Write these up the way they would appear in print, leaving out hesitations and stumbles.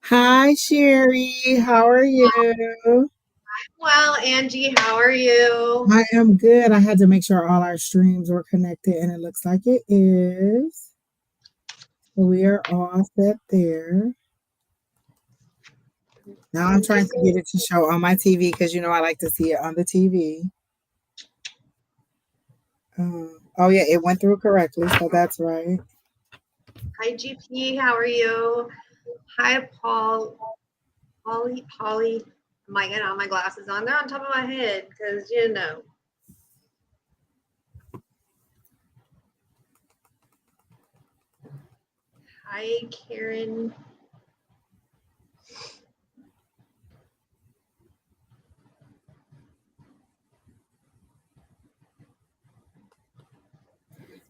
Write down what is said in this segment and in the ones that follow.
Hi, Sherry. How are you? Well, Angie, how are you? I am good. I had to make sure all our streams were connected, and it looks like it is. So we are all set there. Now I'm I'm trying just to get it to show on my TV because I like to see it on the TV. Oh, yeah, it went through correctly, so that's right. Hi, GP. How are you? Hi, Polly. I might get all my glasses on. They're on top of my head because Hi, Karen.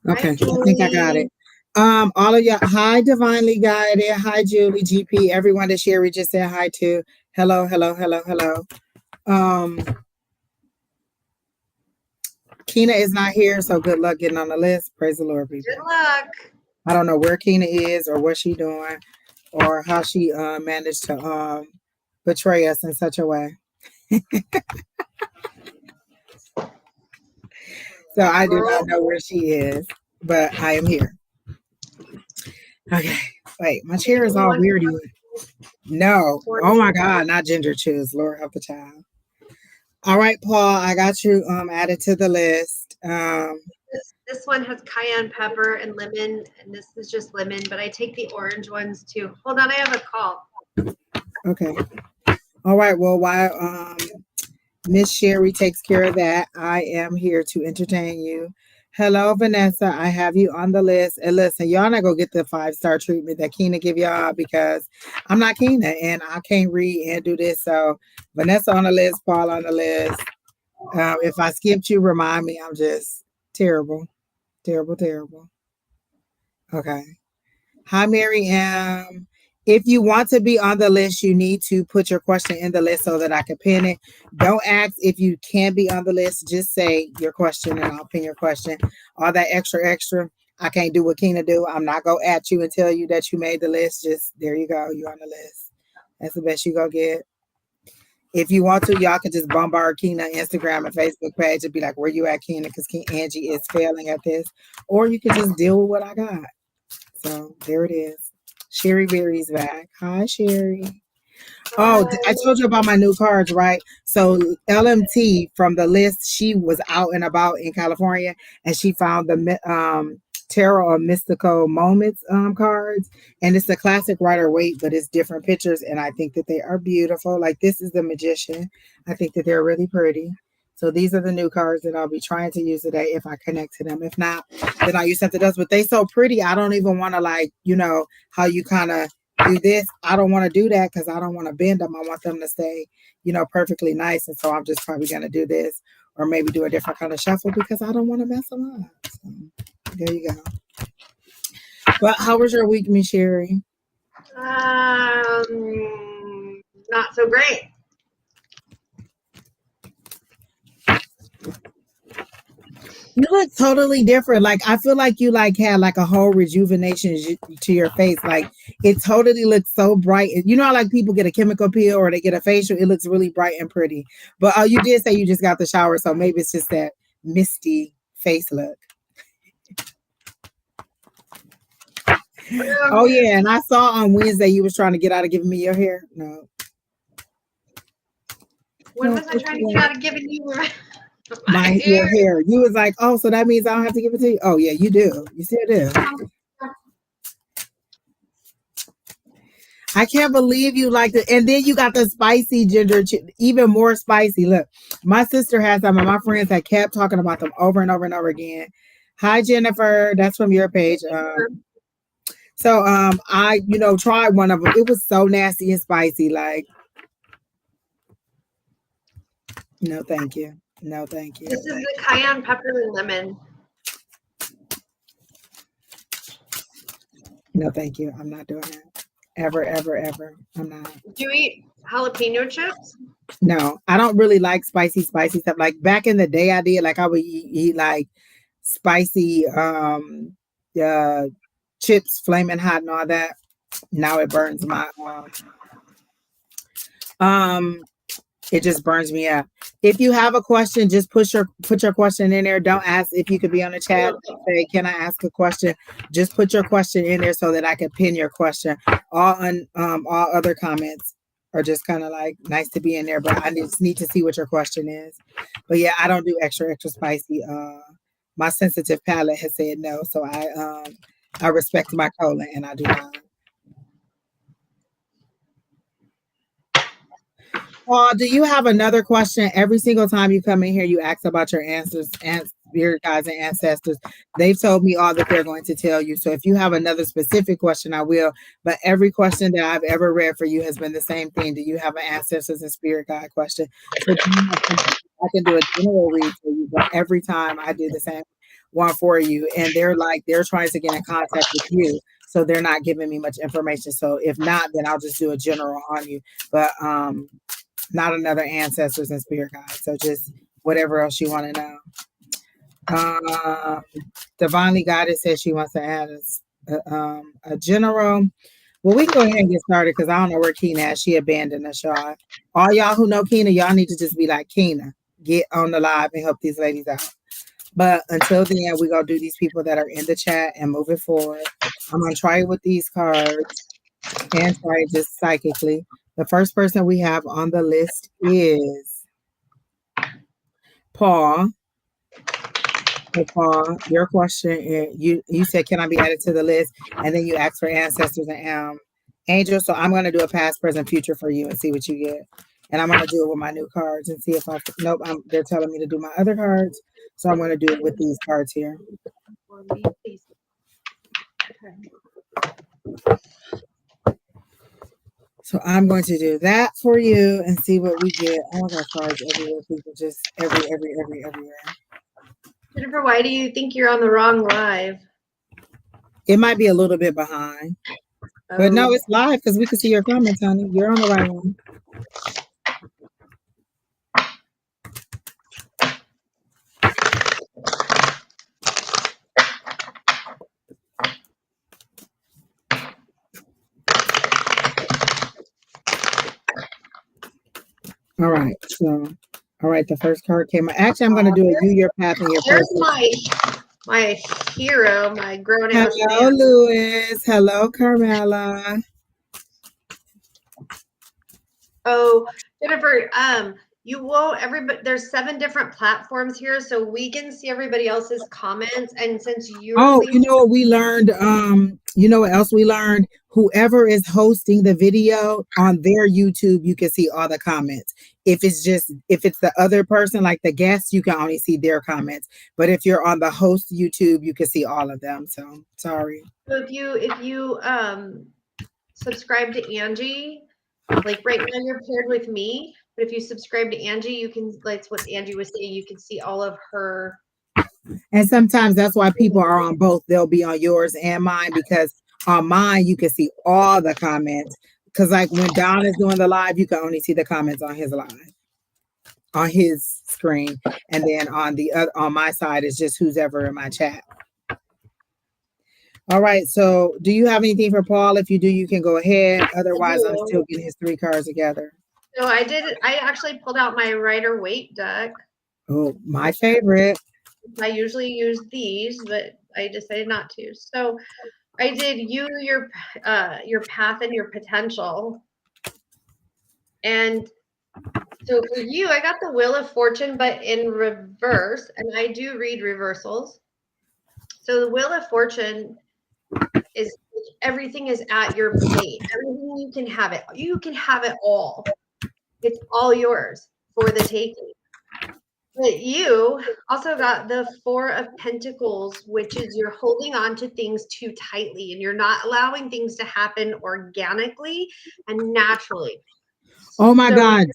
Hi, Okay, I think I got Julie. it. All of y'all, hi, Divinely Guided. Hi, Julie, GP, everyone that Sherry just said hi to. Hello, hello, hello, hello. Um, Kina is not here, so good luck getting on the list. Praise the Lord, Good people. luck. I don't know where Kina is or what she doing or how she managed to betray us in such a way. So I do not Girl, know where she is, but I am here. Okay. Wait, my chair is you all want to weirdy. No. pour Oh my me? God, not ginger chews. Lord help the child. All right, Paul, I got you added to the list. This one has cayenne pepper and lemon, and this is just lemon, but I take the orange ones too. Hold on, I have a call. Okay. All right. Well, while Miss Sherry takes care of that, I am here to entertain you. Hello, Vanessa. I have you on the list. And listen, y'all not gonna get the 5-star treatment that Keena give y'all because I'm not Keena and I can't read and do this. So Vanessa on the list, Paul on the list. If I skipped you, remind me. I'm just terrible, terrible, terrible. Okay. Hi, Mary M. If you want to be on the list, you need to put your question in the list so that I can pin it. Don't ask if you can be on the list. Just say your question and I'll pin your question. All that extra, I can't do what Keena do. I'm not going to at you and tell you that you made the list. Just there you go. You're on the list. That's the best you going to get. If you want to, y'all can just bombard Keena Instagram and Facebook page and be like, where you at, Keena? Because Angie is failing at this. Or you can just deal with what I got. So there it is. Sheri Beery's back. Hi, Sherry. Oh, I Hi. told you about my new cards, right? So LMT from the list, she was out and about in California, and she found the tarot or mystical moments cards, and it's a classic Rider Waite, but it's different pictures, and I think that they are beautiful. Like this is the Magician. I think that they're really pretty. So these are the new cards that I'll be trying to use today if I connect to them. If not, then I'll use something else. But they so pretty, I don't even want to like, how you kind of do this. I don't want to do that because I don't want to bend them. I want them to stay, perfectly nice. And so I'm just probably going to do this or maybe do a different kind of shuffle because I don't want to mess them up. So there you go. But how was your week, Miss Sherry? Not so great. You look totally different. Like I feel like you like had like a whole rejuvenation to your face. Like it totally looks so bright. You know how like people get a chemical peel or they get a facial, it looks really bright and pretty. But you did say you just got the shower, so maybe it's just that misty face look. Oh yeah, and I saw on Wednesday you was trying to get out of giving me your hair. No, When no, was I trying to get out of giving you my my hair? your hair. You was like, oh, so that means I don't have to give it to you. Oh yeah, you do. You still do. I can't believe you like it. And then you got the spicy ginger, even more spicy. Look, my sister has some of my friends that kept talking about them over and over and over again. Hi, Jennifer. That's from your page. I, tried one of them. It was so nasty and spicy. Like, no, thank you. No, thank you. This is the cayenne pepper and lemon. No, thank you. I'm not doing that. Ever, ever, ever. I'm not. Do you eat jalapeno chips? No, I don't really like spicy stuff. Like back in the day, I did. Like I would eat like spicy chips, flaming hot, and all that. Now it burns my um it just burns me up. If you have a question, just put your question in there. Don't ask if you could be on the chat. Say, can I ask a question? Just put your question in there so that I can pin your question. All other comments are just kind of like nice to be in there, but I just need to see what your question is. But yeah, I don't do extra spicy. My sensitive palate has said no, so I respect my colon and I do not. Paul, do you have another question? Every single time you come in here, you ask about your answers and spirit guides and ancestors. They've told me all that they're going to tell you. So if you have another specific question, I will. But every question that I've ever read for you has been the same thing. Do you have an ancestors and spirit guide question? So I can do a general read for you, but every time I do the same one for you, and they're trying to get in contact with you. So they're not giving me much information. So if not, then I'll just do a general on you. But not another ancestors and spirit guides. So just whatever else you want to know. Divinely Guided says she wants to add a general. Well, we can go ahead and get started because I don't know where Keena is. She abandoned us, y'all. All y'all who know Keena, y'all need to just be like, Keena, get on the live and help these ladies out. But until then, we're going to do these people that are in the chat and move it forward. I'm going to try it with these cards and try it just psychically. The first person we have on the list is Paul. So Paul, your question, you said, can I be added to the list? And then you asked for ancestors and angels. So I'm going to do a past, present, future for you and see what you get. And I'm going to do it with my new cards and see if I, nope, they're telling me to do my other cards. So I'm going to do it with these cards here. So I'm going to do that for you and see what we get. Oh, I got cards everywhere. People just everywhere. Jennifer, why do you think you're on the wrong live? It might be a little bit behind. But no, it's live because we can see your comments, honey. You're on the right one. All right. So, all right. The first card came. Actually, I'm going to do a you, your path, and your There's person. my hero, my grown ass. Hello, Louis. Hello, Carmela. Oh, Jennifer, you won't everybody there's 7 different platforms here, so we can see everybody else's comments. And since you're you know what we learned? You know what else we learned? Whoever is hosting the video on their YouTube, you can see all the comments. If it's the other person, like the guest, you can only see their comments. But if you're on the host YouTube, you can see all of them. So sorry. So if you subscribe to Angie, like right now you're paired with me, but if you subscribe to Angie, you can, like what Angie was saying, you can see all of her. And sometimes that's why people are on both. They'll be on yours and mine, because on mine you can see all the comments. Because like when Don is doing the live, you can only see the comments on his live, on his screen, and then on my side is just who's ever in my chat. All right. So, do you have anything for Paul? If you do, you can go ahead. Otherwise, I'm still getting his 3 cards together. So I actually pulled out my Rider-Waite deck. Oh, my favorite. I usually use these, but I decided not to. So I did your path and your potential. And so for you, I got the Wheel of Fortune, but in reverse, and I do read reversals. So the Wheel of Fortune is everything is at your plate. Everything you can have it. You can have it all. It's all yours for the taking. But you also got the 4 of Pentacles, which is you're holding on to things too tightly and you're not allowing things to happen organically and naturally. Oh my God.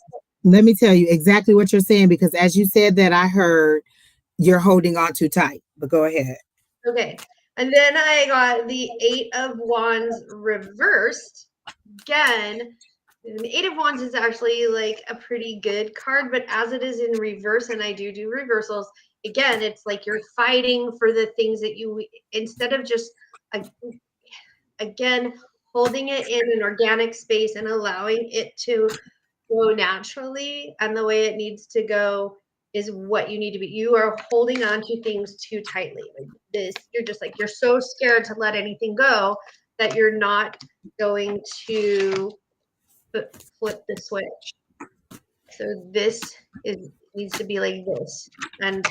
Let me tell you exactly what you're saying, because as you said that, I heard you're holding on too tight. But go ahead. Okay. And then I got the 8 of Wands reversed. Again, the 8 of Wands is actually like a pretty good card, but as it is in reverse, and I do reversals, again, it's like you're fighting for the things that you, instead of just, again, holding it in an organic space and allowing it to go naturally and the way it needs to go is what you need to be. You are holding on to things too tightly. Like this, you're just like, you're so scared to let anything go that you're not going to flip the switch. So this needs to be like this. And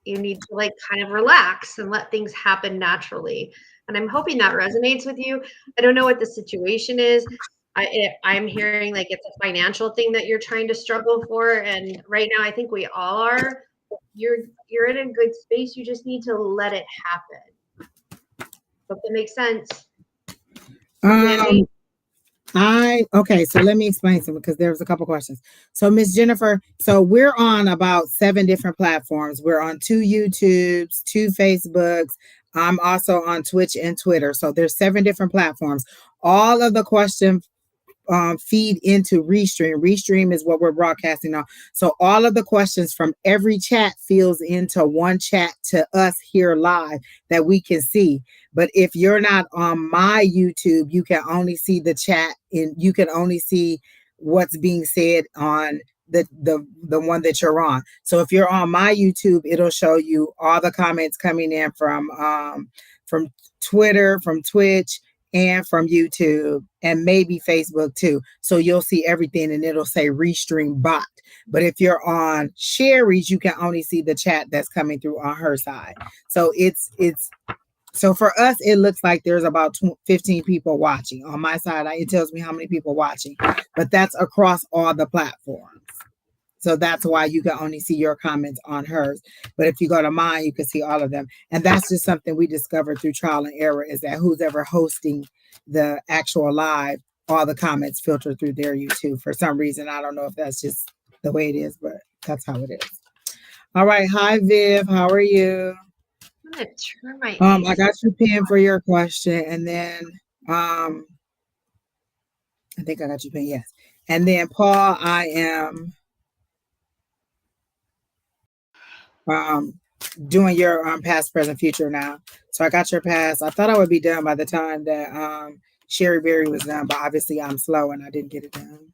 you need to like kind of relax and let things happen naturally. And I'm hoping that resonates with you. I don't know what the situation is. I'm hearing like it's a financial thing that you're trying to struggle for, and right now I think we all are. You're in a good space. You just need to let it happen. Hope that makes sense. Okay, so let me explain something because there was a couple questions. So Miss Jennifer, so we're on about 7 different platforms. We're on 2 YouTubes, 2 Facebooks. I'm also on Twitch and Twitter. So there's 7 different platforms. All of the questions feed into Restream. Restream is what we're broadcasting on. So all of the questions from every chat feeds into one chat to us here live that we can see. But if you're not on my YouTube, you can only see the chat and you can only see what's being said on the one that you're on. So if you're on my YouTube, it'll show you all the comments coming in from Twitter, from Twitch, and from YouTube, and maybe Facebook too. So you'll see everything and it'll say Restream bot. But if you're on Sheri's, you can only see the chat that's coming through on her side. So so for us, it looks like there's about 15 people watching. On my side, it tells me how many people watching, but that's across all the platforms. So that's why you can only see your comments on hers. But if you go to mine, you can see all of them. And that's just something we discovered through trial and error, is that who's ever hosting the actual live, all the comments filter through their YouTube. For some reason, I don't know if that's just the way it is, but that's how it is. All right. Hi, Viv. How are you? I'm going to turn my I got you pinned for your question. And then I think I got you pinned, yes. And then Paul, I am doing your past, present, future now. So I got your past. I thought I would be done by the time that Sheri Beery was done, but obviously I'm slow and I didn't get it done.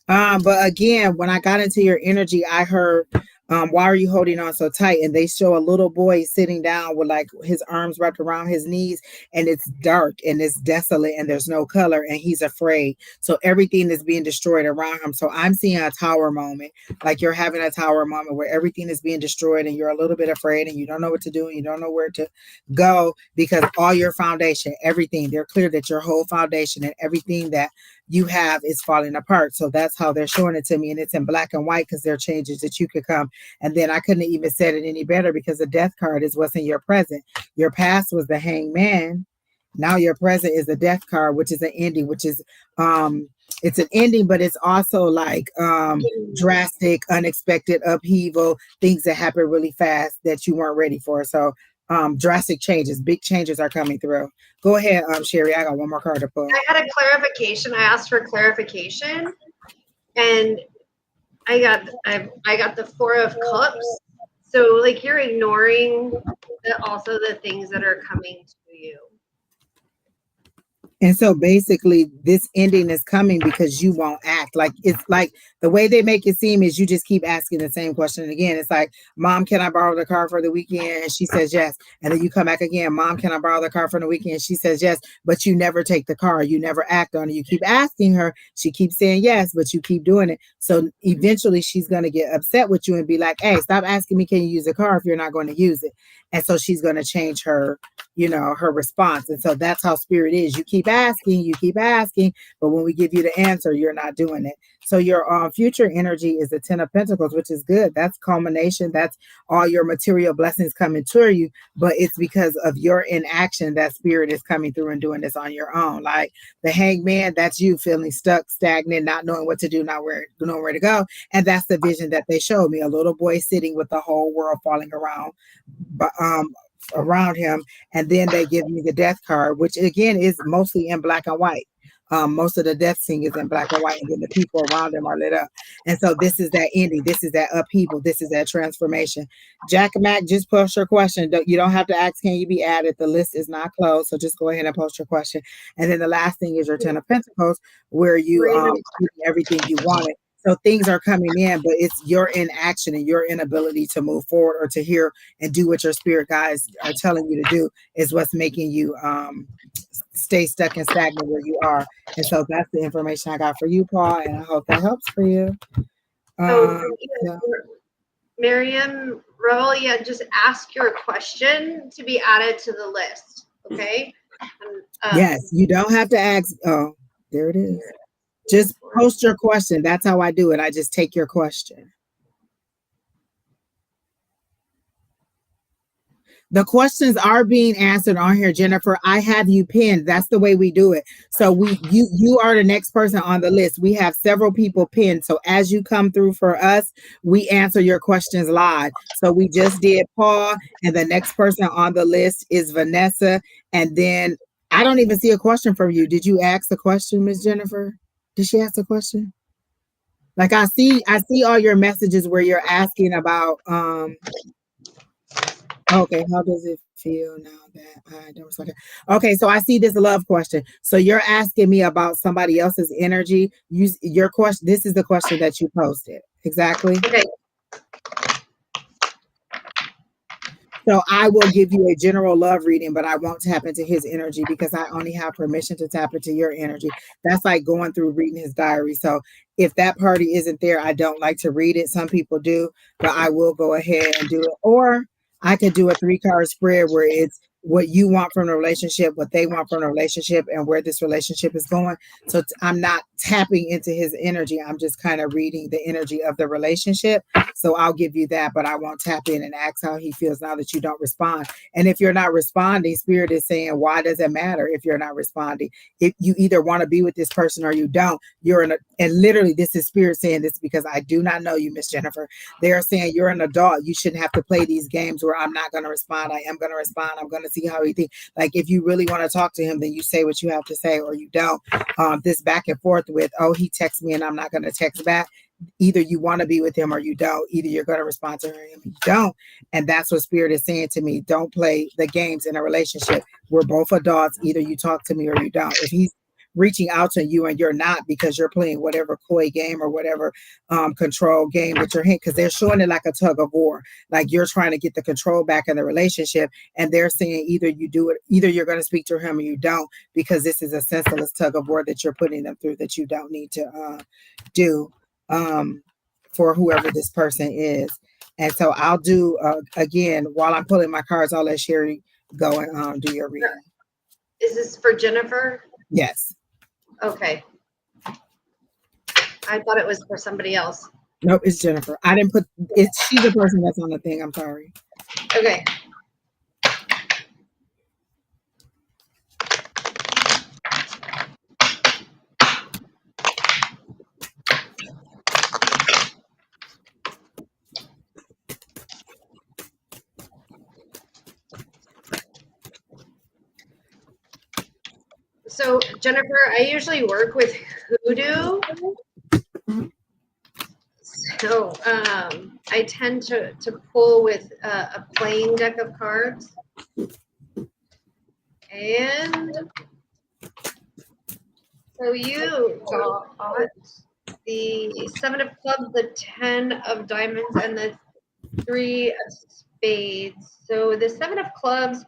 But again, when I got into your energy, I heard, why are you holding on so tight? And they show a little boy sitting down with like his arms wrapped around his knees, and it's dark and it's desolate and there's no color and he's afraid. So everything is being destroyed around him. So I'm seeing a tower moment, like you're having a tower moment where everything is being destroyed and you're a little bit afraid and you don't know what to do and you don't know where to go, because all your foundation, everything, they're clear that your whole foundation and everything that you have is falling apart. So that's how they're showing it to me. And it's in black and white because there are changes that you could come. And then I couldn't even said it any better, because the death card is what's in your present. Your past was the hangman. Now your present is the death card, which is an ending, which is it's an ending, but it's also like drastic, unexpected upheaval, things that happen really fast that you weren't ready for. So drastic changes, big changes are coming through. Go ahead, Sheri. I got one more card to pull. I had a clarification. I asked for clarification, and I got the 4 of Cups. So like you're ignoring also the things that are coming to you. And so basically this ending is coming because you won't act. Like, it's like the way they make it seem is you just keep asking the same question again. It's like, Mom, can I borrow the car for the weekend? And she says yes. And then you come back again, Mom, can I borrow the car for the weekend? She says yes, but you never take the car. You never act on it. You keep asking her. She keeps saying yes, but you keep doing it. So eventually she's going to get upset with you and be like, hey, stop asking me, can you use the car if you're not going to use it? And so she's going to change her, her response. And so that's how spirit is. You keep asking, but when we give you the answer, you're not doing it. So your future energy is the 10 of Pentacles, which is good. That's culmination. That's all your material blessings coming to you. But it's because of your inaction that spirit is coming through and doing this on your own. Like the hangman, that's you feeling stuck, stagnant, not knowing what to do, not knowing where to go. And that's the vision that they showed me. A little boy sitting with the whole world falling around him. And then they give me the death card, which again is mostly in black and white. Most of the death scene is in black and white, and then the people around them are lit up. And so this is that ending. This is that upheaval. This is that transformation. Jack and Mac, just post your question. You don't have to ask, can you be added? The list is not closed. So just go ahead and post your question. And then the last thing is your 10 of Pentacles, where you everything you wanted. So things are coming in, but it's your inaction and your inability to move forward or to hear and do what your spirit guides are telling you to do is what's making you stay stuck and stagnant where you are. And so that's the information I got for you, Paul, and I hope that helps for you. Miriam Revelia, just ask your question to be added to the list, okay? Yes, you don't have to ask. Oh, there it is. Just post your question. That's how I do it. I just take your question. The questions are being answered on here, Jennifer. I have you pinned. That's the way we do it. So you are the next person on the list. We have several people pinned. So as you come through for us, we answer your questions live. So we just did Paul, and the next person on the list is Vanessa. And then I don't even see a question from you. Did you ask the question, Miss Jennifer? Did she ask the question? Like I see all your messages where you're asking about okay, how does it feel now that I don't respond? Okay, so I see this love question. So you're asking me about somebody else's energy. Your question, this is the question that you posted. Exactly. Okay. So I will give you a general love reading, but I won't tap into his energy because I only have permission to tap into your energy. That's like going through reading his diary. So if that party isn't there, I don't like to read it. Some people do, but I will go ahead and do it. Or I could do a 3-card spread where it's what you want from the relationship, what they want from the relationship, and where this relationship is going. So I'm not tapping into his energy. I'm just kind of reading the energy of the relationship. So I'll give you that, but I won't tap in and ask how he feels now that you don't respond. And if you're not responding, Spirit is saying, why does it matter if you're not responding? If you either want to be with this person or you don't, and literally this is Spirit saying this because I do not know you, Miss Jennifer. They're saying you're an adult. You shouldn't have to play these games where I'm not going to respond. I am going to respond. I'm going to see how he thinks. Like if you really want to talk to him, then you say what you have to say or you don't. This back and forth with, oh, he texts me and I'm not going to text back. Either you want to be with him or you don't. Either you're going to respond to him or you don't. And that's what Spirit is saying to me. Don't play the games in a relationship. We're both adults. Either you talk to me or you don't. If he's reaching out to you and you're not because you're playing whatever coy game or whatever control game with your hand, because they're showing it like a tug of war, like you're trying to get the control back in the relationship, and they're saying either you do it, either you're going to speak to him or you don't, because this is a senseless tug of war that you're putting them through that you don't need to do for whoever this person is. And so I'll do again, while I'm pulling my cards, I'll let Sheri go and do your reading. Is this for Jennifer? Yes. Okay. I thought it was for somebody else. Nope, it's Jennifer. I didn't put it. She's the person that's on the thing. I'm sorry. Okay. So Jennifer, I usually work with Hoodoo. So I tend to pull with a plain deck of cards. And so you got the 7 of clubs, the 10 of diamonds, and the 3 of spades. So the 7 of clubs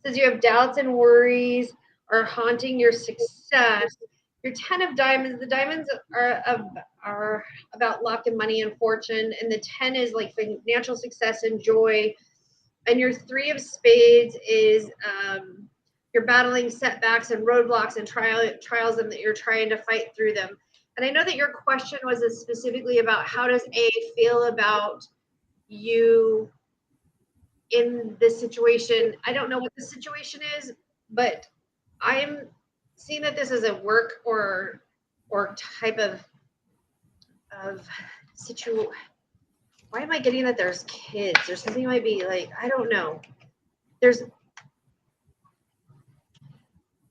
says you have doubts and worries are haunting your success. Your 10 of diamonds, the diamonds are about luck and money and fortune, and the 10 is like financial success and joy. And your 3 of spades is you're battling setbacks and roadblocks and trials, and that you're trying to fight through them. And I know that your question was specifically about how does A feel about you in this situation. I don't know what the situation is, but I'm seeing that this is a work or type of situation. Why am I getting that there's kids or something? Might be like, I don't know. There's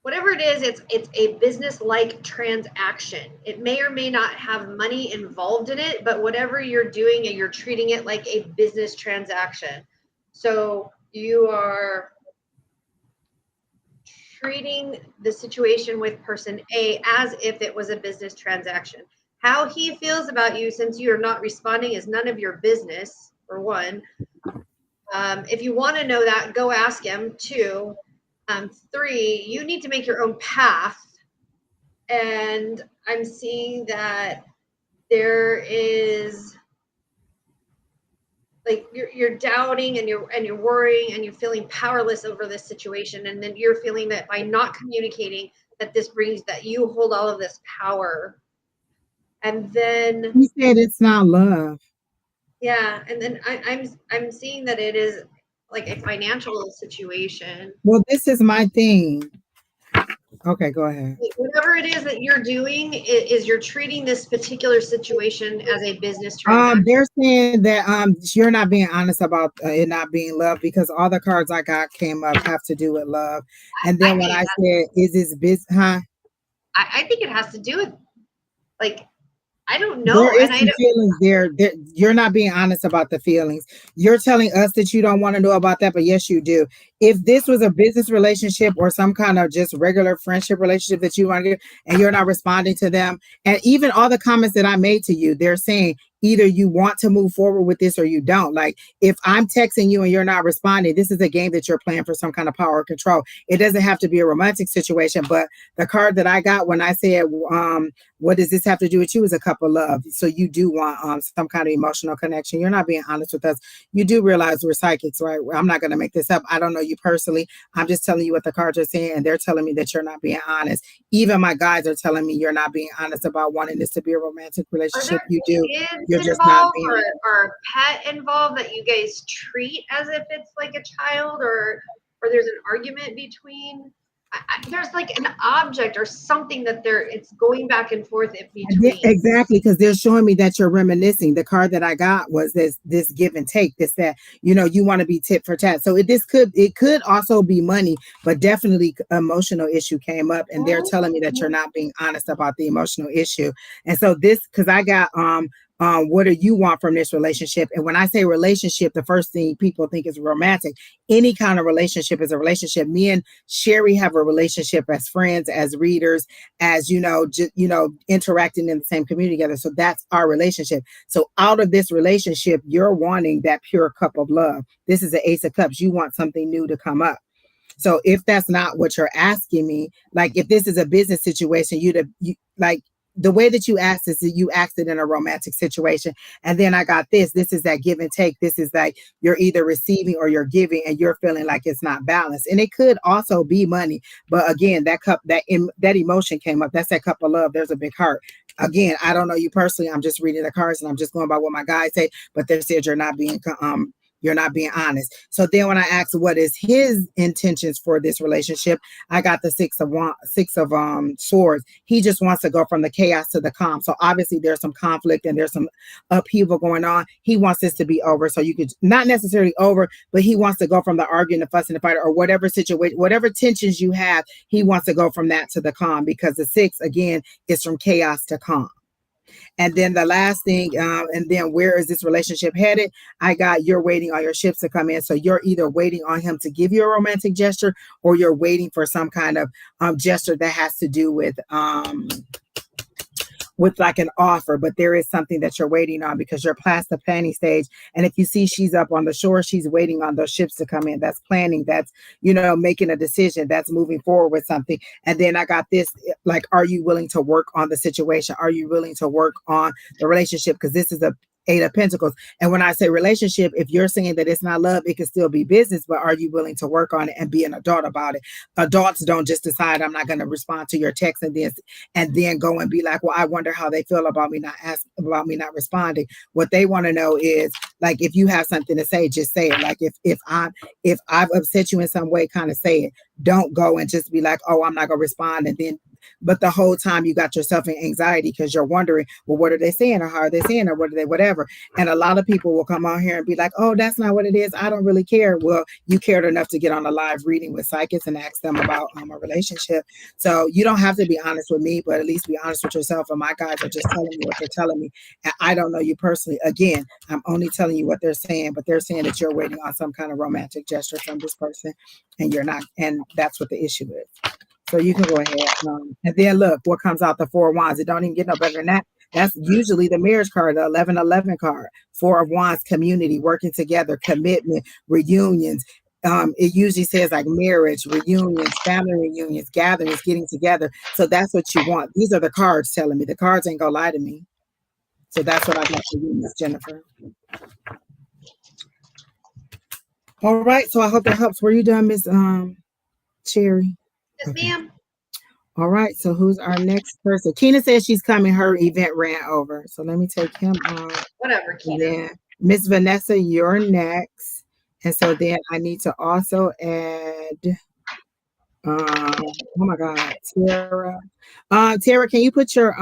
whatever it is, it's a business-like transaction. It may or may not have money involved in it, but whatever you're doing, and you're treating it like a business transaction. So you are treating the situation with person A as if it was a business transaction. How he feels about you since you are not responding is none of your business, for one. If you want to know that, go ask him. Two, three, you need to make your own path. And I'm seeing that there is like you're doubting and you're worrying and you're feeling powerless over this situation, and then you're feeling that by not communicating that this brings that you hold all of this power. And then You said it's not love. yeah, and then I'm seeing that it is like a financial situation. Well, this is my thing. Okay, go ahead. Whatever it is that you're doing is you're treating this particular situation as a business transaction. They're saying that you're not being honest about it not being love, because all the cards I got came up have to do with love. And I then when think I said, "Is this business?" Huh? I think it has to do with like I don't There know, is and I some don't. feelings there. You're not being honest about the feelings. You're telling us that you don't want to know about that, but yes, you do. If this was a business relationship or some kind of just regular friendship relationship that you want to get, and you're not responding to them, and even all the comments that I made to you, they're saying either you want to move forward with this or you don't. Like if I'm texting you and you're not responding, this is a game that you're playing for some kind of power or control. It doesn't have to be a romantic situation, but the card that I got when I said, what does this have to do with you, is a couple love. So you do want some kind of emotional connection. You're not being honest with us. You do realize we're psychics, right? I'm not going to make this up. I don't know you personally. I'm just telling you what the cards are saying, and they're telling me that you're not being honest. Even my guides are telling me you're not being honest about wanting this to be a romantic Are relationship. there You do. kids You're just not involved being. or a pet involved that you guys treat as if it's like a child, or there's an argument between? There's like an object or something that it's going back and forth in between. Exactly, because they're showing me that you're reminiscing. The card that I got was this give and take. This that you want to be tit for tat. So it could also be money, but definitely emotional issue came up, and they're telling me that you're not being honest about the emotional issue. And so this, because I got what do you want from this relationship? And when I say relationship, the first thing people think is romantic. Any kind of relationship is a relationship. Me and Sheri have a relationship as friends, as readers, as interacting in the same community together. So that's our relationship. So out of this relationship, you're wanting that pure cup of love. This is the Ace of Cups. You want something new to come up. So if that's not what you're asking me, like if this is a business situation, you like the way that you asked this, you asked it in a romantic situation. And then I got this. This is that give and take. This is like you're either receiving or you're giving, and you're feeling like it's not balanced. And it could also be money. But again, that emotion came up. That's that cup of love. There's a big heart. Again, I don't know you personally. I'm just reading the cards and I'm just going by what my guys say. But they said you're not being honest. So then when I asked what is his intentions for this relationship, I got the six of swords. He just wants to go from the chaos to the calm. So obviously there's some conflict and there's some upheaval going on. He wants this to be over. So you could not necessarily over, but he wants to go from the arguing, the fuss and the fight, or whatever situation, whatever tensions you have, he wants to go from that to the calm, because the six again is from chaos to calm. And then the last thing, and then where is this relationship headed? I got you're waiting on your ships to come in. So you're either waiting on him to give you a romantic gesture, or you're waiting for some kind of gesture that has to do with like an offer, but there is something that you're waiting on because you're past the planning stage. And if you see she's up on the shore, she's waiting on those ships to come in. That's planning. That's, making a decision. That's moving forward with something. And then I got this, like, are you willing to work on the situation? Are you willing to work on the relationship? Because this is a Eight of Pentacles. And when I say relationship, if you're saying that it's not love, it can still be business, but are you willing to work on it and be an adult about it? Adults don't just decide I'm not going to respond to your text and then go and be like, well, I wonder how they feel about me not responding. What they want to know is, like, if you have something to say, just say it. Like if I've upset you in some way, kind of say it. Don't go and just be like, oh, I'm not going to respond. And then, but the whole time you got yourself in anxiety because you're wondering, well, what are they saying? Or how are they saying? Or what are they, whatever. And a lot of people will come on here and be like, oh, that's not what it is. I don't really care. Well, you cared enough to get on a live reading with psychics and ask them about a relationship. So you don't have to be honest with me, but at least be honest with yourself. And my guides are just telling me what they're telling me. And I don't know you personally. Again, I'm only telling you what they're saying, but they're saying that you're waiting on some kind of romantic gesture from this person and you're not. And that's what the issue is. So you can go ahead. And then look what comes out, the 4 of Wands. It don't even get no better than that. That's usually the marriage card, the 1111 card. 4 of Wands, community, working together, commitment, reunions. It usually says like marriage, reunions, family reunions, gatherings, getting together. So that's what you want. These are the cards telling me. The cards ain't gonna lie to me. So that's what I got for you, Miss Jennifer. All right. So I hope that helps. Were you done, Miss Sheri? Yes, Okay. ma'am. All right. So who's our next person? Keena says she's coming. Her event ran over. So let me take him off. Whatever, Keena. Yeah. Miss Vanessa, you're next. And so then I need to also add oh my God, Tara. Tara, can you put your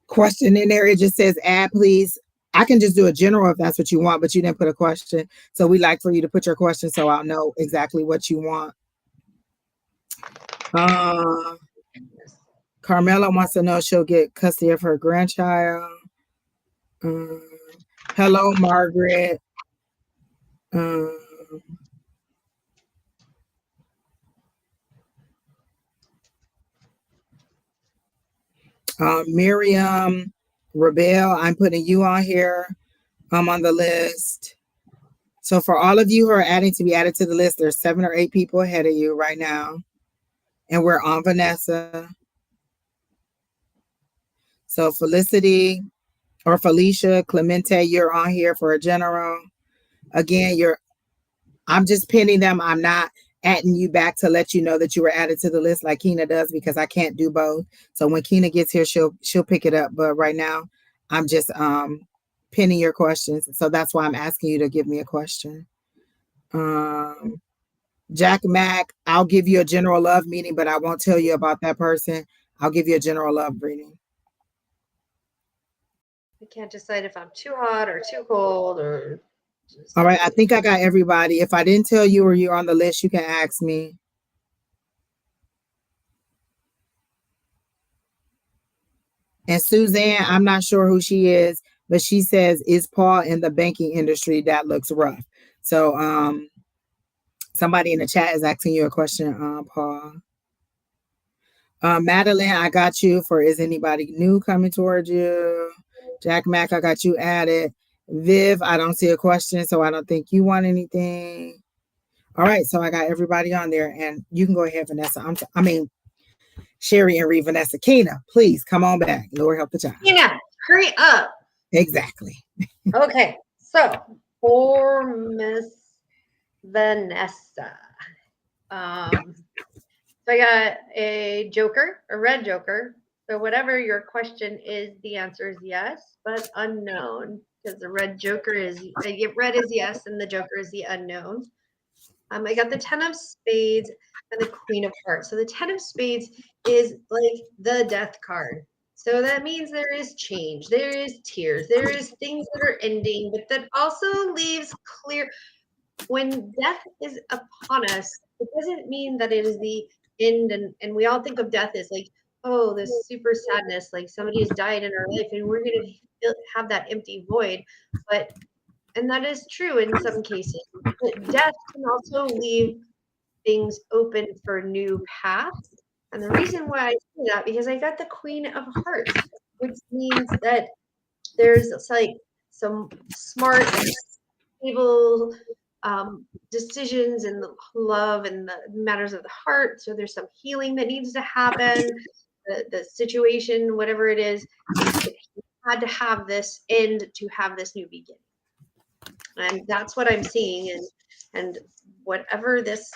question in there? It just says add, please. I can just do a general if that's what you want, but you didn't put a question. So we like for you to put your question so I'll know exactly what you want. Carmela wants to know if she'll get custody of her grandchild. Hello, Margaret. Miriam, Rebel, I'm putting you on here. I'm on the list. So for all of you who are adding to be added to the list, there's 7 or 8 people ahead of you right now. And we're on Vanessa. So Felicity or Felicia, Clemente, you're on here for a general. Again, I'm just pinning them. I'm not adding you back to let you know that you were added to the list like Keena does because I can't do both. So when Keena gets here, she'll pick it up. But right now, I'm just pinning your questions. So that's why I'm asking you to give me a question. Jack Mack, I'll give you a general love meeting, but I won't tell you about that person. I'll give you a general love reading. I can't decide if I'm too hot or too cold or. All right, I think I got everybody. If I didn't tell you or you're on the list, you can ask me. And Suzanne, I'm not sure who she is, but she says, is Paul in the banking industry? That looks rough. So somebody in the chat is asking you a question, Paul. Madeline, I got you for is anybody new coming towards you? Jack Mack, I got you added. Viv, I don't see a question, so I don't think you want anything. All right, so I got everybody on there, and you can go ahead, Vanessa. Sheri and Reed, Vanessa. Keena, please come on back. Lord help the child. Keena, hurry up. Exactly. Okay, so for Miss Vanessa, so I got a joker, a red joker. So whatever your question is, the answer is yes, but unknown because the red joker is red is yes, and the joker is the unknown. I got the 10 of spades and the queen of hearts. So the 10 of spades is like the death card. So that means there is change, there is tears, there is things that are ending, but that also leaves clear when death is upon us, it doesn't mean that it is the end. And we all think of death as like, oh, this super sadness, like somebody has died in our life and we're going to have that empty void. And that is true in some cases, but death can also leave things open for new paths. And the reason why I say that, because I got the Queen of Hearts, which means that there's like some smart and stable decisions and the love and the matters of the heart. So there's some healing that needs to happen. The situation, whatever it is, it had to have this end to have this new beginning. And that's what I'm seeing. And whatever this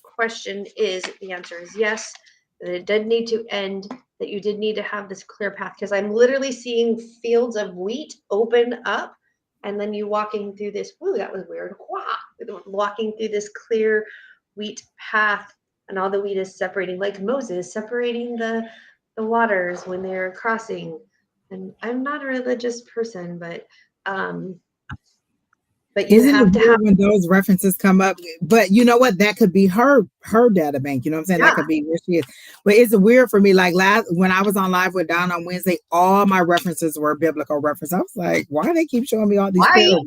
question is, the answer is yes, that it did need to end, that you did need to have this clear path. Because I'm literally seeing fields of wheat open up, and then you walking through this, ooh, that was weird. Walking through this clear wheat path, and all the wheat is separating, like Moses separating the waters when they're crossing. And I'm not a religious person, but you Isn't it have to have, weird when those references come up? But you know what? That could be her data bank. You know what I'm saying? yeah. That could be where she is. But it's weird for me. Like when I was on live with Don on Wednesday, all my references were biblical reference. I was like, why do they keep showing me all these parables?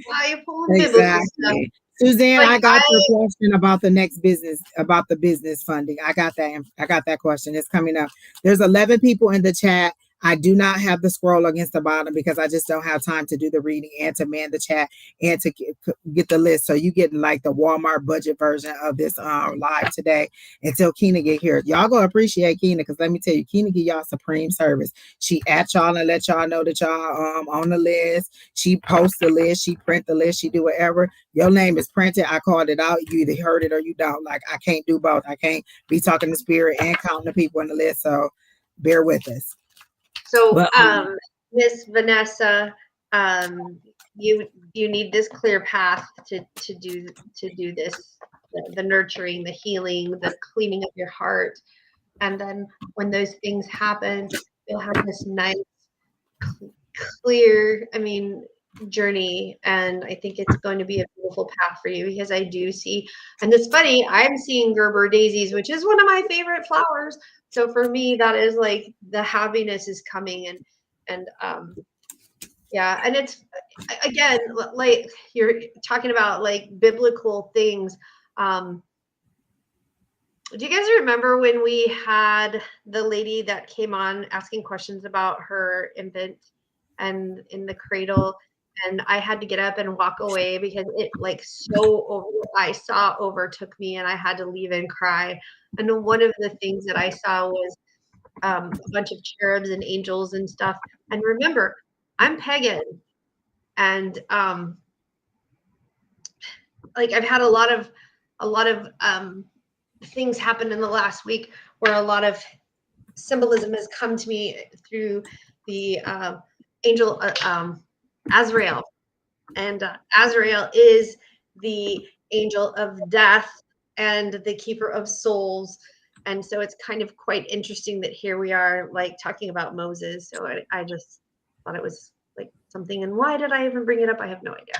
Why are you pulling biblical stuff? Exactly. Suzanne, Like I got your question about the next business, about the business funding. I got that. I got that question. It's coming up. There's 11 people in the chat. I do not have the scroll against the bottom because I just don't have time to do the reading and to man the chat and to get the list. So you getting like the Walmart budget version of this live today until Keena get here. Y'all gonna appreciate Keena because let me tell you, Keena give y'all supreme service. She at y'all and let y'all know that y'all on the list. She posts the list. She print the list. She do whatever. Your name is printed. I called it out. You either heard it or you don't. Like I can't do both. I can't be talking to spirit and counting the people in the list. So bear with us. So, But, Miss Vanessa, you need this clear path to do this, the nurturing, the healing, the cleaning of your heart, and then when those things happen, you'll have this nice, clear, journey, and I think it's going to be a beautiful path for you because I do see, and it's funny, I'm seeing Gerber daisies, which is one of my favorite flowers. So for me, that is like the happiness is coming, and yeah, and it's again like you're talking about like biblical things. Do you guys remember when we had the lady that came on asking questions about her infant and in the cradle? And I had to get up and walk away because it like I saw overtook me and I had to leave and cry. And one of the things that I saw was a bunch of cherubs and angels and stuff. And remember, I'm pagan, and like I've had a lot of things happen in the last week where a lot of symbolism has come to me through the angel Azrael, and Azrael is the angel of death and the keeper of souls. And so it's kind of quite interesting that here we are like talking about Moses. So I just thought it was like something. And why did I even bring it up? I have no idea.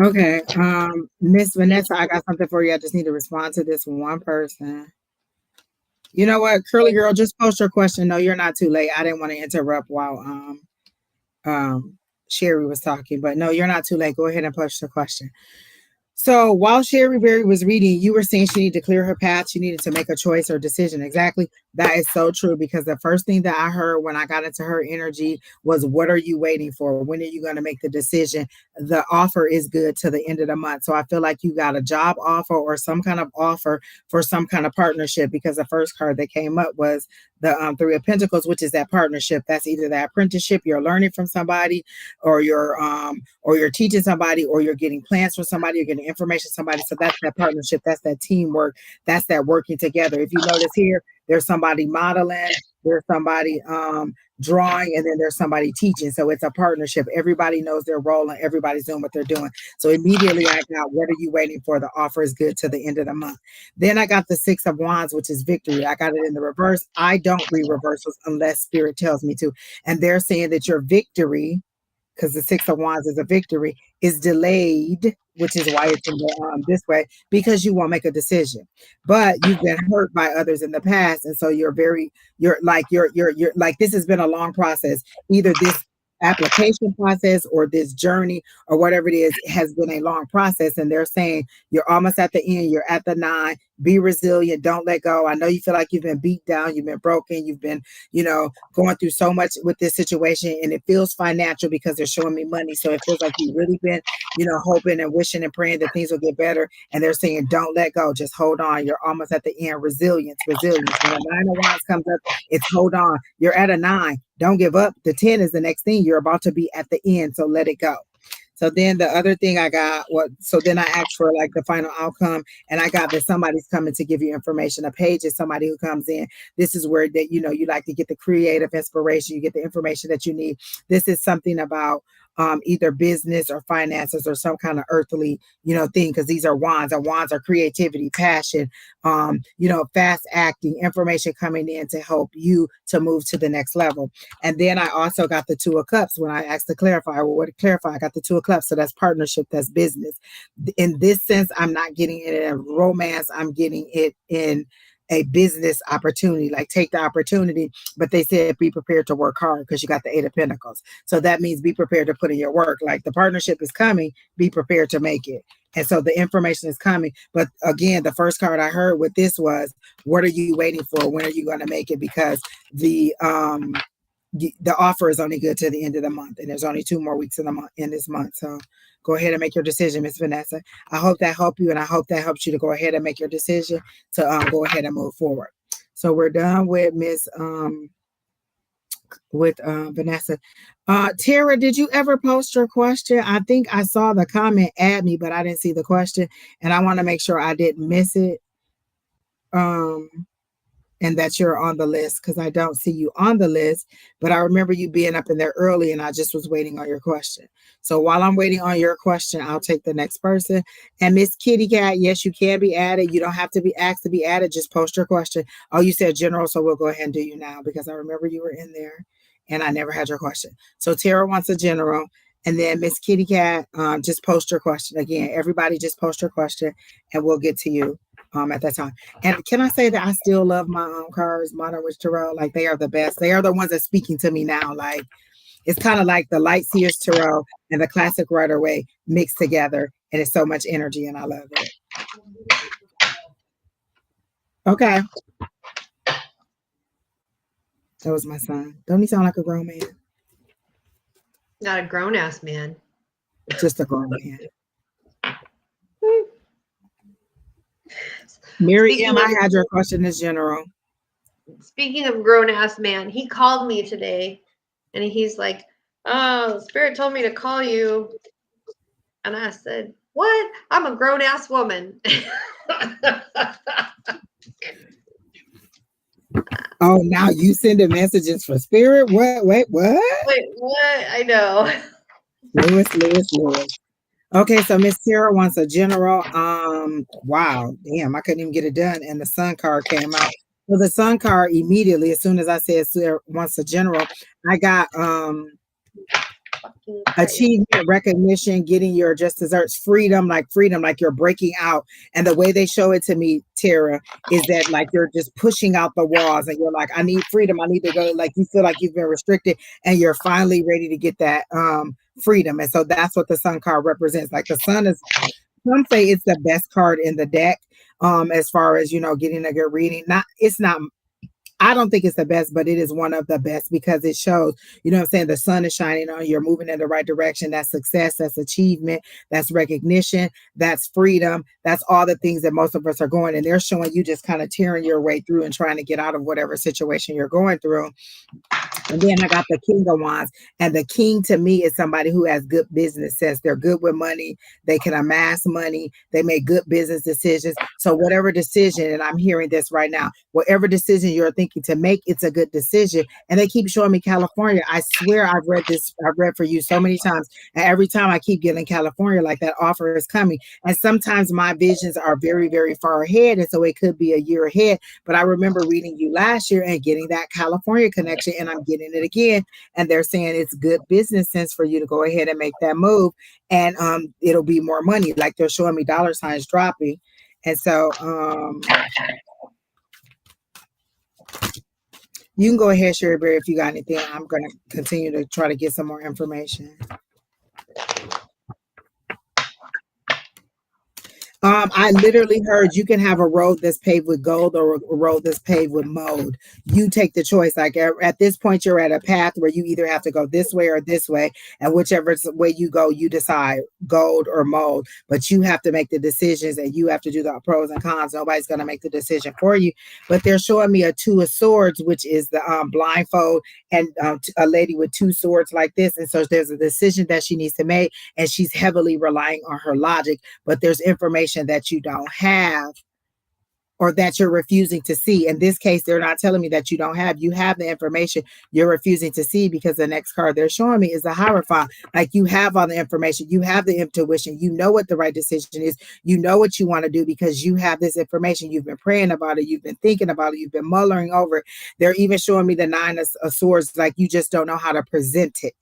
okay. Miss Vanessa, I got something for you. I just need to respond to this one person. You know what, Curly Girl, just post your question. No, you're not too late. I didn't want to interrupt while Sheri was talking, but no, you're not too late. Go ahead and post your question. So while Sheri Beery was reading, you were saying she needed to clear her path. She needed to make a choice or decision. Exactly. That is so true because the first thing that I heard when I got into her energy was, what are you waiting for? When are you going to make the decision? The offer is good to the end of the month. So I feel like you got a job offer or some kind of offer for some kind of partnership, because the first card that came up was the Three of Pentacles, which is that partnership. That's either that apprenticeship, you're learning from somebody, or you're teaching somebody, or you're getting plans from somebody, you're getting information from somebody. So that's that partnership, that's that teamwork, that's that working together. If you notice here, there's somebody modeling, there's somebody drawing, and then there's somebody teaching. So it's a partnership. Everybody knows their role and everybody's doing what they're doing. So immediately I got, what are you waiting for? The offer is good to the end of the month. Then I got the Six of Wands, which is victory. I got it in the reverse. I don't read reversals unless spirit tells me to. And they're saying that your victory, because the Six of Wands is a victory, is delayed, which is why it's in the, this way, because you won't make a decision. But you've been hurt by others in the past, and so you're like this has been a long process. Either this application process or this journey or whatever it is has been a long process, and they're saying you're almost at the end. You're at the 9. Be resilient. Don't let go. I know you feel like you've been beat down, you've been broken, you've been, going through so much with this situation, and it feels financial because they're showing me money. So it feels like you've really been, hoping and wishing and praying that things will get better. And they're saying, don't let go. Just hold on. You're almost at the end. Resilience. When the 9 of Wands comes up, it's hold on. You're at a 9. Don't give up. The 10 is the next thing. You're about to be at the end. So let it go. So then the other thing I got, so then I asked for like the final outcome, and I got that somebody's coming to give you information. A page is somebody who comes in. This is where that, you like to get the creative inspiration. You get the information that you need. This is something about either business or finances or some kind of earthly, thing, because these are wands, and wands are creativity, passion, fast acting, information coming in to help you to move to the next level. And then I also got the Two of Cups when I asked to clarify. Well, what to clarify? I got the Two of Cups. So that's partnership, that's business. In this sense, I'm not getting it in romance. I'm getting it in a business opportunity, like take the opportunity. But they said be prepared to work hard because you got the Eight of Pentacles. So that means be prepared to put in your work. Like the partnership is coming, be prepared to make it. And so the information is coming. But again, the first card I heard with this was, what are you waiting for? When are you going to make it? Because the offer is only good to the end of the month, and there's only 2 more weeks in this month. So go ahead and make your decision, Miss Vanessa. I hope that helped you, and I hope that helps you to go ahead and make your decision to go ahead and move forward. So we're done with Vanessa. Tara, did you ever post your question? I think I saw the comment, add me, but I didn't see the question, and I want to make sure I didn't miss it. And that you're on the list, because I don't see you on the list, but I remember you being up in there early and I just was waiting on your question. So while I'm waiting on your question, I'll take the next person. And Miss Kitty Cat, yes, you can be added. You don't have to be asked to be added. Just post your question. Oh, you said general, so we'll go ahead and do you now because I remember you were in there and I never had your question. So Tara wants a general. And then Miss Kitty Cat, just post your question. Again, everybody just post your question and we'll get to you at that time. And can I say that I still love my cards, Modern Witch Tarot? Like they are the best. They are the ones that's speaking to me now. Like it's kind of like the Light Seers Tarot and the Classic Rider Waite mixed together. And it's so much energy and I love it. Okay. That was my son. Don't he sound like a grown man? Not a grown-ass man. Just a grown man. Miriam, I had your question as general. Speaking of grown-ass man, he called me today and he's like, oh, Spirit told me to call you. And I said, what? I'm a grown-ass woman. Oh, now you sending messages for Spirit? What? Wait, what? Wait, what? I know. Lewis. Okay, so Miss Tara wants a general. Wow, damn, I couldn't even get it done. And the Sun card came out. So the Sun card immediately, as soon as I said Tara wants a general, I got achievement, recognition, getting your just desserts, freedom, like you're breaking out. And the way they show it to me, Tara, is that like you're just pushing out the walls and you're like, I need freedom. I need to go. Like you feel like you've been restricted and you're finally ready to get that freedom. And so that's what the Sun card represents. Like the Sun is, some say it's the best card in the deck as far as, getting a good reading. I don't think it's the best, but it is one of the best because it shows, the sun is shining on you, you're moving in the right direction. That's success, that's achievement, that's recognition, that's freedom. That's all the things that most of us are going. And they're showing you just kind of tearing your way through and trying to get out of whatever situation you're going through. And then I got the King of Wands. And the king to me is somebody who has good business sense. They're good with money. They can amass money. They make good business decisions. So whatever decision, and I'm hearing this right now, whatever decision you're thinking to make, it's a good decision. And they keep showing me California. I swear I've read for you so many times. And every time I keep getting California, like that offer is coming. And sometimes my visions are very, very far ahead. And so it could be a year ahead. But I remember reading you last year and getting that California connection, and I'm getting it again. And they're saying it's good business sense for you to go ahead and make that move. And it'll be more money. Like they're showing me dollar signs dropping. And so you can go ahead, Sheri Beery, if you got anything. I'm going to continue to try to get some more information. I literally heard you can have a road that's paved with gold or a road that's paved with mold. You take the choice. Like at this point, you're at a path where you either have to go this way or this way. And whichever way you go, you decide gold or mold. But you have to make the decisions and you have to do the pros and cons. Nobody's going to make the decision for you. But they're showing me a Two of Swords, which is the blindfold, and a lady with two swords like this. And so there's a decision that she needs to make, and she's heavily relying on her logic. But there's information that you don't have or that you're refusing to see. In this case, they're not telling me that you don't have. You have the information you're refusing to see, because the next card they're showing me is the Hierophant. Like, you have all the information, you have the intuition, you know what the right decision is, you know what you want to do because you have this information. You've been praying about it, you've been thinking about it, you've been mullering over it. They're even showing me the Nine of Swords, like you just don't know how to present it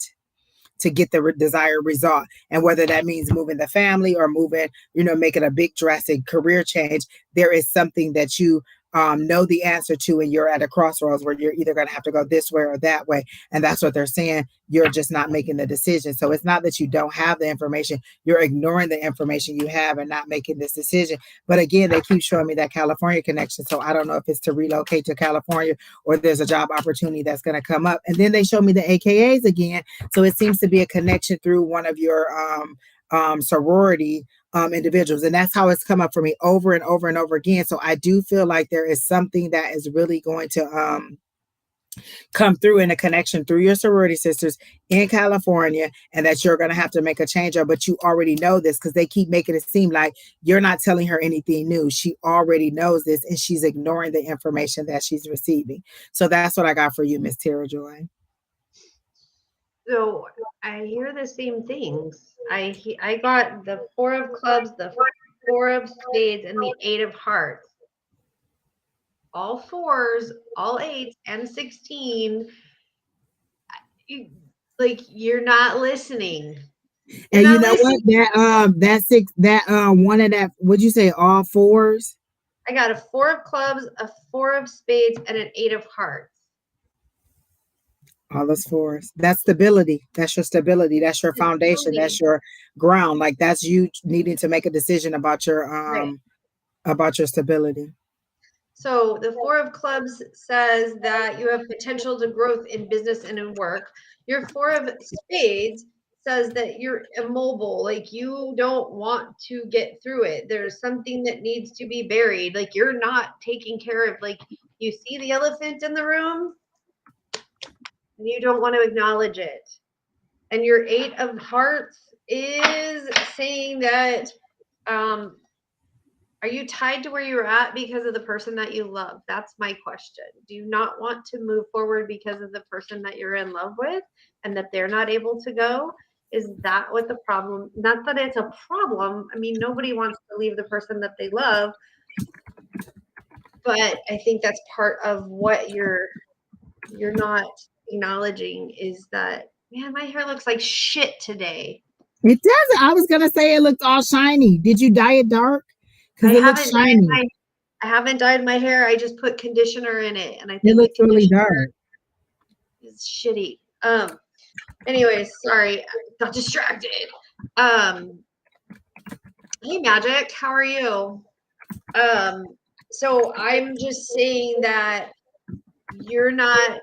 to get the desired result. And whether that means moving the family or moving, making a big drastic career change, there is something that you know the answer to, and you're at a crossroads where you're either going to have to go this way or that way. And that's what they're saying. You're just not making the decision. So it's not that you don't have the information, you're ignoring the information you have and not making this decision. But again, they keep showing me that California connection. So I don't know if it's to relocate to California or there's a job opportunity that's going to come up. And then they show me the AKAs again. So it seems to be a connection through one of your sorority individuals. And that's how it's come up for me over and over and over again. So I do feel like there is something that is really going to come through in a connection through your sorority sisters in California, and that you're going to have to make a change of, but you already know this because they keep making it seem like you're not telling her anything new. She already knows this and she's ignoring the information that she's receiving. So that's what I got for you, Miss Tara Joy. So I hear the same things. I got the Four of Clubs, the Four of Spades, and the Eight of Hearts. All fours, all eights, and 16. You're not listening. And you know what? That one of that, would you say all fours? I got a Four of Clubs, a Four of Spades, and an Eight of Hearts. All those fours. That's stability. That's your stability. That's your foundation. That's your ground. Like, that's you needing to make a decision about your about your stability. So the Four of Clubs says that you have potential to growth in business and in work. Your Four of Spades says that you're immobile, like you don't want to get through it. There's something that needs to be buried. Like, you're not taking care of, like, you see the elephant in the room and you don't want to acknowledge it. And your Eight of Hearts is saying that are you tied to where you're at because of the person that you love? That's my question. Do you not want to move forward because of the person that you're in love with and that they're not able to go? Is that what the problem? Not that it's a problem. I mean, nobody wants to leave the person that they love. But I think that's part of what you're not acknowledging, is that, man, my hair looks like shit today. It does. I was gonna say it looked all shiny. Did you dye it dark? Because it looks shiny. I haven't dyed my hair. I just put conditioner in it, and I think it looks really dark. It's shitty. Anyways, sorry, I got distracted. Hey, Magic, how are you? So I'm just saying that you're not,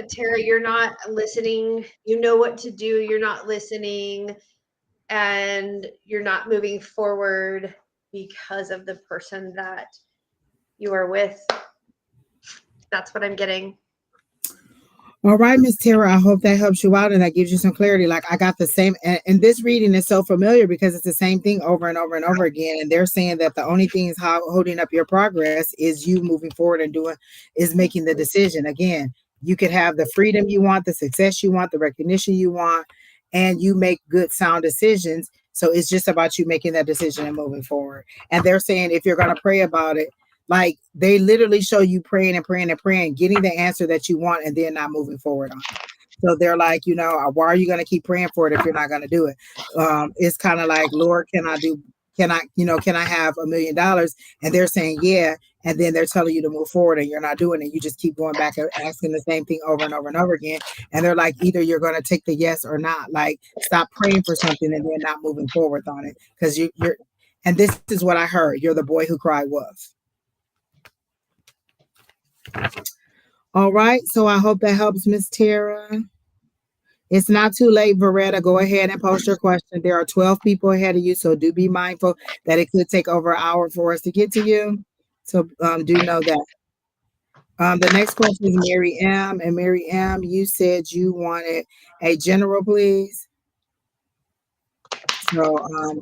Tara, you're not listening. You know what to do. You're not listening, and you're not moving forward because of the person that you are with. That's what I'm getting. All right, Miss Tara, I hope that helps you out and that gives you some clarity. Like, I got the same, and this reading is so familiar because it's the same thing over and over and over again. And they're saying that the only thing is holding up your progress is you moving forward and making the decision. Again, you could have the freedom you want, the success you want, the recognition you want, and you make good, sound decisions. So it's just about you making that decision and moving forward. And they're saying if you're going to pray about it, like, they literally show you praying and praying and praying, getting the answer that you want, and then not moving forward on it. So they're like, why are you going to keep praying for it if you're not going to do it? It's kind of like, Lord, can I have $1 million? And they're saying, yeah. And then they're telling you to move forward and you're not doing it. You just keep going back and asking the same thing over and over and over again. And they're like, either you're going to take the yes or not. Like, stop praying for something and then not moving forward on it. Because you're, and this is what I heard. You're the boy who cried wolf. All right, so I hope that helps, Miss Tara. It's not too late, Veretta. Go ahead and post your question. There are 12 people ahead of you, so do be mindful that it could take over an hour for us to get to you. So do know that. The next question is Mary M. And Mary M., you said you wanted a general, please. So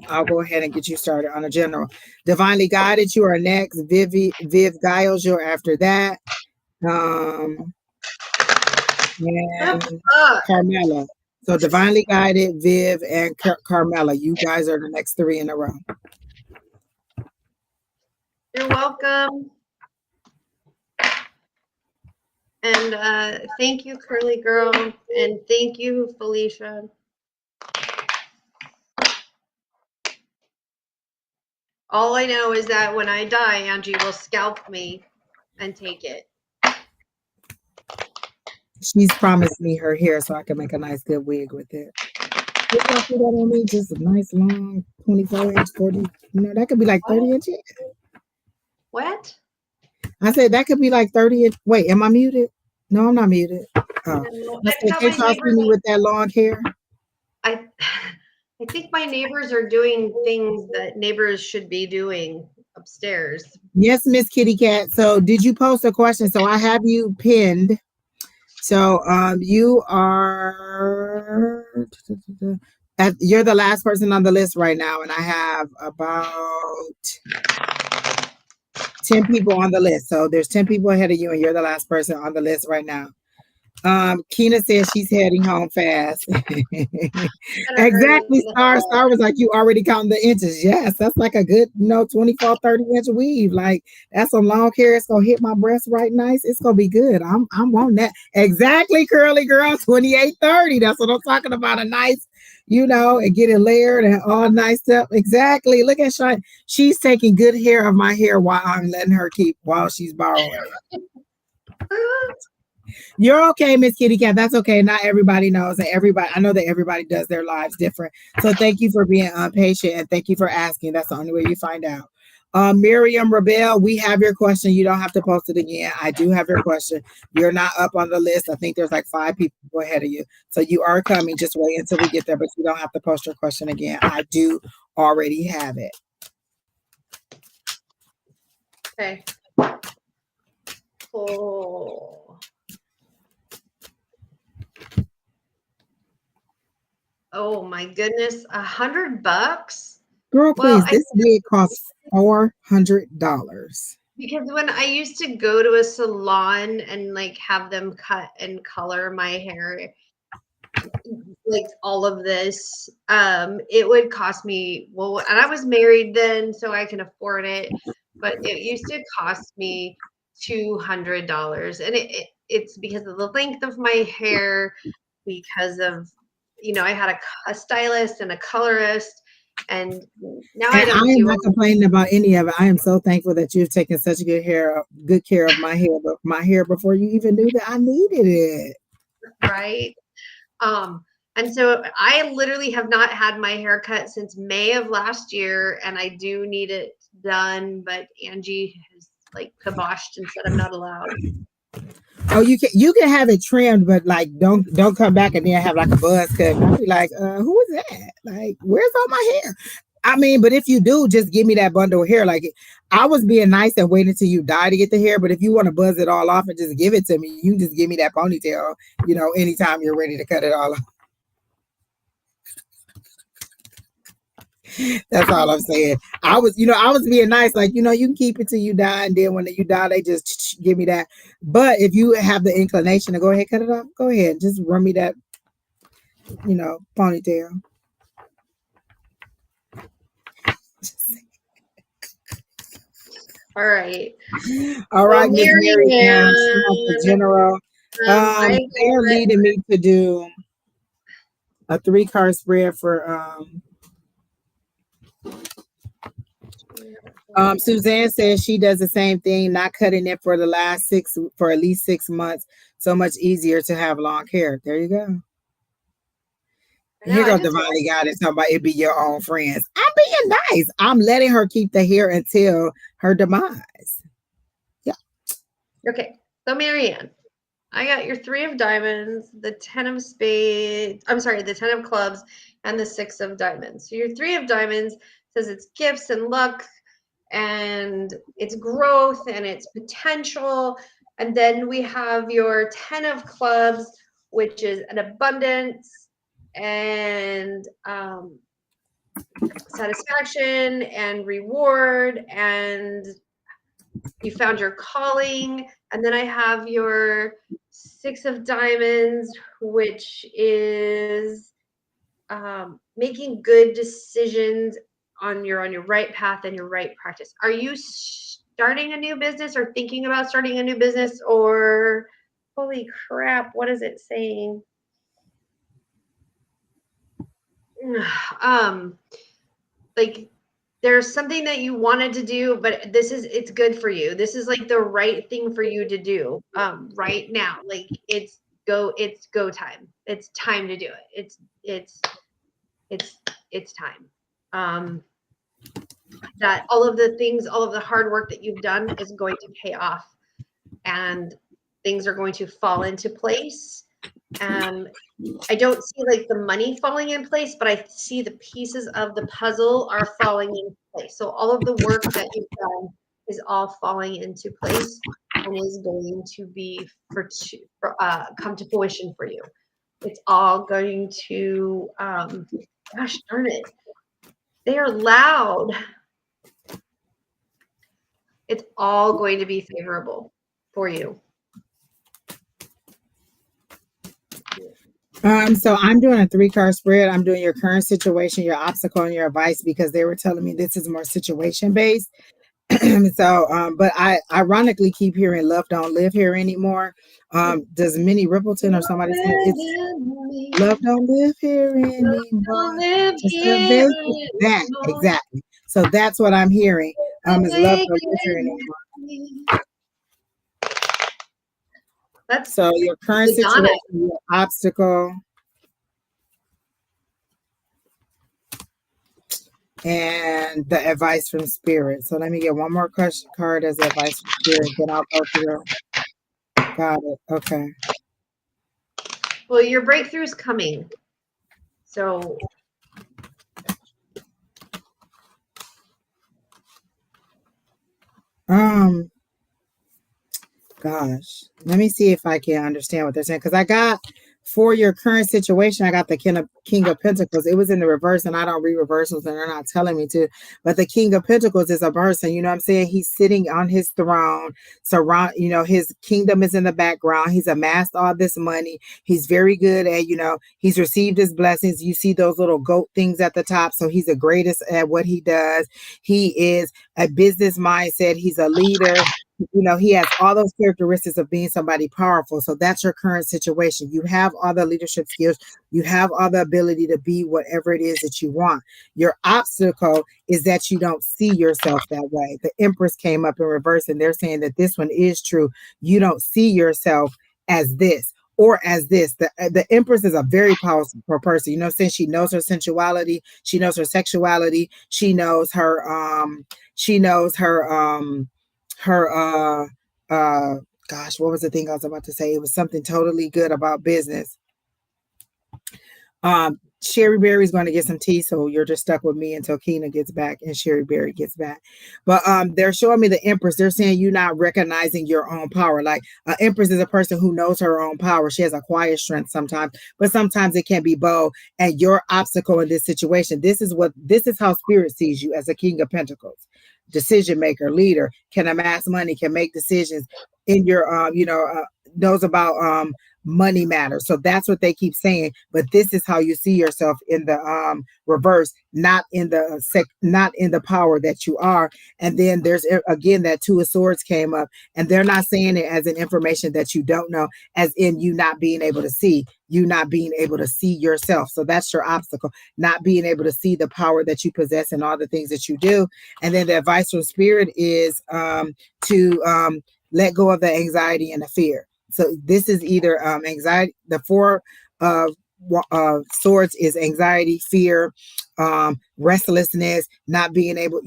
I'll go ahead and get you started on a general. Divinely Guided, you are next. Viv Giles, you're after that. And Carmela. So Divinely Guided, Viv, and Carmela. You guys are the next 3 in a row. You're welcome. And thank you, Curly Girl. And thank you, Felicia. All I know is that when I die, Angie will scalp me and take it. She's promised me her hair so I can make a nice good wig with it. What y'all put that on me? Just a nice long 24-inch, 40. That could be like 30 inches. What? I said that could be like 30 inch. Wait, am I muted? No, I'm not muted. Oh. No, I said, can't y'all see me with that long hair? I think my neighbors are doing things that neighbors should be doing upstairs. Yes, Miss Kitty Cat. So did you post a question? So I have you pinned. So you are you're the last person on the list right now, and I have about 10 people on the list. So there's 10 people ahead of you, and you're the last person on the list right now. Keena says she's heading home fast. Exactly. Star was like, you already counting the inches. Yes, that's like a good, 24, 30-inch weave. Like that's some long hair. It's gonna hit my breast right nice. It's gonna be good. I'm on that. Exactly, Curly Girl, 28, 30. That's what I'm talking about. A nice, and get it layered and all nice stuff. Exactly. Look at Shine. She's taking good care of my hair while I'm letting her keep while she's borrowing it. You're okay, Miss Kitty Cat. That's okay. Not everybody knows, and I know that everybody does their lives different. So thank you for being patient, and thank you for asking. That's the only way you find out. Miriam Rebel, we have your question. You don't have to post it again. I do have your question. You're not up on the list. I think there's like 5 people ahead of you. So you are coming. Just wait until we get there, but you don't have to post your question again. I do already have it. Okay. Oh my goodness, $100? Girl, please, this wig costs $400. Because when I used to go to a salon and like have them cut and color my hair, like all of this, it would cost me, and I was married then, so I can afford it, but it used to cost me $200. And it's because of the length of my hair, because of, I had a stylist and a colorist, and now I don't. I am not complaining about any of it. I am so thankful that you've taken such good care of my hair before you even knew that I needed it. Right. And so I literally have not had my hair cut since May of last year, and I do need it done, but Angie has like kiboshed and said I'm not allowed. Oh, you can have it trimmed, but like don't come back and then have like a buzz cut. And I'll be like, who is that? Like, where's all my hair? I mean, but if you do, just give me that bundle of hair. Like I was being nice and waiting until you die to get the hair. But if you want to buzz it all off and just give it to me, you can just give me that ponytail, anytime you're ready to cut it all off. That's all I'm saying. I was being nice, like, you can keep it till you die, and then when you die, they just give me that. But if you have the inclination to go ahead, cut it off, go ahead, just run me that, ponytail. All right. All right, Miss Mary Ann, the general. They're leading me to do a 3-card spread for Suzanne says she does the same thing, not cutting it for at least 6 months. So much easier to have long hair. There you go. Here goes Divinely Guided talking about it be your own friends. I'm being nice. I'm letting her keep the hair until her demise. Yeah. Okay. So Marianne, I got your 3 of diamonds, the 10 of spades. I'm sorry, the 10 of clubs and the 6 of diamonds. So your 3 of diamonds says it's gifts and luck, and it's growth and it's potential. And then we have your 10 of clubs, which is an abundance and satisfaction and reward, and you found your calling. And then I have your 6 of Diamonds, which is making good decisions on your right path and your right practice. Are you starting a new business or thinking about starting a new business, or holy crap, what is it saying? Like there's something that you wanted to do, but it's good for you. This is like the right thing for you to do right now. Like it's go time. It's time to do it. It's time. That all of the hard work that you've done is going to pay off, and things are going to fall into place. I don't see like the money falling in place, but I see the pieces of the puzzle are falling into place. So all of the work that you've done is all falling into place and is going to be come to fruition for you. It's all going to, gosh darn it, they are loud. It's all going to be favorable for you. So I'm doing a 3-card spread. I'm doing your current situation, your obstacle, and your advice, because they were telling me this is more situation based. So, but I ironically keep hearing "Love Don't Live Here Anymore." Does Minnie Rippleton or somebody say it's "Love Don't Live Here Anymore"? Just that exactly. So that's what I'm hearing. Is "Love Don't Live Here Anymore." That's so your current situation, your obstacle, and the advice from Spirit. So let me get one more card as advice from Spirit, then I'll go through. Got it. Okay. Well, your breakthrough is coming. So gosh, let me see if I can understand what they're saying, because I got, for your current situation, I got the King of Pentacles. It was in the reverse, and I don't read reversals, and they're not telling me to. But the King of Pentacles is a person, you know what I'm saying? He's sitting on his throne, surround, his kingdom is in the background. He's amassed all this money. He's very good at, he's received his blessings. You see those little goat things at the top. So he's the greatest at what he does. He is a business mindset. He's a leader. He has all those characteristics of being somebody powerful. So that's your current situation. You have all the leadership skills. You have all the ability to be whatever it is that you want. Your obstacle is that you don't see yourself that way. The Empress came up in reverse, and they're saying that this one is true. You don't see yourself as this or as this. The Empress is a very powerful person, since she knows her sensuality, she knows her sexuality, she knows her gosh, what was the thing I was about to say? It was something totally good about business. Sheri Beery is going to get some tea, so you're just stuck with me until Keena gets back and Sheri Beery gets back. But they're showing me the Empress. They're saying you're not recognizing your own power. Like an Empress is a person who knows her own power. She has a quiet strength sometimes, but sometimes it can be bold. And your obstacle in this situation, this is how Spirit sees you, as a King of Pentacles. Decision maker, leader, can amass money, can make decisions in your knows about money matters. So that's what they keep saying. But this is how you see yourself in the reverse, not in the power that you are. And then there's again that 2 of Swords came up, and they're not saying it as an information that you don't know, as in you not being able to see yourself. So that's your obstacle, not being able to see the power that you possess and all the things that you do. And then the advice from Spirit is to let go of the anxiety and the fear. So this is either anxiety. The 4 of Swords is anxiety, fear, restlessness, not being able,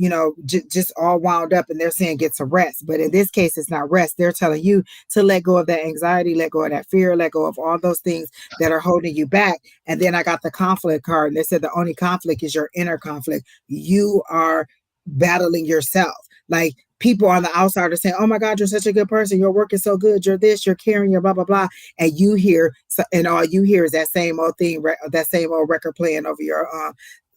just all wound up, and they're saying get some rest. But in this case, it's not rest. They're telling you to let go of that anxiety, let go of that fear, let go of all those things that are holding you back. And then I got the conflict card, and they said the only conflict is your inner conflict. You are battling yourself. Like, people on the outside are saying, oh my God, you're such a good person. Your work is so good. You're this, you're caring, you're blah, blah, blah. And you hear, and all you hear is that same old thing, that same old record playing over your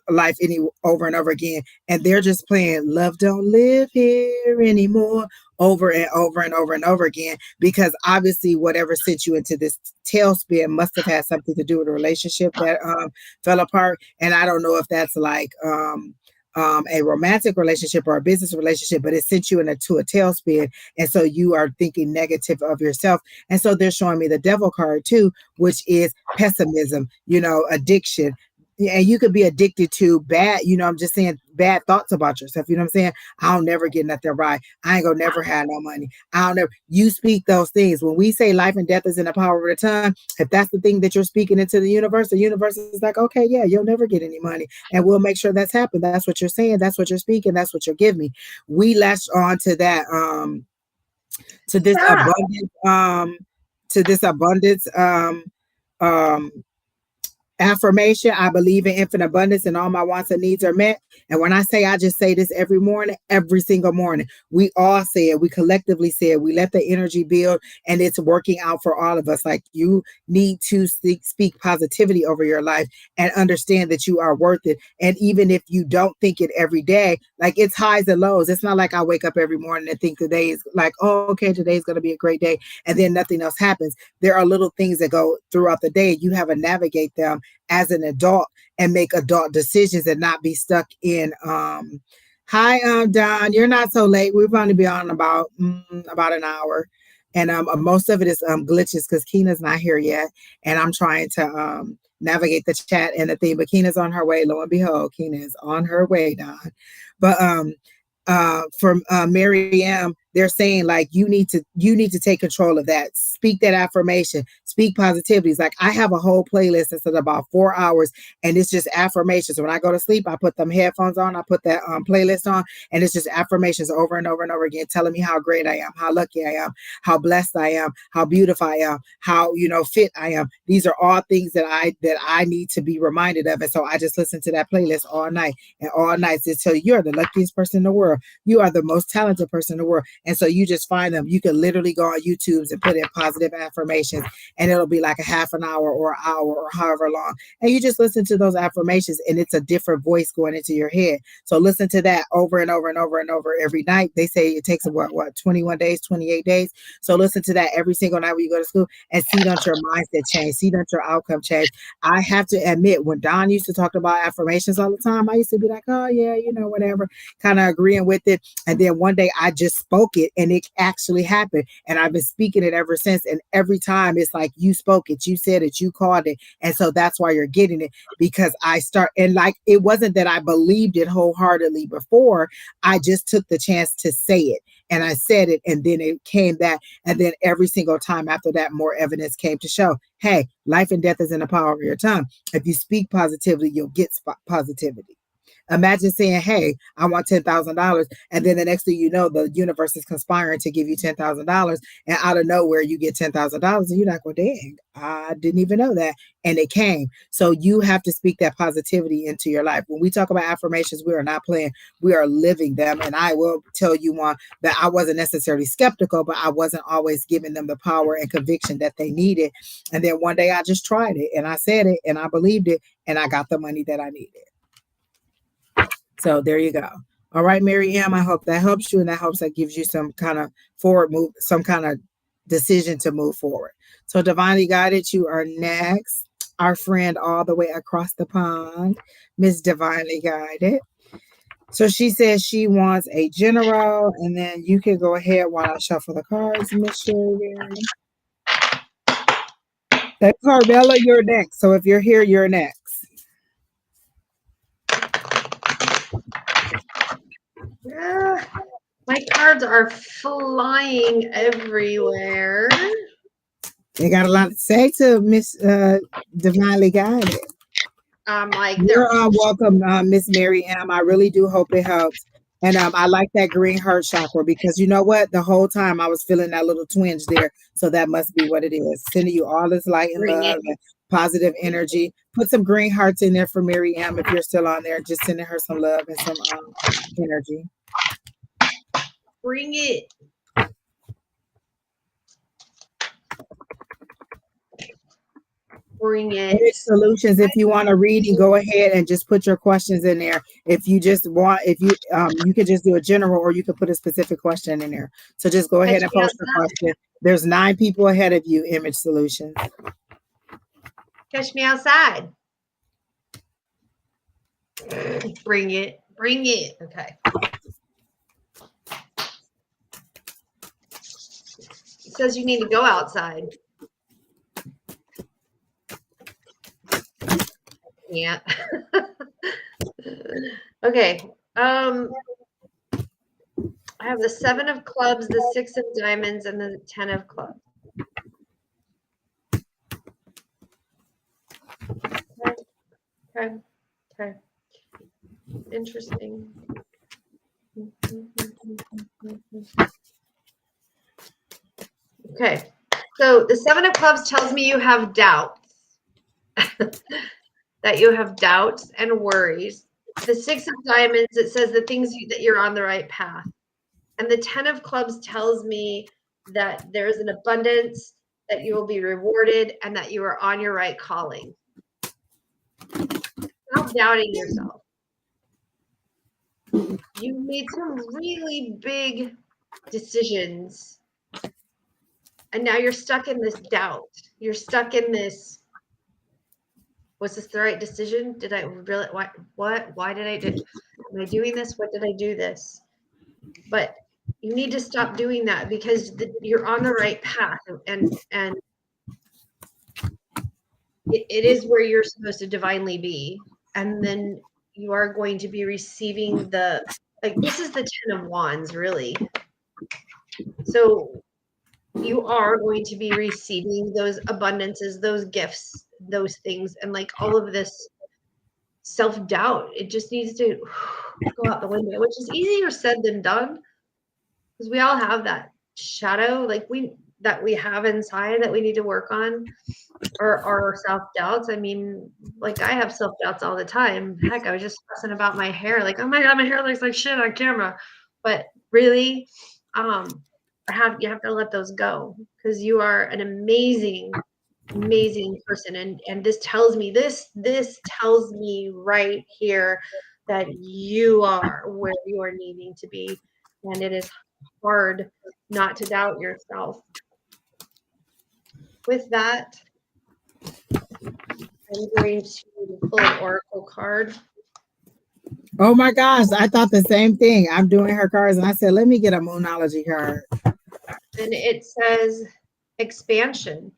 life over and over again, and they're just playing "Love Don't Live Here Anymore" over and over and over and over again, because obviously whatever sent you into this tailspin must have had something to do with a relationship that fell apart. And I don't know if that's like a romantic relationship or a business relationship, but it sent you into a tailspin. And so you are thinking negative of yourself. And so they're showing me the devil card too, which is pessimism, addiction. And you could be addicted to bad, I'm just saying bad thoughts about yourself. You know what I'm saying? I'll never get nothing right. I ain't gonna never have no money. I'll never, you speak those things. When we say life and death is in the power of the tongue, if that's the thing that you're speaking into the universe is like, okay, yeah, you'll never get any money. And we'll make sure that's happened. That's what you're saying. That's what you're speaking. That's what you're giving me. We latch on to that, to this abundance, um, affirmation. I believe in infinite abundance and all my wants and needs are met. And when I say, I just say this every morning, every single morning. We all say it. We collectively say it. We let the energy build, and it's working out for all of us. Like, you need to speak positivity over your life and understand that you are worth it. And even if you don't think it every day, like, it's highs and lows. It's not like I wake up every morning and think today is like, oh, okay, today's going to be a great day, and then nothing else happens. There are little things that go throughout the day. You have to navigate them as an adult and make adult decisions and not be stuck in hi Don, you're not so late. We've only been on about an hour, and most of it is glitches because Keena's not here yet, and I'm trying to navigate the chat and the thing, but Keena's on her way. Lo and behold, Keena is on her way, Don. But from Mary M, they're saying like you need to take control of that. Speak that affirmation. Speak positivities. Like, I have a whole playlist that's at about 4 hours, and it's just affirmations. When I go to sleep, I put them headphones on. I put that playlist on, and it's just affirmations over and over and over again, telling me how great I am, how lucky I am, how blessed I am, how beautiful I am, how fit I am. These are all things that I need to be reminded of, and so I just listen to that playlist all night, and all night just tell you you're the luckiest person in the world. You are the most talented person in the world. And so you just find them. You can literally go on YouTube and put in positive affirmations, and it'll be like a half an hour or an hour or however long. And you just listen to those affirmations, and it's a different voice going into your head. So listen to that over and over and over and over every night. They say it takes 21 days, 28 days. So listen to that every single night when you go to school, and see that your mindset change, see that your outcome change. I have to admit, when Don used to talk about affirmations all the time, I used to be like, oh yeah, whatever, kind of agreeing with it. And then one day I just spoke it, and it actually happened. And I've been speaking it ever since. And every time it's like, you spoke it, you said it, you called it. And so that's why you're getting it, because and like, it wasn't that I believed it wholeheartedly before. I just took the chance to say it, and I said it, and then it came back. And then every single time after that, more evidence came to show, hey, life and death is in the power of your tongue. If you speak positively, you'll get positivity. Imagine saying, hey, I want $10,000. And then the next thing you know, the universe is conspiring to give you $10,000. And out of nowhere, you get $10,000. And you're like, well, dang, I didn't even know that. And it came. So you have to speak that positivity into your life. When we talk about affirmations, we are not playing. We are living them. And I will tell you one that I wasn't necessarily skeptical, but I wasn't always giving them the power and conviction that they needed. And then one day I just tried it, and I said it, and I believed it, and I got the money that I needed. So there you go. All right, Mary M, I hope that helps you, and that gives you some kind of forward move, some kind of decision to move forward. So Divinely Guided, you are next. Our friend all the way across the pond, Miss Divinely Guided. So she says she wants a general, and then you can go ahead while I shuffle the cards, Miss Sheri Beery. Carmela, you're next. So if you're here, you're next. Yeah, my cards are flying everywhere. They got a lot to say to Miss Divinely Guided. Like, You're welcome, Miss Mary M. I really do hope it helps. And I like that green heart chakra, because you know what? The whole time I was feeling that little twinge there. So that must be what it is. Sending you all this light and love and positive energy. Put some green hearts in there for Mary M if you're still on there. Just sending her some love and some energy. Bring it. bring it. Image Solutions, if you want a reading, go ahead and just put your questions in there. If you just want, if you you could just do a general, or you could put a specific question in there. So just go ahead Catch and me post your outside. question. There's 9 people ahead of you, Image Solutions. Catch me outside. Bring it. Bring it. Okay. It says you need to go outside. Yeah. Okay. I have the 7 of clubs, the 6 of diamonds, and the 10 of clubs. Okay. Okay. Interesting. Okay. So the 7 of clubs tells me you have doubts. That you have doubts and worries. The 6 of diamonds, it says the things that you're on the right path. And the 10 of clubs tells me that there's an abundance, that you will be rewarded, and that you are on your right calling. Stop doubting yourself. You made some really big decisions, and now you're stuck in this doubt. You're stuck in this, was this the right decision? Did I really, why did I do, am I doing this? What did I do this? But you need to stop doing that, because you're on the right path, and it is where you're supposed to divinely be. And then you are going to be receiving this is the 10 of wands, really. So you are going to be receiving those abundances, those gifts, those things, and like all of this self-doubt, it just needs to go out the window, which is easier said than done, because we all have that shadow, like that we have inside that we need to work on, or our self-doubts. I mean, like I have self-doubts all the time. Heck, I was just fussing about my hair, like, oh my god, my hair looks like shit on camera. But really, you have to let those go, because you are an amazing person, and this tells me right here that you are where you are needing to be, and it is hard not to doubt yourself. With that, I'm going to pull an oracle card. Oh my gosh, I thought the same thing. I'm doing her cards, and I said, let me get a Moonology card. And it says expansion.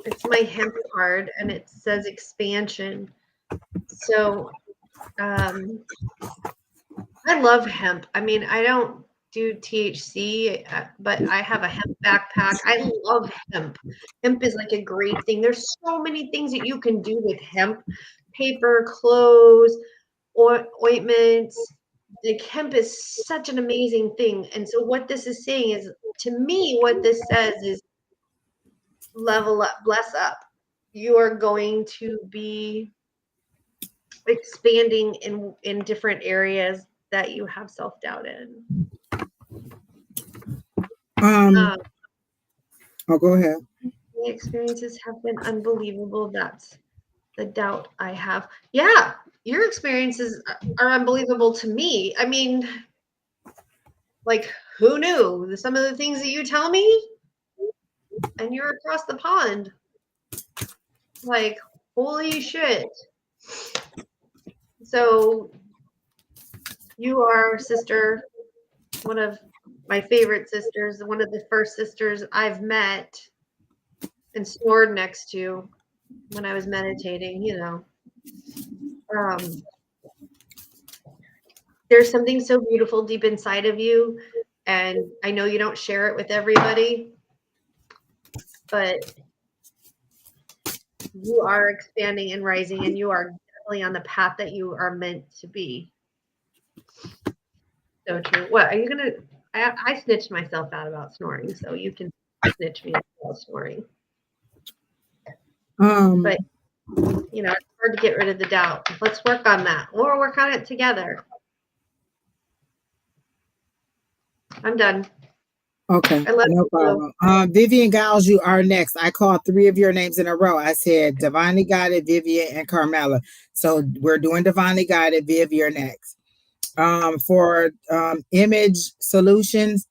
It's my hemp card, and it says expansion. So I love hemp. I mean, I don't do THC, but I have a hemp backpack. I love hemp. Hemp is like a great thing. There's so many things that you can do with hemp: paper, clothes, or ointments. Like hemp is such an amazing thing. And so what this is saying is, to me, what this says is level up, bless up. You are going to be expanding in different areas that you have self-doubt in. Oh, go ahead. The experiences have been unbelievable. That's the doubt I have. Yeah, your experiences are unbelievable to me. I mean, like, who knew some of the things that you tell me? And you're across the pond. Like, holy shit. So you are, sister, one of my favorite sisters, one of the first sisters I've met and snored next to when I was meditating, you know. There's something so beautiful deep inside of you, and I know you don't share it with everybody, but you are expanding and rising, and you are definitely on the path that you are meant to be. So true. What are you gonna? I snitched myself out about snoring, so you can snitch me out about snoring. But you know, it's hard to get rid of the doubt. Let's work on that, or work on it together. I'm done. Okay, I love no you too. problem. Vivian Giles, you are next. I called three of your names in a row. I said Divinely Guided, Vivian, and Carmela. So we're doing Divinely Guided. Viv, you're next. For image solutions,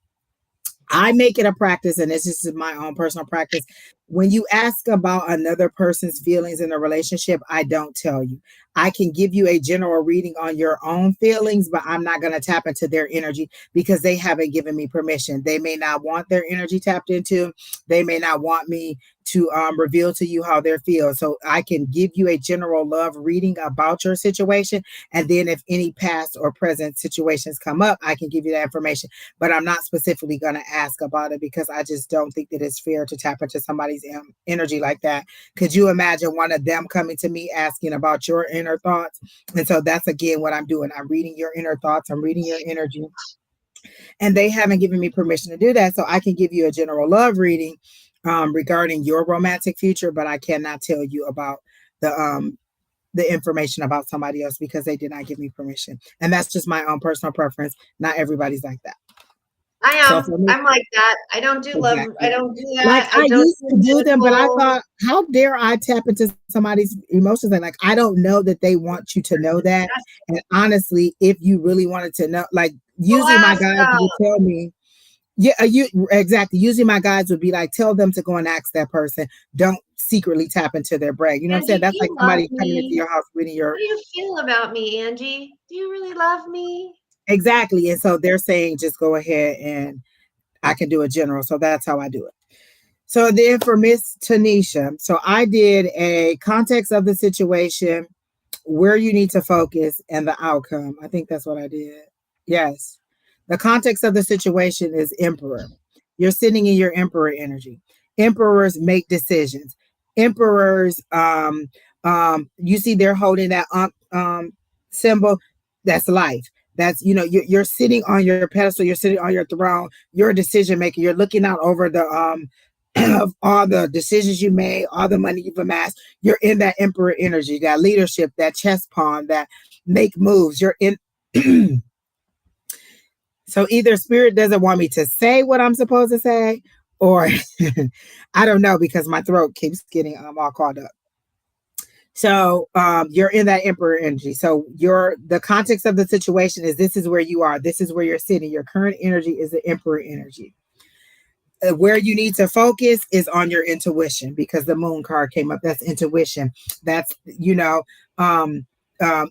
I make it a practice, and this is my own personal practice. When you ask about another person's feelings in a relationship, I don't tell you. I can give you a general reading on your own feelings, but I'm not going to tap into their energy because they haven't given me permission. They may not want their energy tapped into. They may not want me to reveal to you how they feel. So I can give you a general love reading about your situation. And then if any past or present situations come up, I can give you that information, but I'm not specifically going to ask about it because I just don't think that it's fair to tap into somebody's energy like that. Could you imagine one of them coming to me asking about your inner thoughts? And so that's again what I'm doing. I'm reading your inner thoughts, I'm reading your energy, and they haven't given me permission to do that. So I can give you a general love reading regarding your romantic future, but I cannot tell you about the information about somebody else because they did not give me permission. And that's just my own personal preference. Not everybody's like that. I So am. for me, I'm like that. I don't do love. I exactly. don't do Like that. I I don't used to do do them, but I medical. thought, how dare I tap into somebody's emotions? And like, I don't know that they want you to know that. And honestly, if you really wanted to know, like, Well, usually my ask guides would tell me, yeah, you exactly. Usually my guides would be like, tell them to go and ask that person. Don't secretly tap into their brain. You know what I'm saying? Angie. Do That's like you love somebody coming into me? your house reading How your do you feel about me, Angie? Do you really love me? exactly. And so they're saying, just go ahead and I can do a general. So that's how I do it. So then for Miss Tanisha, so I did a context of the situation, where you need to focus, and the outcome. I think that's what I did. Yes. The context of the situation is Emperor. You're sitting in your Emperor energy. Emperors make decisions. Emperors, you see, they're holding that symbol. That's life. That's you're sitting on your pedestal. You're sitting on your throne. You're a decision maker. You're looking out over the of all the decisions you made, all the money you've amassed. You're in that emperor energy, that leadership, that chess pawn, that make moves. You're in. So either spirit doesn't want me to say what I'm supposed to say, or I don't know because my throat keeps getting all caught up. So you're in that emperor energy. So the context of the situation is this is where you are. This is where you're sitting. Your current energy is the emperor energy. Where you need to focus is on your intuition because the moon card came up. That's intuition. That's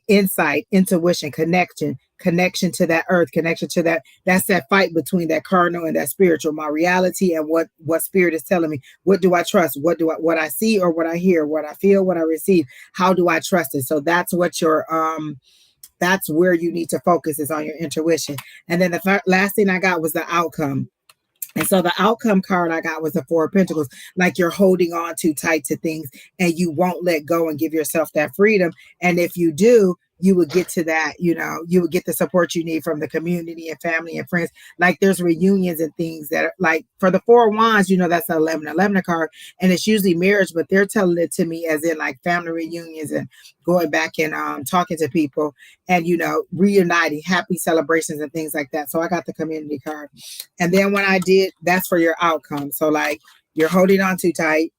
insight, intuition, connection to that earth, connection to that. That's that fight between that carnal and that spiritual. My reality and what spirit is telling me. What do I trust? What I see or what I hear? What I feel? What I receive? How do I trust it? So that's what your that's where you need to focus is on your intuition. And then the last thing I got was the outcome. And so the outcome card I got was the Four of Pentacles, like you're holding on too tight to things and you won't let go and give yourself that freedom. And if you do, you would get to that, you would get the support you need from the community and family and friends. Like there's reunions and things that are like for the Four of Wands, that's the 11 card. And it's usually marriage, but they're telling it to me as in like family reunions and going back and talking to people and, reuniting, happy celebrations and things like that. So I got the community card. And then when I did, that's for your outcome. So like you're holding on too tight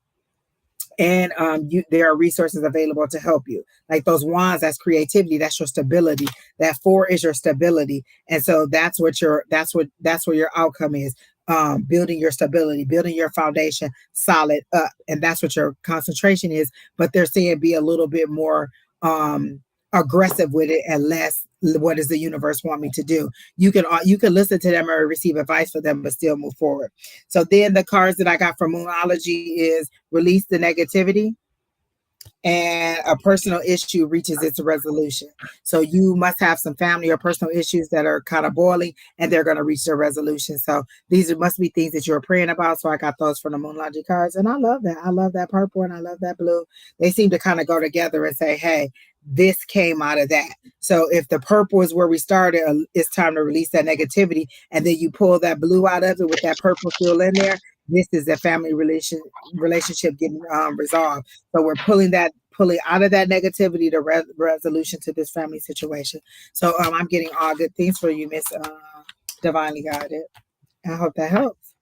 and there are resources available to help you. Like those wands, that's creativity, that's your stability. That four is your stability. And so that's where your outcome is. Building your stability, building your foundation solid up. And that's what your concentration is. But they're saying be a little bit more aggressive with it and less what does the universe want me to do. You can listen to them or receive advice for them, but still move forward. So then the cards that I got from Moonology is release the negativity, and a personal issue reaches its resolution. So you must have some family or personal issues that are kind of boiling and they're going to reach their resolution. So must be things that you're praying about. So I got those from the Moonology cards. And I love that. I love that purple and I love that blue. They seem to kind of go together and say, hey, this came out of that. So if the purple is where we started, it's time to release that negativity. And then you pull that blue out of it with that purple still in there. This is a family relationship getting resolved. So we're pulling out of that negativity to resolution to this family situation. So I'm getting all good things for you, Miss Divinely Guided. I hope that helps.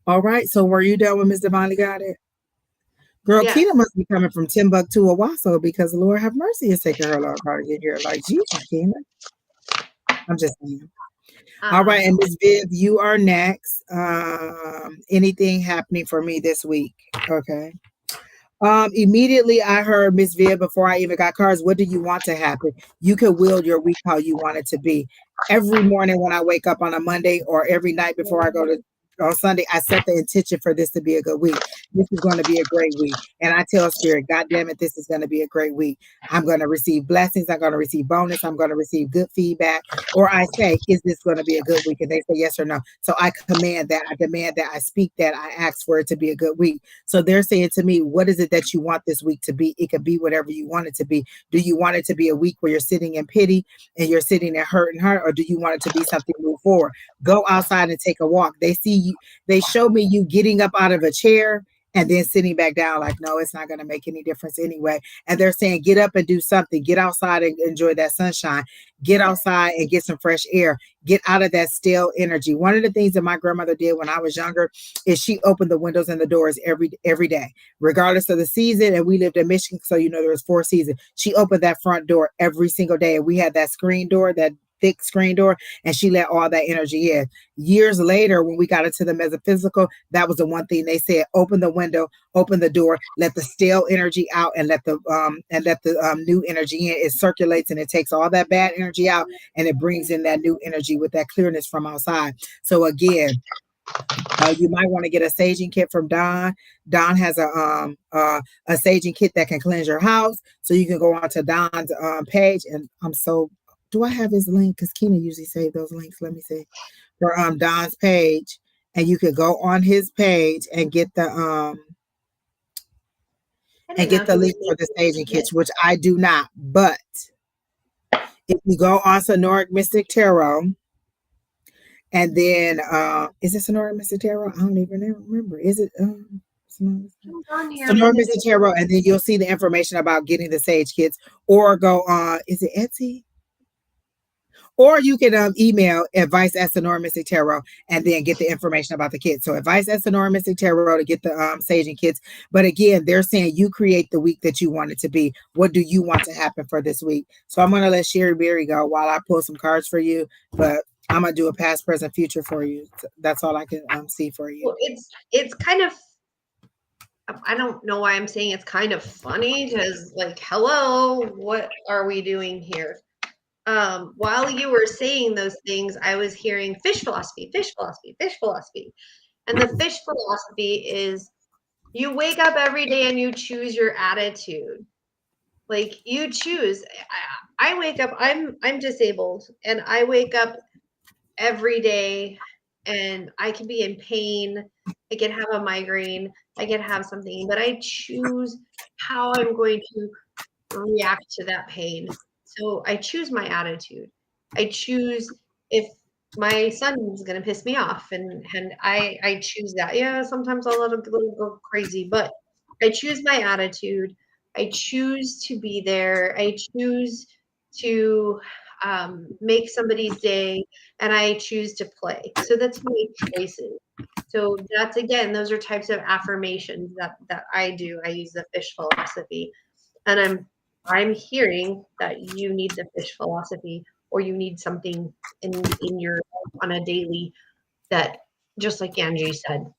All right. So were you done with Miss Divinely Got It? Girl, Yes. Keena must be coming from Timbuktu or Wasso because Lord have mercy is taking her a long car to get here. Like, Jesus, Keena. I'm just saying. All right. And Miss Viv, you are next. Anything happening for me this week? Okay. Immediately I heard Miss Viv before I even got cards. What do you want to happen? You can will your week how you want it to be. Every morning when I wake up on a Monday or every night before I go to on Sunday, I set the intention for this to be a good week. This is going to be a great week. And I tell Spirit, God damn it, this is going to be a great week. I'm going to receive blessings. I'm going to receive bonus. I'm going to receive good feedback. Or I say, is this going to be a good week? And they say yes or no. So I command that. I demand that. I speak that. I ask for it to be a good week. So they're saying to me, what is it that you want this week to be? It could be whatever you want it to be. Do you want it to be a week where you're sitting in pity and you're sitting in hurt and hurt, or do you want it to be something move forward? Go outside and take a walk. They see you, they show me you getting up out of a chair and then sitting back down like, no, it's not going to make any difference anyway. And they're saying, get up and do something. Get outside and enjoy that sunshine. Get outside and get some fresh air. Get out of that stale energy. One of the things that my grandmother did when I was younger is she opened the windows and the doors every day, regardless of the season. And we lived in Michigan, so there was 4 seasons. She opened that front door every single day. And we had that screen door, that thick screen door, and she let all that energy in. Years later, when we got into the metaphysical, that was the one thing they said: open the window, open the door, let the stale energy out, and let the new energy in. It circulates and it takes all that bad energy out, and it brings in that new energy with that clearness from outside. So again, you might want to get a saging kit from Don. Don has a saging kit that can cleanse your house. So you can go onto Don's page, and do I have his link? Because Keena usually save those links. Let me see. For Don's page, and you could go on his page and get the link for the staging kits, which I do not. But if you go on Sonoric Mystic Tarot, and then is it Sonoric Mystic Tarot? I don't even remember. Is it Sonoric Mystic Tarot? And then you'll see the information about getting the sage kits, or go on, is it Etsy? Or you can email advice@Sonora Mystic Tarot and then get the information about the kits. So advice@Sonora Mystic Tarot to get the saging kits. But again, they're saying you create the week that you want it to be. What do you want to happen for this week? So I'm going to let Sheri Beery go while I pull some cards for you. But I'm going to do a past, present, future for you. That's all I can see for you. Well, it's kind of, I don't know why I'm saying it's kind of funny, because like, hello, what are we doing here? While you were saying those things, I was hearing fish philosophy, fish philosophy, fish philosophy. And the fish philosophy is you wake up every day and you choose your attitude. Like you choose. I wake up, I'm disabled, and I wake up every day and I can be in pain. I can have a migraine. I can have something, but I choose how I'm going to react to that pain. So I choose my attitude. I choose if my son is going to piss me off, and I choose that. Yeah, sometimes I'll let him go crazy, but I choose my attitude. I choose to be there. I choose to make somebody's day, and I choose to play. So that's my choices. So that's, again, those are types of affirmations that I do. I use the fish philosophy, and I'm hearing that you need the fish philosophy, or you need something in your on a daily, that, just like Angie said.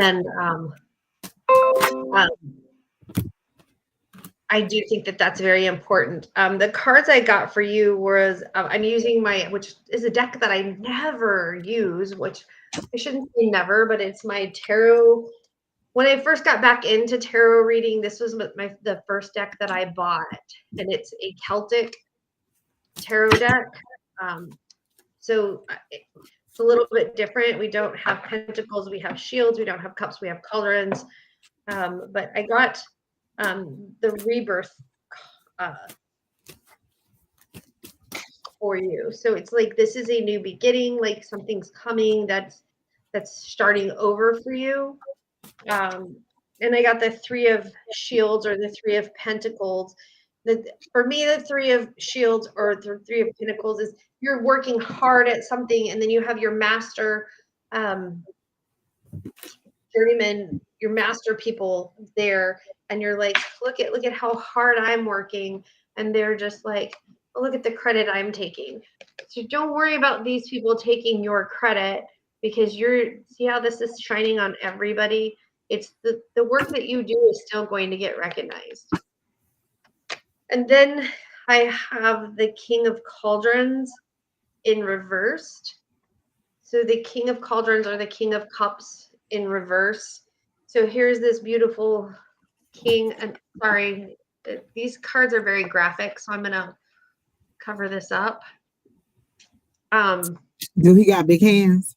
And I do think that that's very important. The cards I got for you was, I'm using which is a deck that I never use, which I shouldn't say never, but it's my tarot. When I first got back into tarot reading, this was the first deck that I bought, and it's a Celtic tarot deck. So it's a little bit different. We don't have pentacles, we have shields. We don't have cups, we have cauldrons. But I got the rebirth for you. So it's like, this is a new beginning, like something's coming that's starting over for you. And I got the 3 of shields, or the 3 of pentacles. For me, the 3 of shields or the 3 of pentacles is you're working hard at something, and then you have your master journeyman, your master people there, and you're like, look at how hard I'm working, and they're just like, oh, look at the credit I'm taking. So don't worry about these people taking your credit, because see how this is shining on everybody. It's the work that you do is still going to get recognized. And then I have the King of Cauldrons in reversed. So the King of Cauldrons or the King of Cups in reverse. So here's this beautiful king. And sorry, these cards are very graphic, so I'm gonna cover this up. Do he got big hands?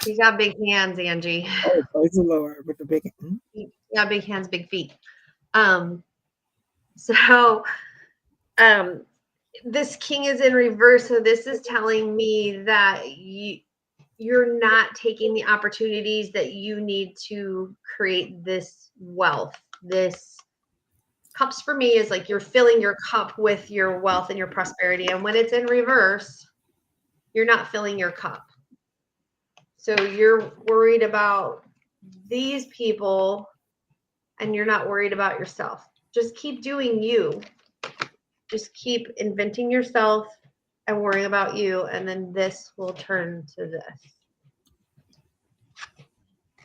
He's got big hands, Angie. Oh, praise the Lord with the big hands. He got big hands, big feet. So this king is in reverse. So this is telling me that you're not taking the opportunities that you need to create this wealth. This cups for me is like you're filling your cup with your wealth and your prosperity. And when it's in reverse, you're not filling your cup. So you're worried about these people and you're not worried about yourself. Just keep doing you. Just keep inventing yourself and worrying about you, and then this will turn to this.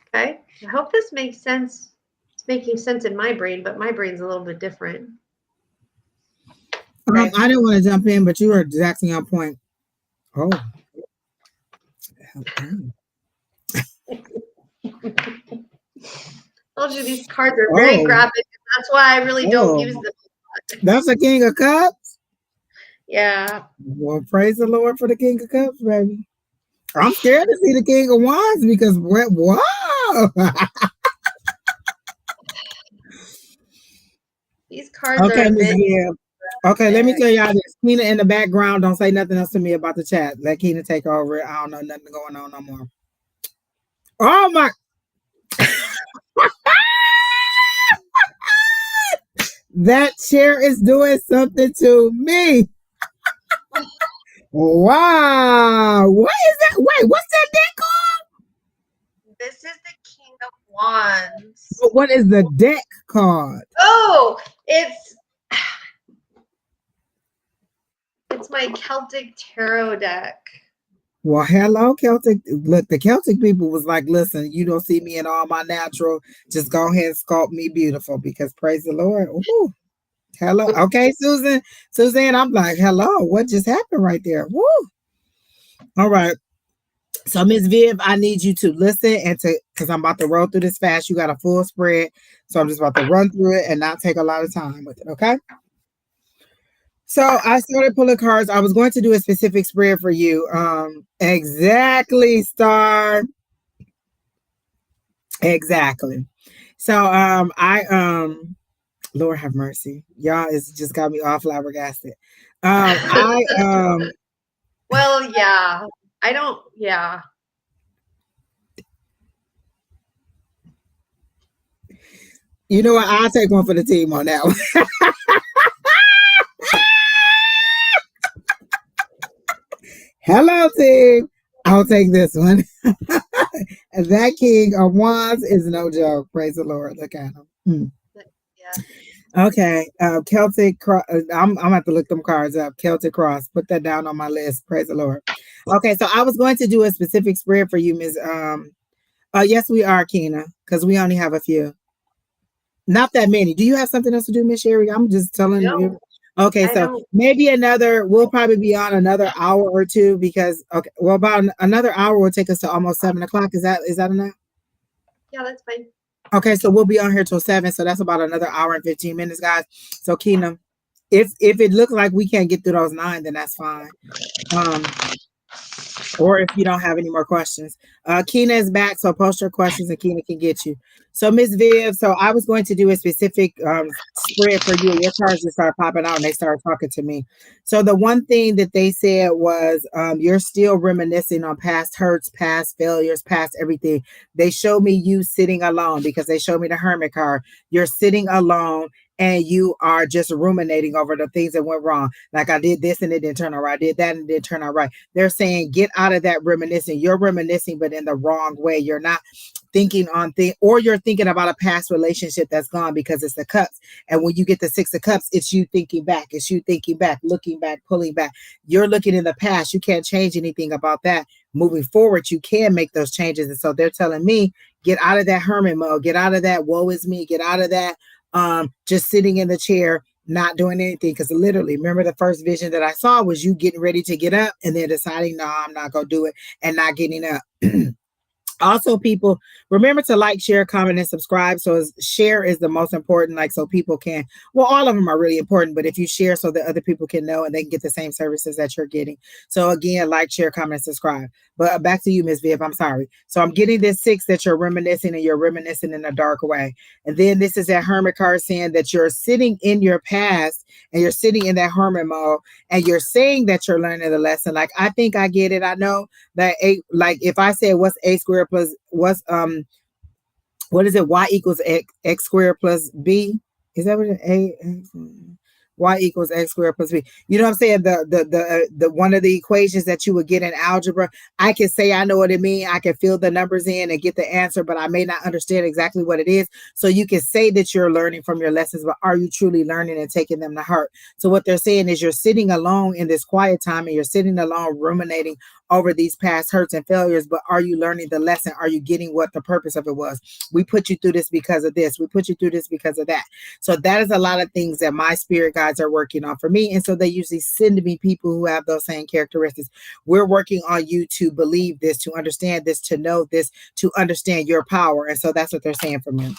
Okay? I hope this makes sense. It's making sense in my brain, but my brain's a little bit different. I didn't want to jump in, but you were exactly on point. Oh. Told you these cards are very graphic. That's why I really don't use them. That's the King of Cups? Yeah. Well, praise the Lord for the King of Cups, baby. I'm scared to see the King of Wands because wow. These cards are okay, let me tell y'all this. Keena in the background, don't say nothing else to me about the chat. Let Keena take over it. I don't know nothing going on no more. Oh my. That chair is doing something to me. Wow. What is that? Wait, what's that deck called? This is the King of Wands. But what is the deck called? Oh, it's my Celtic tarot deck. Well, hello, Celtic. Look, the Celtic people was like, listen, you don't see me in all my natural. Just go ahead and sculpt me beautiful because praise the Lord. Ooh. Hello. Okay, Suzanne, I'm like, hello. What just happened right there? Woo. All right. So, Miss Viv, I need you to listen and because I'm about to roll through this fast. You got a full spread. So I'm just about to run through it and not take a lot of time with it. Okay. So I started pulling cards. I was going to do a specific spread for you. Exactly, Star. Exactly. So Lord have mercy. Y'all, it's just got me all flabbergasted. Well, yeah. I don't, yeah. You know what? I'll take one for the team on that one. Hello, team. I'll take this one. That King of Wands is no joke. Praise the Lord. Look at him. Yeah. Okay. Celtic. I'm gonna have to look them cards up. Celtic Cross. Put that down on my list. Praise the Lord. Okay. So I was going to do a specific spread for you, Ms. Yes, we are, Keena, because we only have a few. Not that many. Do you have something else to do, Miss Sheri? I'm just telling you. Okay, so maybe we'll probably be on another hour or two because, okay, well, about another hour will take us to almost 7 o'clock. Is that enough? Yeah, that's fine. Okay, so we'll be on here till 7. So that's about another hour and 15 minutes, guys. So, Keena, if it looks like we can't get through those 9, then that's fine. Or if you don't have any more questions. Keena is back, so post your questions and Keena can get you. So Miss Viv, so I was going to do a specific spread for you. Your cards just started popping out and they started talking to me. So the one thing that they said was you're still reminiscing on past hurts, past failures, past everything. They showed me you sitting alone because they showed me the Hermit card. You're sitting alone and you are just ruminating over the things that went wrong. Like I did this and it didn't turn out right. I did that and it didn't turn out right. They're saying get out of that reminiscing. You're reminiscing, but in the wrong way. You're not thinking on things, or you're thinking about a past relationship that's gone because it's the cups. And when you get the 6 of cups, it's you thinking back. It's you thinking back, looking back, pulling back. You're looking in the past. You can't change anything about that. Moving forward, you can make those changes. And so they're telling me, get out of that hermit mode, get out of that woe is me, get out of that just sitting in the chair, not doing anything. Because literally, remember the first vision that I saw was you getting ready to get up and then deciding, no, I'm not going to do it, and not getting up. Also, people, remember to like, share, comment, and subscribe. So share is the most important, like, so people can, well, all of them are really important, but if you share so that other people can know and they can get the same services that you're getting. So again, like, share, comment, and subscribe. But back to you, Miss Viv, I'm sorry. So I'm getting this 6 that you're reminiscing, and you're reminiscing in a dark way. And then this is that hermit card saying that you're sitting in your past and you're sitting in that hermit mode, and you're saying that you're learning the lesson. Like, I think I get it. I know that like if I say what's a squared plus what's what is it, y equals x squared plus b, is that what y equals x squared plus b, you know what I'm saying, the one of the equations that you would get in algebra. I can say I know what it means, I can fill the numbers in and get the answer, but I may not understand exactly what it is. So you can say that you're learning from your lessons, but are you truly learning and taking them to heart? So what they're saying is you're sitting alone in this quiet time, and you're sitting alone ruminating over these past hurts and failures, but are you learning the lesson? Are you getting what the purpose of it was? We put you through this because of this. We put you through this because of that. So that is a lot of things that my spirit guides are working on for me. And so they usually send to me people who have those same characteristics. We're working on you to believe this, to understand this, to know this, to understand your power. And so that's what they're saying for me.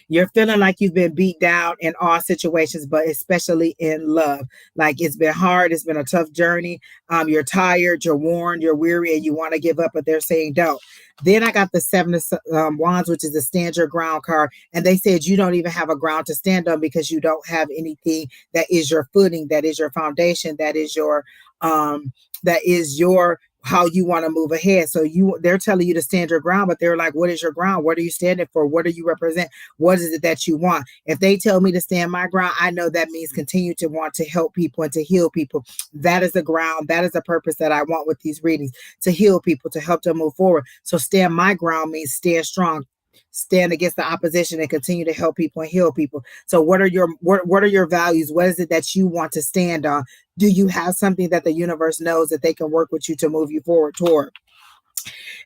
You're feeling like you've been beat down in all situations, but especially in love. Like, it's been hard. It's been a tough journey. You're tired, you're worn, you're weary, and you want to give up, but they're saying don't. Then I got the 7 of Wands, which is the stand your ground card. And they said you don't even have a ground to stand on because you don't have anything that is your footing, that is your foundation, that is your how you want to move ahead. So they're telling you to stand your ground, but they're like, what is your ground? What are you standing for? What do you represent? What is it that you want? If they tell me to stand my ground, I know that means continue to want to help people and to heal people. That is the ground. That is the purpose that I want with these readings, to heal people, to help them move forward. So stand my ground means stand strong, stand against the opposition, and continue to help people and heal people. So what are your values? What is it that you want to stand on? Do you have something that the universe knows that they can work with you to move you forward toward?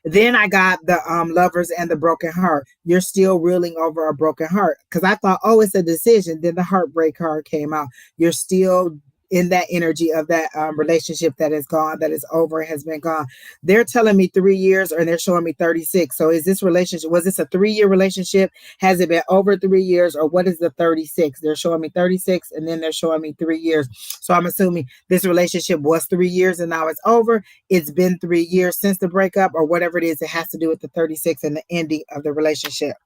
Then I got the Lovers and the broken heart. You're still reeling over a broken heart, because I thought, oh, it's a decision. Then the heartbreak card came out. You're still in that energy of that relationship that is gone, that is over, has been gone. They're telling me 3 years, or they're showing me 36. So is this relationship, was this a 3-year relationship? Has it been over 3 years, or what is the 36? They're showing me 36, and then they're showing me 3 years. So I'm assuming this relationship was 3 years and now it's over. It's been 3 years since the breakup, or whatever it is. It has to do with the 36 and the ending of the relationship.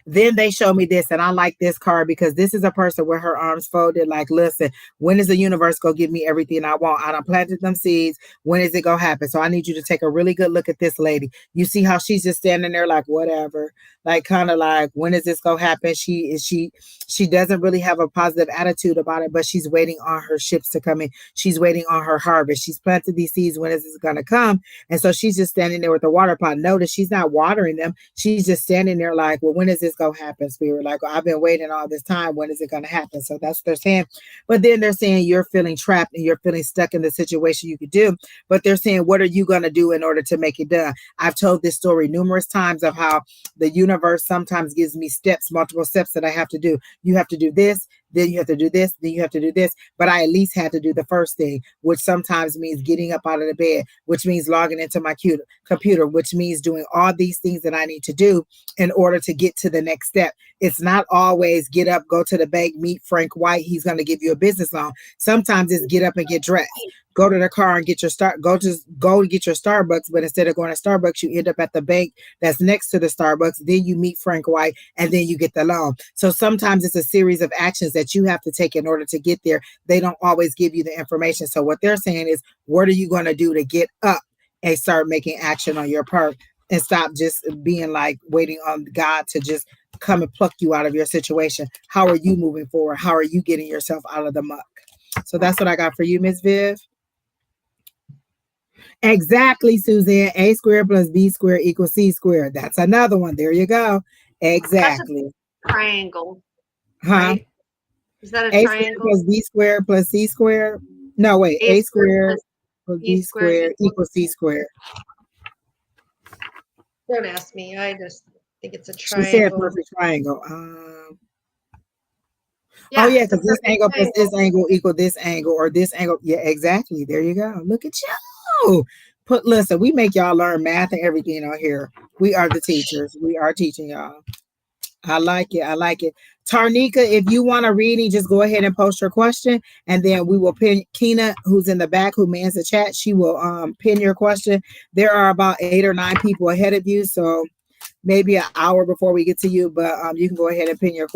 Then they show me this, and I like this card because this is a person with her arms folded, like, listen, when is the universe going to give me everything I want? I done planted them seeds. When is it going to happen? So I need you to take a really good look at this lady. You see how she's just standing there like, whatever, like, kind of like, when is this going to happen? She doesn't really have a positive attitude about it, but she's waiting on her ships to come in. She's waiting on her harvest. She's planted these seeds. When is this going to come? And so she's just standing there with the water pot. Notice she's not watering them. She's just standing there like, well, when is this going to happen, Spirit? Like, I've been waiting all this time. When is it going to happen? So that's what they're saying. But then they're saying you're feeling trapped and you're feeling stuck in the situation you could do. But they're saying, what are you going to do in order to make it done? I've told this story numerous times of how the universe sometimes gives me steps, multiple steps that I have to do. You have to do this, then you have to do this, then you have to do this. But I at least had to do the first thing, which sometimes means getting up out of the bed, which means logging into my computer, which means doing all these things that I need to do in order to get to the next step. It's not always get up, go to the bank, meet Frank White, he's going to give you a business loan. Sometimes it's get up and get dressed. Go to the car and get your go and get your Starbucks, but instead of going to Starbucks, you end up at the bank that's next to the Starbucks. Then you meet Frank White, and then you get the loan. So sometimes it's a series of actions that you have to take in order to get there. They don't always give you the information. So what they're saying is, what are you going to do to get up and start making action on your part, and stop just being like waiting on God to just come and pluck you out of your situation? How are you moving forward? How are you getting yourself out of the muck? So that's what I got for you, Miss Viv. Exactly, Suzanne. A squared plus B squared equals C squared. That's another one. There you go. That's a Exactly. triangle, Huh? right? Is that a A squared triangle? plus B squared plus C squared. No, wait. A A squared squared plus plus B B squared squared equals. equals C squared. Don't ask me. I just think it's a She said triangle. perfect triangle. Oh Yeah, yeah, it's a because this perfect angle plus triangle. this angle equal this angle or this angle. Yeah, exactly. There you go. Look at you. Listen, we make y'all learn math and everything on here. We are the teachers. We are teaching y'all. I like it. I like it. Tarnika, if you want a reading, just go ahead and post your question, and then we will pin Keena, who's in the back, who mans the chat. She will pin your question. There are about 8 or 9 people ahead of you, so maybe an hour before we get to you. But you can go ahead and pin your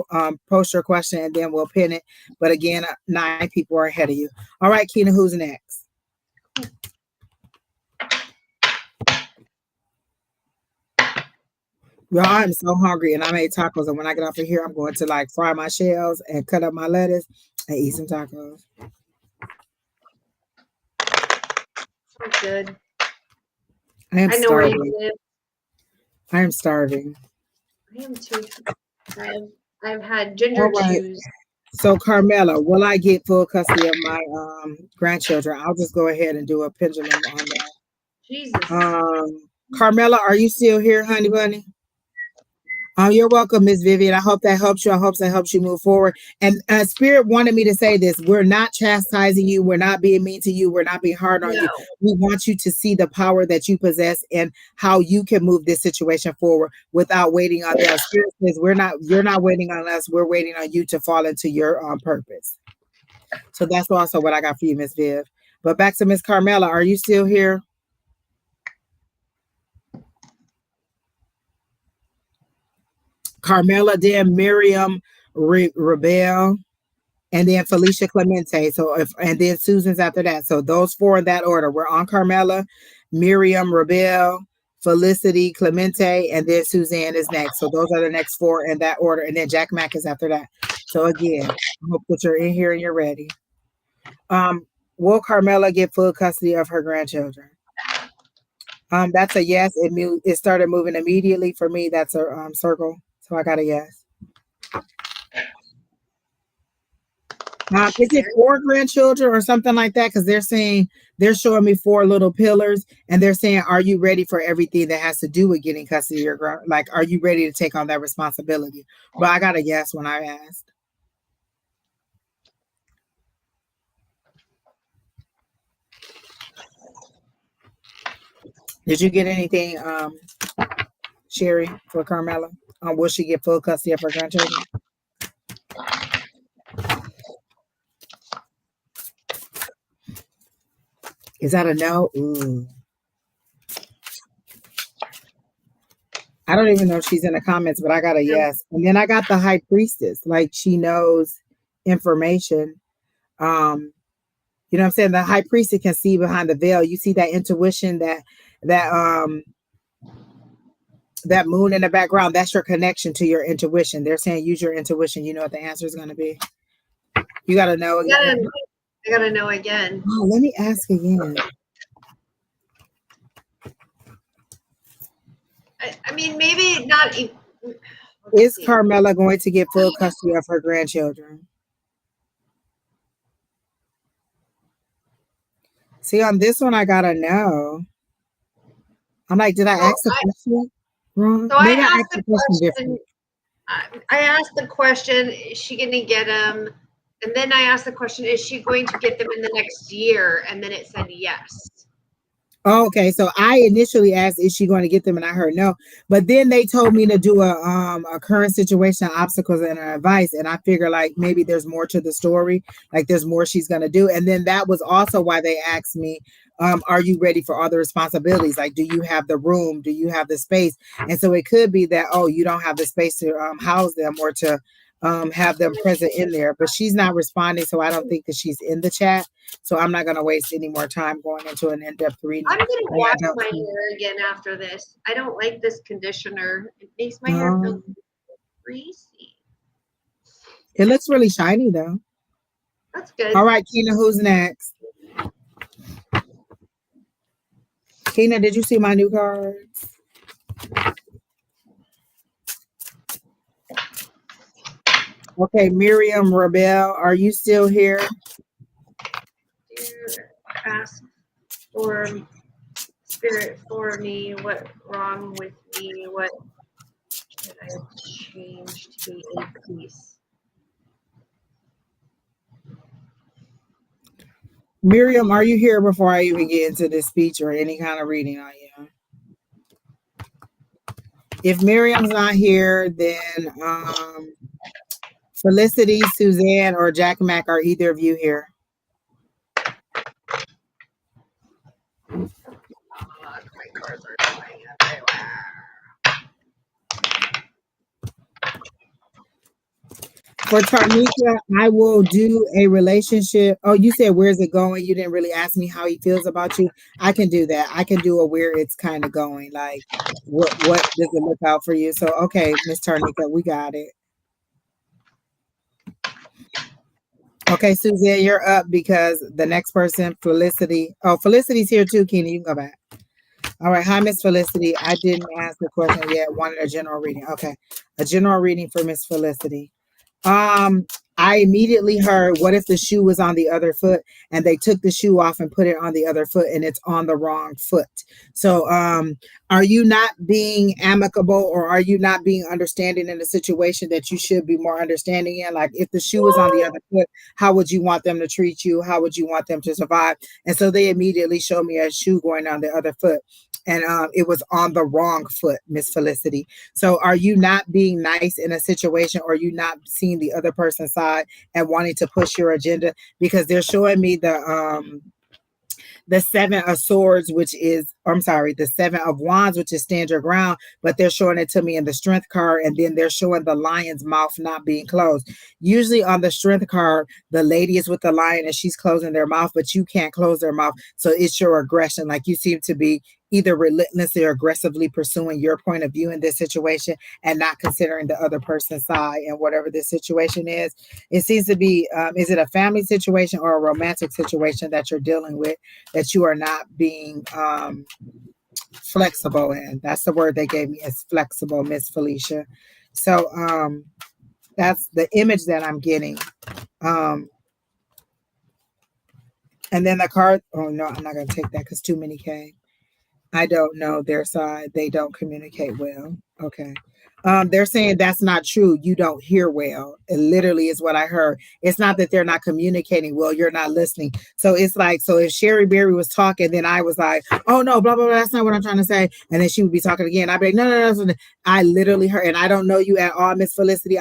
post your question, and then we'll pin it. But again, 9 people are ahead of you. All right, Keena, who's next? Y'all, I'm so hungry, and I made tacos. And when I get off of here, I'm going to like fry my shells and cut up my lettuce and eat some tacos. Sounds good. I am I know where starving. you live. I am starving. I am too. I've had ginger All right. chews. So, Carmela, will I get full custody of my grandchildren? I'll just go ahead and do a pendulum on that. Jesus. Carmela, are you still here, honey bunny? You're welcome, Miss Vivian. I hope that helps you. I hope that helps you move forward. And Spirit wanted me to say this. We're not chastising you. We're not being mean to you. We're not being hard on No. you. We want you to see the power that you possess and how you can move this situation forward without waiting on them. Spirit says you're not waiting on us. We're waiting on you to fall into your purpose. So that's also what I got for you, Miss Viv. But back to Miss Carmela. Are you still here? Carmela, then Miriam Rebel, and then Felicia Clemente. And then Susan's after that. So those 4 in that order. We're on Carmela, Miriam Rebel, Felicity Clemente, and then Suzanne is next. So those are the next 4 in that order. And then Jack Mack is after that. So again, I hope that you're in here and you're ready. Will Carmela get full custody of her grandchildren? That's a yes. It started moving immediately for me. That's a circle. So I got a yes. Is it 4 grandchildren or something like that? Because they're showing me 4 little pillars, and they're saying, "Are you ready for everything that has to do with getting custody of your like? Are you ready to take on that responsibility?" But I got a yes when I asked. Did you get anything, Sheri, for Carmela? Will she get full custody of her grandchildren? Is that a no? Ooh. I don't even know if she's in the comments, but I got a yes. And then I got the high priestess. Like she knows information. You know what I'm saying? The high priestess can see behind the veil. You see that intuition, that that moon in the background, that's your connection to your intuition. They're saying use your intuition. You know what the answer is gonna be. You gotta know again. I gotta know again. Oh, let me ask again. I mean, maybe not. Is Carmela going to get full custody of her grandchildren? See, on this one, I gotta know. I'm like, did I ask the question wrong? So Maybe I I asked the question different. I asked the question, is she going to get them? And then I asked the question, is she going to get them in the next year? And then it said yes. Oh, okay. So I initially asked, is she going to get them? And I heard no. But then they told me to do a current situation, obstacles, and advice. And I figure like maybe there's more to the story. Like there's more she's going to do. And then that was also why they asked me, are you ready for all the responsibilities? Like, do you have the room? Do you have the space? And so it could be that, oh, you don't have the space to house them or to have them present in there. But she's not responding. So I don't think that she's in the chat. So I'm not going to waste any more time going into an in-depth reading. I'm going to wash my hair again after this. I don't like this conditioner. It makes my hair feel greasy. It looks really shiny though. That's good. All right, Keena, who's next? Tina, did you see my new cards? Okay, Miriam Rebel, are you still here? Do ask for spirit for me. What wrong with me? What should I change to be in peace? Miriam, are you here before I even get into this speech or any kind of reading on you? If Miriam's not here, then Felicity, Suzanne, or Jack Mac, are either of you here? My cards are going everywhere. For Tarnika, I will do a relationship. Oh, you said where's it going? You didn't really ask me how he feels about you. I can do that. I can do a where it's kind of going. Like what does it look out for you? So okay, Miss Tarnika, we got it. Okay, Suzanne, you're up because the next person, Felicity. Oh, Felicity's here too, Keena. You can go back. All right. Hi, Miss Felicity. I didn't ask the question yet. Wanted a general reading. Okay. A general reading for Miss Felicity. Um, I immediately heard, what if the shoe was on the other foot and they took the shoe off and put it on the other foot and it's on the wrong foot? So, are you not being amicable or are you not being understanding in a situation that you should be more understanding in? Like if the shoe was on the other foot, how would you want them to treat you? How would you want them to survive? And so they immediately showed me a shoe going on the other foot. And it was on the wrong foot, Miss Felicity. So are you not being nice in a situation or are you not seeing the other person's side and wanting to push your agenda? Because they're showing me the seven of swords, which is, I'm sorry, the seven of wands, which is stand your ground, but they're showing it to me in the strength card. And then they're showing the lion's mouth not being closed. Usually on the strength card, the lady is with the lion and she's closing their mouth, but you can't close their mouth. So it's your aggression. Like you seem to be either relentlessly or aggressively pursuing your point of view in this situation and not considering the other person's side and whatever this situation is. It seems to be, is it a family situation or a romantic situation that you're dealing with that you are not being flexible in? That's the word they gave me, is flexible, Miss Felicia. So that's the image that I'm getting. And then the card, oh no, I'm not going to take that because too many came. I don't know their side. They don't communicate well. Okay. They're saying that's not true. You don't hear well. It literally is what I heard. It's not that they're not communicating well. You're not listening. So it's like, so if Sheri Beery was talking, then I was like, oh no, blah, blah, blah. That's not what I'm trying to say. And then she would be talking again. I'd be like, no, no, no. No. I literally heard, and I don't know you at all, Miss Felicity.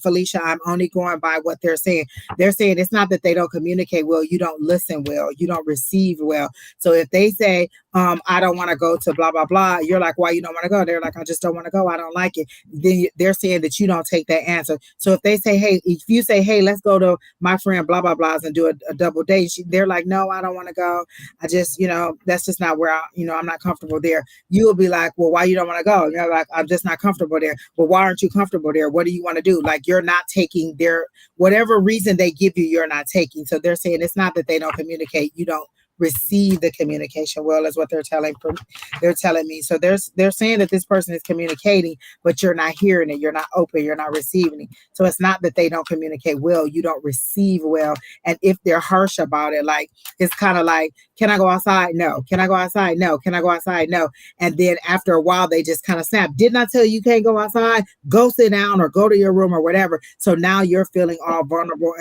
Felicia, I'm only going by what they're saying. They're saying it's not that they don't communicate well. You don't listen well. You don't receive well. So if they say, I don't want to go to blah, blah, blah. You're like, why you don't want to go? They're like, I just don't want to go. I don't like it. Then they're saying that you don't take that answer. So if they say, hey, if you say, hey, let's go to my friend blah, blah, blahs and do a double date, they're like, no, I don't want to go. I just, that's just not where I'm not comfortable there. You will be like, well, why you don't want to go? You're like, I'm just not comfortable there. Well, why aren't you comfortable there? What do you want to do? Like, you're not taking their, whatever reason they give you, you're not taking. So they're saying it's not that they don't communicate. You don't receive the communication well, is what they're telling me. So they're saying that this person is communicating, but you're not hearing it, you're not open, you're not receiving it. So it's not that they don't communicate well, you don't receive well. And if they're harsh about it, like it's kind of like, can I go outside? No. Can I go outside? No. Can I go outside? No. And then after a while they just kind of snap. Didn't I tell you can't go outside? Go sit down or go to your room or whatever. So now you're feeling all vulnerable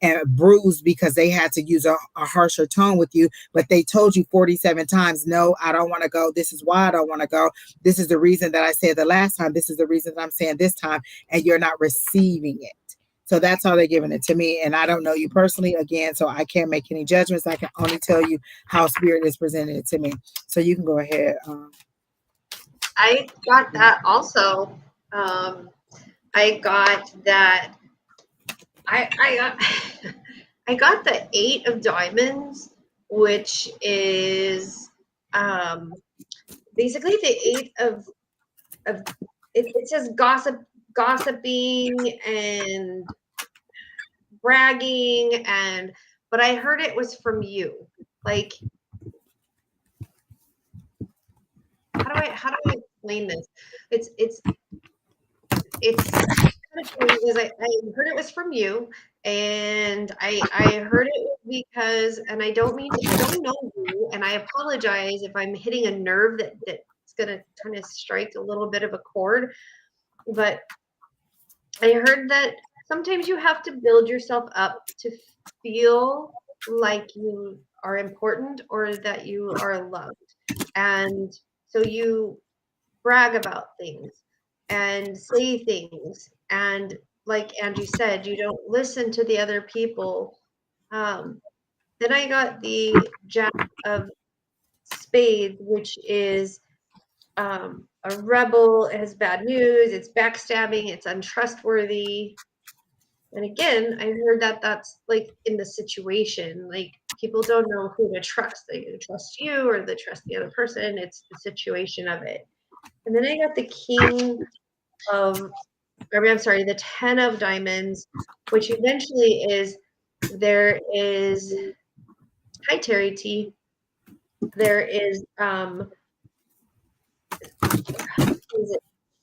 and bruised because they had to use a harsher tone with you, but they told you 47 times, no, I don't want to go. This is why I don't want to go. This is the reason that I said the last time. This is the reason that I'm saying this time, and you're not receiving it. So that's how they're giving it to me. And I don't know you personally, again, so I can't make any judgments. I can only tell you how Spirit is presenting it to me. So you can go ahead. I got that also. I got that. I got I got the 8 of diamonds, which is basically the 8 of it says gossiping and bragging, but I heard it was from you. Like do I explain this? It's kind of funny because I heard it was from you, and I heard it because, and I don't know you, and I apologize if I'm hitting a nerve that's gonna kind of strike a little bit of a chord, but I heard that sometimes you have to build yourself up to feel like you are important or that you are loved. And so you brag about things and say things. And like Angie said, you don't listen to the other people. Then I got the Jack of Spades, which is a rebel. It has bad news. It's backstabbing. It's untrustworthy. And again, I heard that that's like in the situation, like people don't know who to trust. They either trust you or they trust the other person. It's the situation of it. And then I got the the 10 of diamonds, which eventually is there is, hi Terry T. There is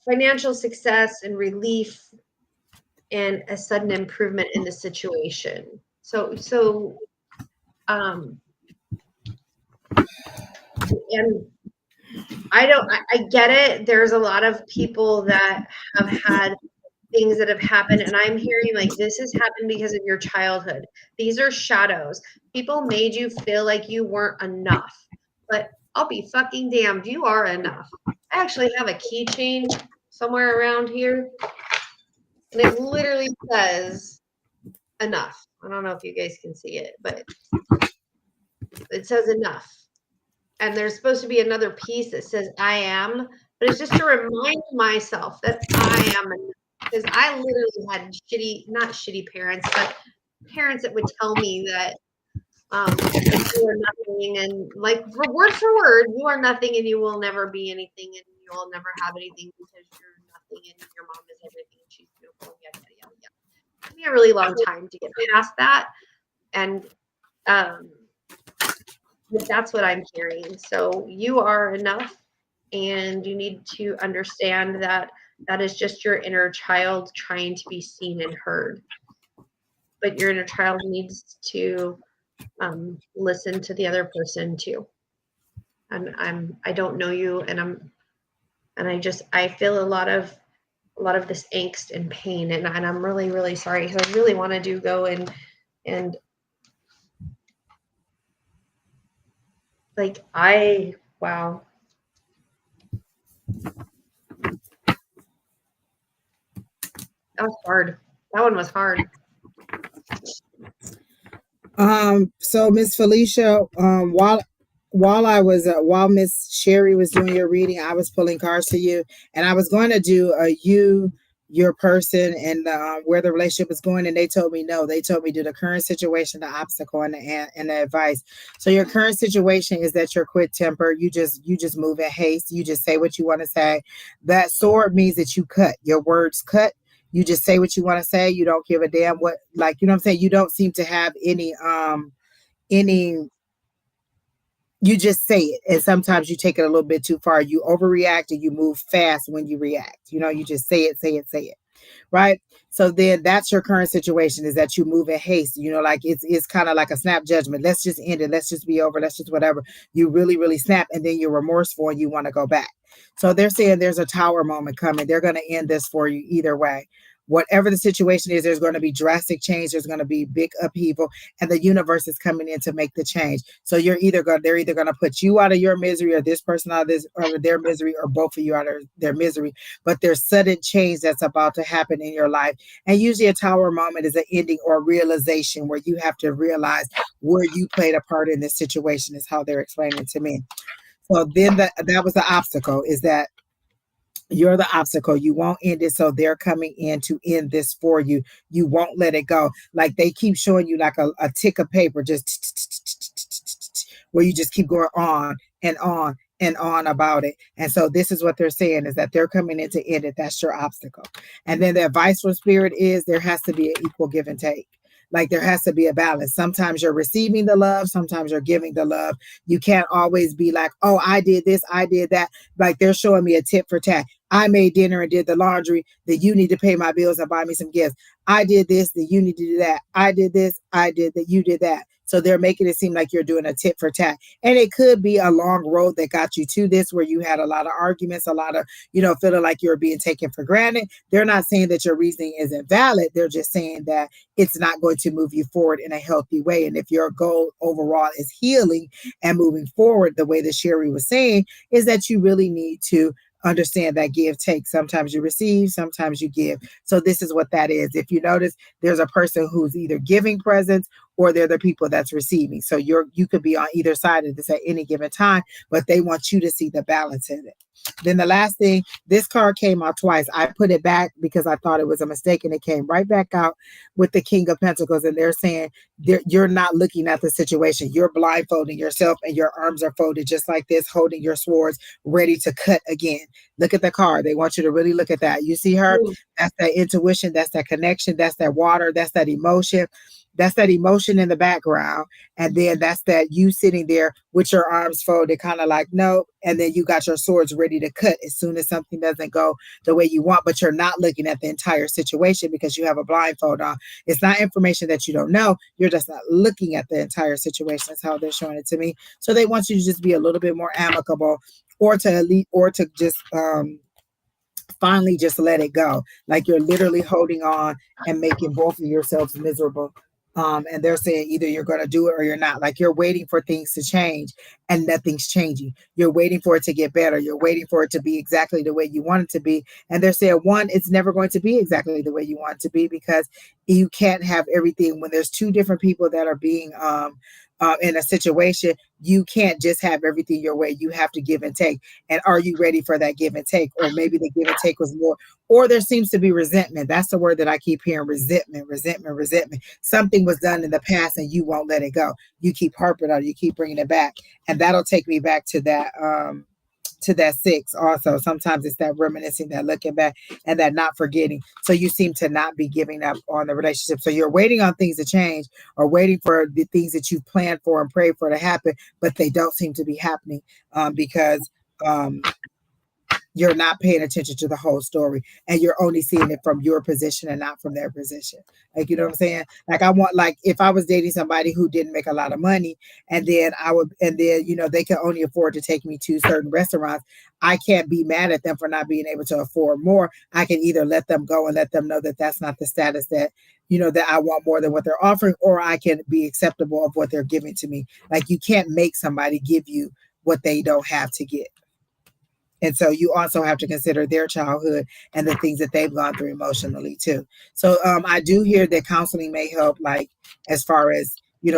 financial success and relief and a sudden improvement in the situation. And I get it. There's a lot of people that have had things that have happened, and I'm hearing like this has happened because of your childhood. These are shadows. People made you feel like you weren't enough, but I'll be fucking damned, you are enough. I actually have a keychain somewhere around here, and it literally says enough. I don't know if you guys can see it, but it says enough. And there's supposed to be another piece that says I am, but it's just to remind myself that I am enough. Because I literally had not shitty parents, but parents that would tell me that you are nothing, and like word for word, you are nothing and you will never be anything and you will never have anything because you're nothing and your mom is everything and she's beautiful. Yada, yada, yada, yada. It took me a really long time to get past that. And but that's what I'm hearing. So you are enough, and you need to understand that that is just your inner child trying to be seen and heard. But your inner child needs to listen to the other person too. I don't know you, and I feel a lot of this angst and pain, and I'm really, really sorry because I really want to go and like wow. That was hard. That one was hard. So Miss Felicia, while Miss Sheri was doing your reading, I was pulling cards to you, and I was going to do your person, and where the relationship is going, and they told me no. They told me do the current situation, the obstacle, and the advice. So your current situation is that you're quick tempered. You just move in haste. You just say what you want to say. That sword means that you cut. Your words cut. You just say what you want to say. You don't give a damn what, like, you know what I'm saying? You don't seem to have any, you just say it. And sometimes you take it a little bit too far. You overreact and you move fast when you react. You just say it, say it, say it. Right. So then that's your current situation, is that you move in haste. Like it's kind of like a snap judgment. Let's just end it. Let's just be over. Let's just whatever. You really, really snap, and then you're remorseful and you want to go back. So they're saying there's a tower moment coming. They're going to end this for you either way. Whatever the situation is, there's going to be drastic change. There's going to be big upheaval, and the universe is coming in to make the change. So they're either going to put you out of your misery, or this person out of their misery, or both of you out of their misery. But there's sudden change that's about to happen in your life. And usually a tower moment is an ending or realization where you have to realize where you played a part in this situation, is how they're explaining to me. So then that was the obstacle, is that you're the obstacle. You won't end it. So they're coming in to end this for you. You won't let it go. Like they keep showing you like a tick of paper, just where you just keep going on and on and on about it. And so this is what they're saying, is that they're coming in to end it. That's your obstacle. And then the advice from spirit is there has to be an equal give and take. Like there has to be a balance. Sometimes you're receiving the love, sometimes you're giving the love. You can't always be like, oh, I did this, I did that. Like they're showing me a tit for tat. I made dinner and did the laundry, that you need to pay my bills and buy me some gifts. I did this, that you need to do that. I did this, I did that, you did that. So they're making it seem like you're doing a tit for tat. And it could be a long road that got you to this, where you had a lot of arguments, a lot of, feeling like you're being taken for granted. They're not saying that your reasoning isn't valid. They're just saying that it's not going to move you forward in a healthy way. And if your goal overall is healing and moving forward, the way that Sheri was saying, is that you really need to understand that give take. Sometimes you receive, sometimes you give. So this is what that is. If you notice, there's a person who's either giving presents or they're the people that's receiving. So you could be on either side of this at any given time, but they want you to see the balance in it. Then the last thing, this card came out twice. I put it back because I thought it was a mistake, and it came right back out with the King of Pentacles. And they're saying you're not looking at the situation. You're blindfolding yourself and your arms are folded just like this, holding your swords, ready to cut again. Look at the card. They want you to really look at that. You see her? That's that intuition. That's that connection. That's that water. That's that emotion. That's that emotion in the background. And then that's that you sitting there with your arms folded, kind of like, no. And then you got your swords ready to cut as soon as something doesn't go the way you want, but you're not looking at the entire situation because you have a blindfold on. It's not information that you don't know. You're just not looking at the entire situation. That's how they're showing it to me. So they want you to just be a little bit more amicable, or to just, finally just let it go. Like you're literally holding on and making both of yourselves miserable. And they're saying either you're going to do it or you're not. Like you're waiting for things to change and nothing's changing. You're waiting for it to get better. You're waiting for it to be exactly the way you want it to be. And they're saying, one, it's never going to be exactly the way you want it to be, because you can't have everything. When there's two different people that are being in a situation, you can't just have everything your way. You have to give and take. And are you ready for that give and take? Or maybe the give and take was more, or there seems to be resentment. That's the word that I keep hearing: resentment, resentment, resentment. Something was done in the past and you won't let it go. You keep harping on it, you keep bringing it back. And that'll take me back to that 6 also. Sometimes it's that reminiscing, that looking back, and that not forgetting. So you seem to not be giving up on the relationship. So you're waiting on things to change, or waiting for the things that you've planned for and prayed for to happen, but they don't seem to be happening because you're not paying attention to the whole story, and you're only seeing it from your position and not from their position. Like, you know what I'm saying? Like, like if I was dating somebody who didn't make a lot of money, and then they can only afford to take me to certain restaurants, I can't be mad at them for not being able to afford more. I can either let them go and let them know that that's not the status that, that I want more than what they're offering, or I can be acceptable of what they're giving to me. Like, you can't make somebody give you what they don't have to get. And so you also have to consider their childhood and the things that they've gone through emotionally too. So I do hear that counseling may help, like as far as,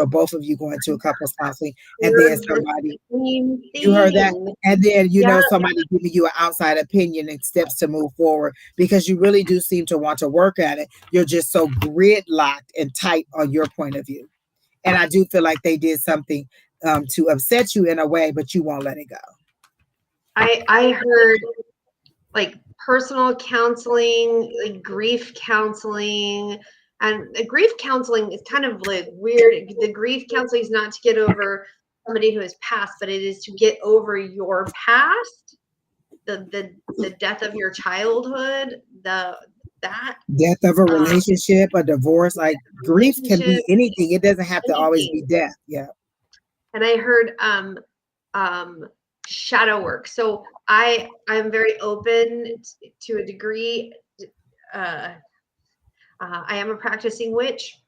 both of you going to a couples counseling, and then somebody, you heard that, and then, somebody giving you an outside opinion and steps to move forward, because you really do seem to want to work at it. You're just so gridlocked and tight on your point of view. And I do feel like they did something to upset you in a way, but you won't let it go. I heard like personal counseling, like grief counseling, and grief counseling is kind of like weird. The grief counseling is not to get over somebody who has passed, but it is to get over your past, the death of your childhood, that death of a relationship, a divorce. Like, grief can be anything. It doesn't have to always be death. Yeah. And I heard shadow work. So I'm very open to a degree. I am a practicing witch.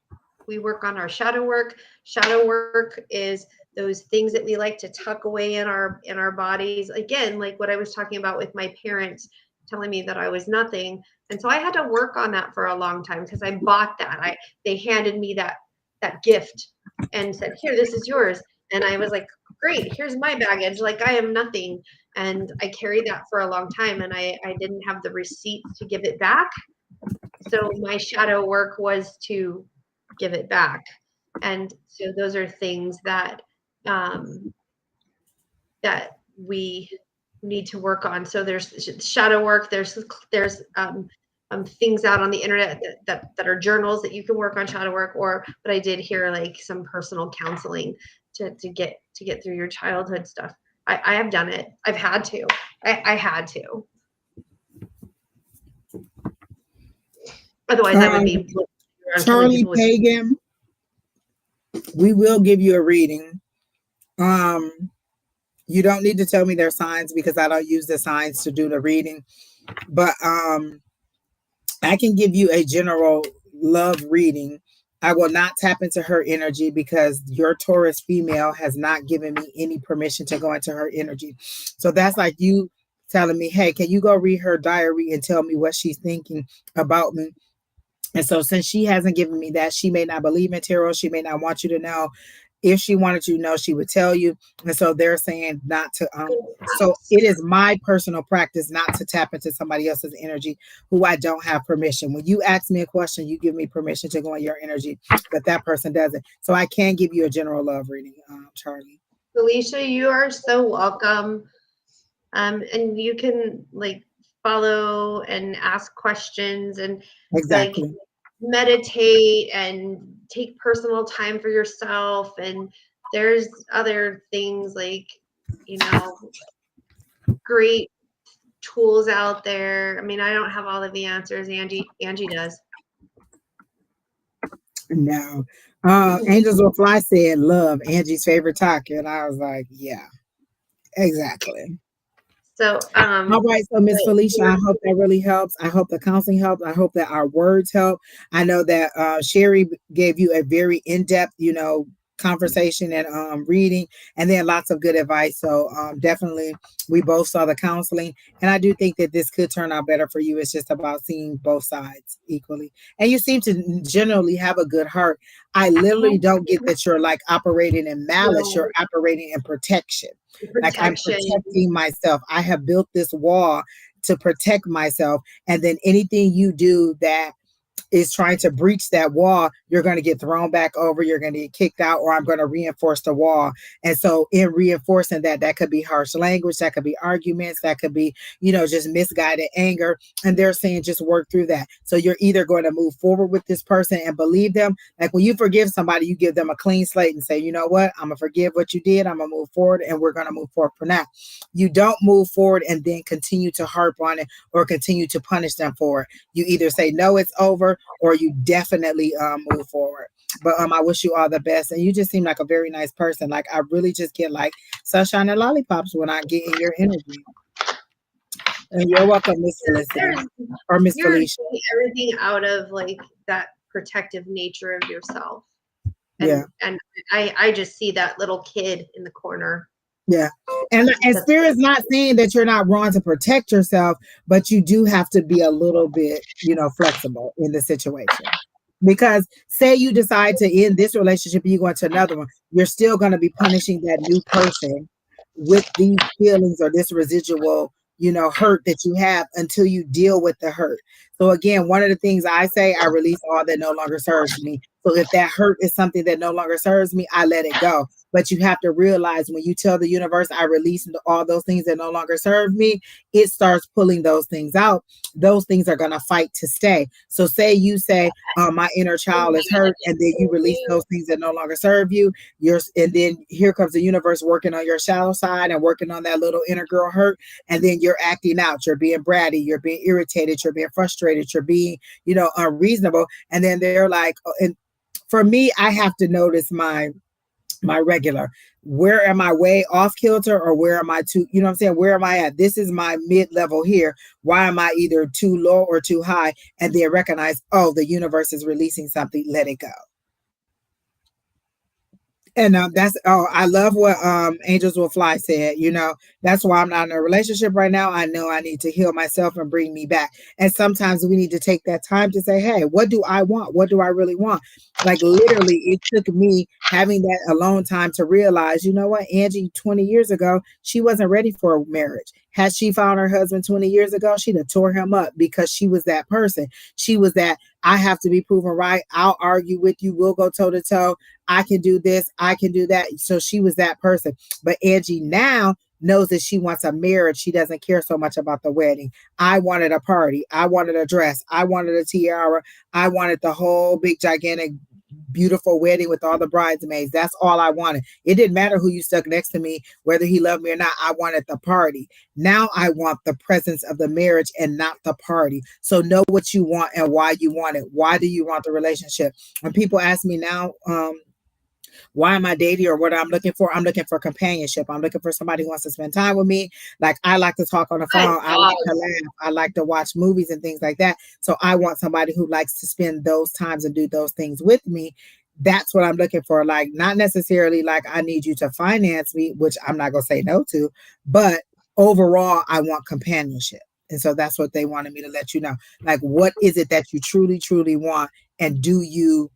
We work on our shadow work. Shadow work is those things that we like to tuck away in our bodies. Again, like what I was talking about with my parents telling me that I was nothing. And so I had to work on that for a long time, because I bought that. They handed me that gift and said, here, this is yours. And I was like, great, here's my baggage. Like, I am nothing. And I carried that for a long time, and I didn't have the receipts to give it back. So my shadow work was to give it back. And so those are things that that we need to work on. So there's shadow work, there's things out on the internet that are journals that you can work on shadow work, but I did hear like some personal counseling to get through your childhood stuff. I have done it. I've had to. I had to. Otherwise, I would be Charlie Pagan. We will give you a reading. You don't need to tell me their signs because I don't use the signs to do the reading. But I can give you a general love reading. I will not tap into her energy because your Taurus female has not given me any permission to go into her energy. So that's like you telling me, hey, can you go read her diary and tell me what she's thinking about me? And so since she hasn't given me that, she may not believe in tarot. She may not want you to know. If she wanted you to know, she would tell you. And so they're saying not to. So it is my personal practice not to tap into somebody else's energy who I don't have permission. When you ask me a question, you give me permission to go in your energy, but that person doesn't. So I can give you a general love reading, Charlie. Felicia, you are so welcome. And you can like follow and ask questions and exactly. like meditate and take personal time for yourself. And there's other things like, you know, great tools out there. I mean, I don't have all of the answers. Angie does. No. Angels Will Fly said love, Angie's favorite talker. And I was like, yeah, exactly. So, all right. So, Miss Felicia, I hope that really helps. I hope the counseling helps. I hope that our words help. I know that Sheri gave you a very in-depth, conversation and reading, and then lots of good advice. So definitely, we both saw the counseling, and I do think that this could turn out better for you. It's just about seeing both sides equally, and you seem to generally have a good heart. I literally don't get that you're like operating in malice. You're operating in protection. Like I'm protecting myself. I have built this wall to protect myself, and then anything you do that is trying to breach that wall, you're going to get thrown back over, you're going to get kicked out, or I'm going to reinforce the wall. And so in reinforcing that could be harsh language, that could be arguments, that could be, just misguided anger. And they're saying just work through that. So you're either going to move forward with this person and believe them. Like when you forgive somebody, you give them a clean slate and say, you know what, I'm going to forgive what you did. I'm going to move forward and we're going to move forward from that. You don't move forward and then continue to harp on it or continue to punish them for it. You either say, no, it's over, or you definitely move forward. But I wish you all the best. And you just seem like a very nice person. Like I really just get like sunshine and lollipops when I get in your energy. And you're welcome, Miss Felicity or Miss Felicia. Everything out of like that protective nature of yourself. And I just see that little kid in the corner. Yeah. And Spirit's not saying that you're not wrong to protect yourself, but you do have to be a little bit, flexible in the situation. Because say you decide to end this relationship and you go into another one, you're still going to be punishing that new person with these feelings or this residual, hurt that you have until you deal with the hurt. So again, one of the things I say, I release all that no longer serves me. So if that hurt is something that no longer serves me, I let it go. But you have to realize when you tell the universe, I release all those things that no longer serve me, it starts pulling those things out. Those things are going to fight to stay. So say you say, my inner child is hurt, and then you release those things that no longer serve you. And then here comes the universe working on your shadow side and working on that little inner girl hurt. And then you're acting out. You're being bratty. You're being irritated. You're being frustrated. You're being, unreasonable. And then they're like, and for me, I have to notice my regular, where am I way off kilter or where am I too, what I'm saying? Where am I at? This is my mid-level here. Why am I either too low or too high? And then recognize, oh, the universe is releasing something. Let it go. And I love what Angels Will Fly said. That's why I'm not in a relationship right now. I know I need to heal myself and bring me back. And sometimes we need to take that time to say, hey, what do I want? What do I really want? Like literally, it took me having that alone time to realize, you know what, Angie, 20 years ago, she wasn't ready for a marriage. Had she found her husband 20 years ago, she'd have tore him up because she was that person. She was that, I have to be proven right. I'll argue with you. We'll go toe to toe. I can do this. I can do that. So she was that person. But Angie now knows that she wants a marriage. She doesn't care so much about the wedding. I wanted a party. I wanted a dress. I wanted a tiara. I wanted the whole big, gigantic, beautiful wedding with all the bridesmaids. That's all I wanted. It didn't matter who you stuck next to me, whether he loved me or not. I wanted the party. Now I want the presence of the marriage and not the party. So know what you want and why you want it. Why do you want the relationship? When people ask me now, why am I dating or what I'm looking for? I'm looking for companionship. I'm looking for somebody who wants to spend time with me. Like I like to talk on the phone. I like to laugh. I like to watch movies and things like that. So I want somebody who likes to spend those times and do those things with me. That's what I'm looking for. Like not necessarily like I need you to finance me, which I'm not going to say no to, but overall I want companionship. And so that's what they wanted me to let you know. Like, what is it that you truly, truly want? And do you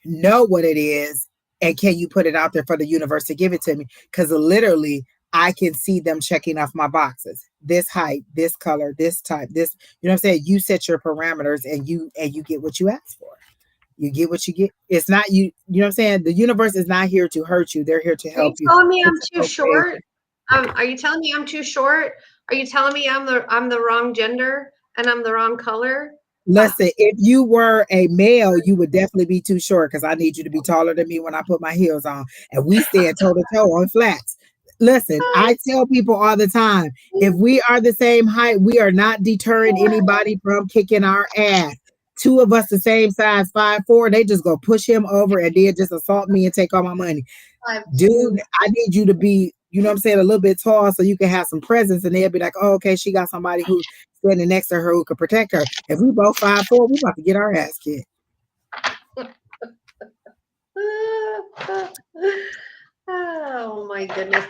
know what it is? And can you put it out there for the universe to give it to me? Because literally, I can see them checking off my boxes. This height, this color, this type, this, you know what I'm saying? You set your parameters and you get what you ask for. You get what you get. It's not you, you know what I'm saying? The universe is not here to hurt you. They're here to help you. Are you telling me I'm too short? Are you telling me I'm too short? Are you telling me I'm the wrong gender and I'm the wrong color? Listen, if you were a male, you would definitely be too short because I need you to be taller than me when I put my heels on. And we stand toe to toe on flats. Listen, I tell people all the time, if we are the same height, we are not deterring anybody from kicking our ass. Two of us the same size, 5'4", they just go push him over and then just assault me and take all my money. Dude, I need you to be, you know what I'm saying, a little bit tall so you can have some presence. And they'll be like, oh, okay, she got somebody who's standing next to her who could protect her. If we both 5'4", we about to get our ass kicked. Oh my goodness.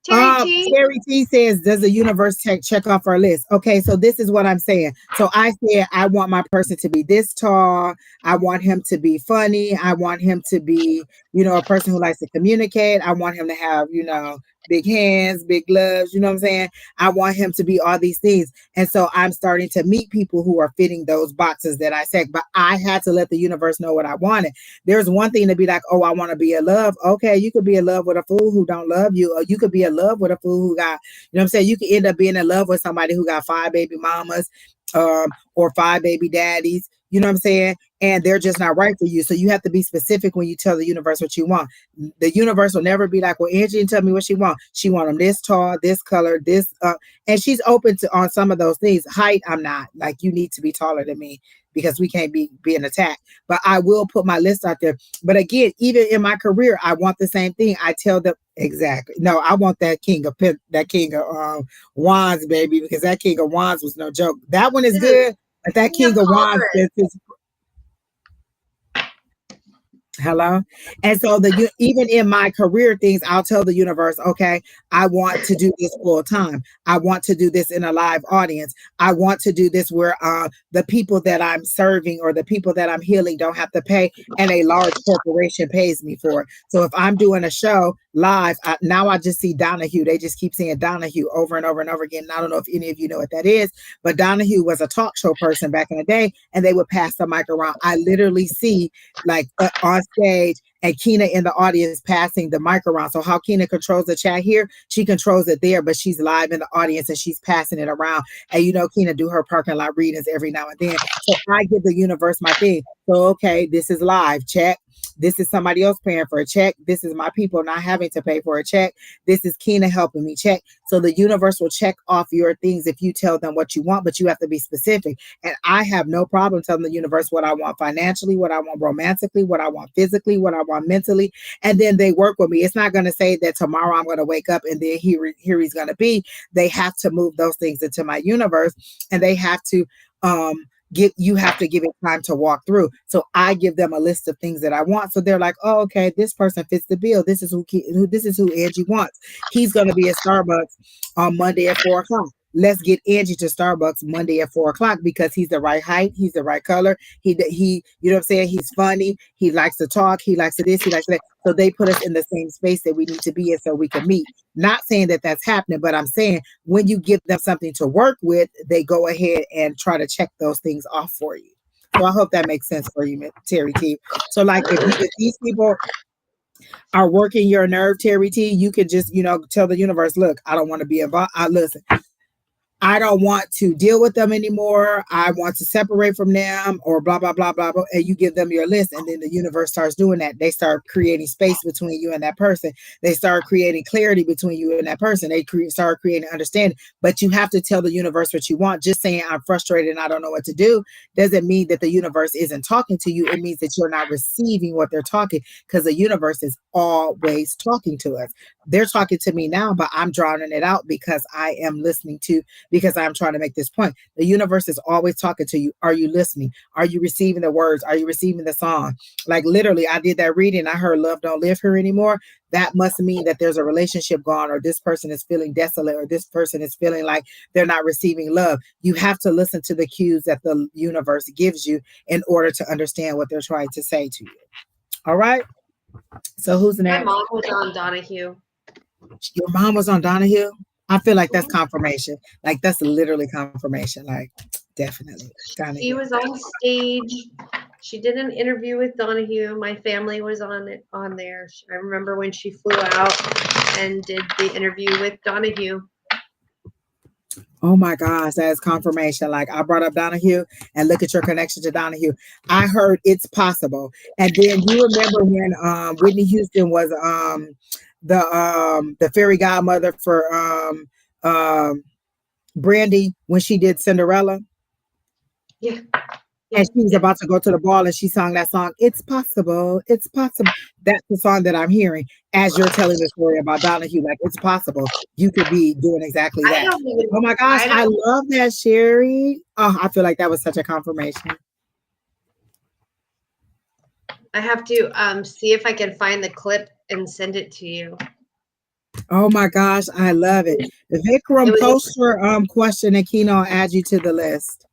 Terry T says, does the universe check off our list? Okay, so this is what I'm saying. So I said, I want my person to be this tall. I want him to be funny. I want him to be, you know, a person who likes to communicate. I want him to have, you know, big hands, big gloves, you know what I'm saying? I want him to be all these things. And so I'm starting to meet people who are fitting those boxes that I said, but I had to let the universe know what I wanted. There's one thing to be like, oh, I want to be in love. Okay, you could be in love with a fool who don't love you, or you could be in love with a fool who got, you know what I'm saying? You could end up being in love with somebody who got 5 baby mamas, or 5 baby daddies, you know what I'm saying? And they're just not right for you. So you have to be specific when you tell the universe what you want. The universe will never be like, well, Angie didn't tell me what she wants. She want them this tall, this color, this, and she's open to on some of those things. Height, I'm not. Like, you need to be taller than me because we can't be being attacked. But I will put my list out there. But again, even in my career, I want the same thing. I tell them exactly. No, I want that king of wands, baby, because that king of wands was no joke. That one is good, but that king of wands is hello. And so even in my career things, I'll tell the universe, okay, I want to do this full time. I want to do this in a live audience. I want to do this where the people that I'm serving or the people that I'm healing don't have to pay, and a large corporation pays me for it. So if I'm doing a show live, now I just see Donahue. They just keep saying Donahue over and over and over again. And I don't know if any of you know what that is, but Donahue was a talk show person back in the day, and they would pass the mic around. I literally see like on stage and Keena in the audience passing the mic around. So how Keena controls the chat here, she controls it there, but she's live in the audience and she's passing it around. And you know, Keena do her parking lot readings every now and then. So I give the universe my thing. So, okay, this is live, check. This is somebody else paying for a check. This is my people not having to pay for a check. This is Keena helping me check. So the universe will check off your things if you tell them what you want, but you have to be specific. And I have no problem telling the universe what I want financially, what I want romantically, what I want physically, what I want mentally. And then they work with me. It's not going to say that tomorrow I'm going to wake up and then here he's going to be. They have to move those things into my universe, and they have to, you have to give it time to walk through. So I give them a list of things that I want. So they're like, oh, okay, this person fits the bill. This is who Angie wants. He's going to be at Starbucks on Monday at 4:00. Let's get Angie to Starbucks Monday at 4:00 because he's the right height. He's the right color. He, you know what I'm saying? He's funny. He likes to talk. He likes to this. He likes to that. So they put us in the same space that we need to be in so we can meet. Not saying that that's happening, but I'm saying when you give them something to work with, they go ahead and try to check those things off for you. So I hope that makes sense for you, Terry T. So like if these people, are working your nerve, Terry T, you can just, tell the universe, look, I don't want to be involved. Listen, I don't want to deal with them anymore. I want to separate from them or blah, blah, blah, blah, blah. And you give them your list. And then the universe starts doing that. They start creating space between you and that person. They start creating clarity between you and that person. They start creating understanding. But you have to tell the universe what you want. Just saying I'm frustrated and I don't know what to do doesn't mean that the universe isn't talking to you. It means that you're not receiving what they're talking, because the universe is always talking to us. They're talking to me now, but I'm drowning it out because I am listening to, because I'm trying to make this point. The universe is always talking to you. Are you listening? Are you receiving the words? Are you receiving the song? Like literally, I did that reading. I heard love don't live here anymore. That must mean that there's a relationship gone, or this person is feeling desolate, or this person is feeling like they're not receiving love. You have to listen to the cues that the universe gives you in order to understand what they're trying to say to you. All right. So who's next? My mom was on Donahue. Your mom was on Donahue? I feel like that's confirmation. Like that's literally confirmation. Like definitely. Donahue. She was on stage. She did an interview with Donahue. My family was on there. I remember when she flew out and did the interview with Donahue. Oh my gosh, that is confirmation. Like I brought up Donahue, and look at your connection to Donahue. I heard it's possible. And then you remember when Whitney Houston was the fairy godmother for Brandy when she did Cinderella? Yeah. And she was about to go to the ball and she sang that song, It's Possible, It's Possible. That's the song that I'm hearing as you're telling the story about Donahue. Like, it's possible you could be doing exactly that. Oh my gosh, I love that, Sheri. Oh, I feel like that was such a confirmation. I have to see if I can find the clip and send it to you. Oh my gosh, I love it. The Vikram, post your question and Kino will add you to the list.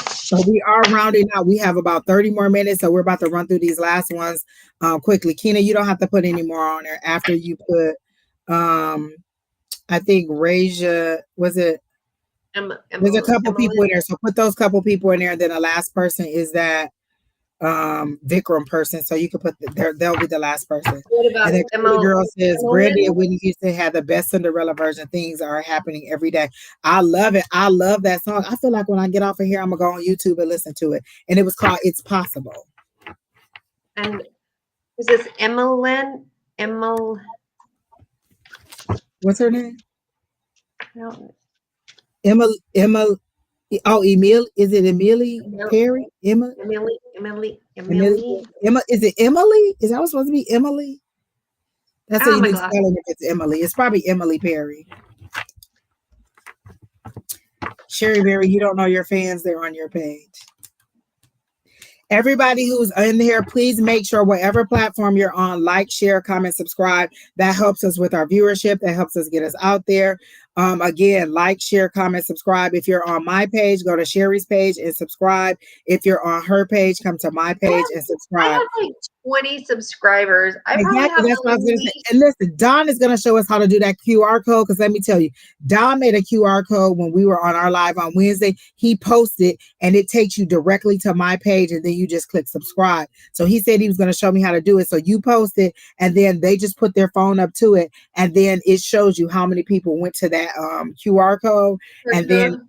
So we are rounding out. We have about 30 more minutes, so we're about to run through these last ones quickly. Kina, you don't have to put any more on there. After you put, I think Raja, was it? There's a couple people in there, so put those couple people in there. And then the last person is that Vikram person, so you can put they'll be the last person. What about and then the girl says Brandy and Whitney Houston had the best Cinderella version. Things are happening every day. I love it. I love that song. I feel like when I get off of here, I'm gonna go on YouTube and listen to it. And it was called It's Possible. And is this Emil? What's her name? No. Emma. Oh, Emil. Is it Emily Perry? Emily. Emma. Is it Emily? Is that what's supposed to be Emily? That's what you need to tell him if it's Emily. It's probably Emily Perry. Sheri Beery, you don't know your fans. They're on your page. Everybody who's in here, please make sure whatever platform you're on, like, share, comment, subscribe. That helps us with our viewership. That helps us get us out there. Again, like, share, comment, subscribe. If you're on my page, go to Sheri's page and subscribe. If you're on her page, come to my page and subscribe. I have like 20 subscribers. Exactly. That's what I was going to say. And listen, Don is going to show us how to do that QR code, because let me tell you, Don made a QR code when we were on our live on Wednesday. He posted and it takes you directly to my page, and then you just click subscribe. So he said he was going to show me how to do it. So you post it, and then they just put their phone up to it, and then it shows you how many people went to that QR code. And then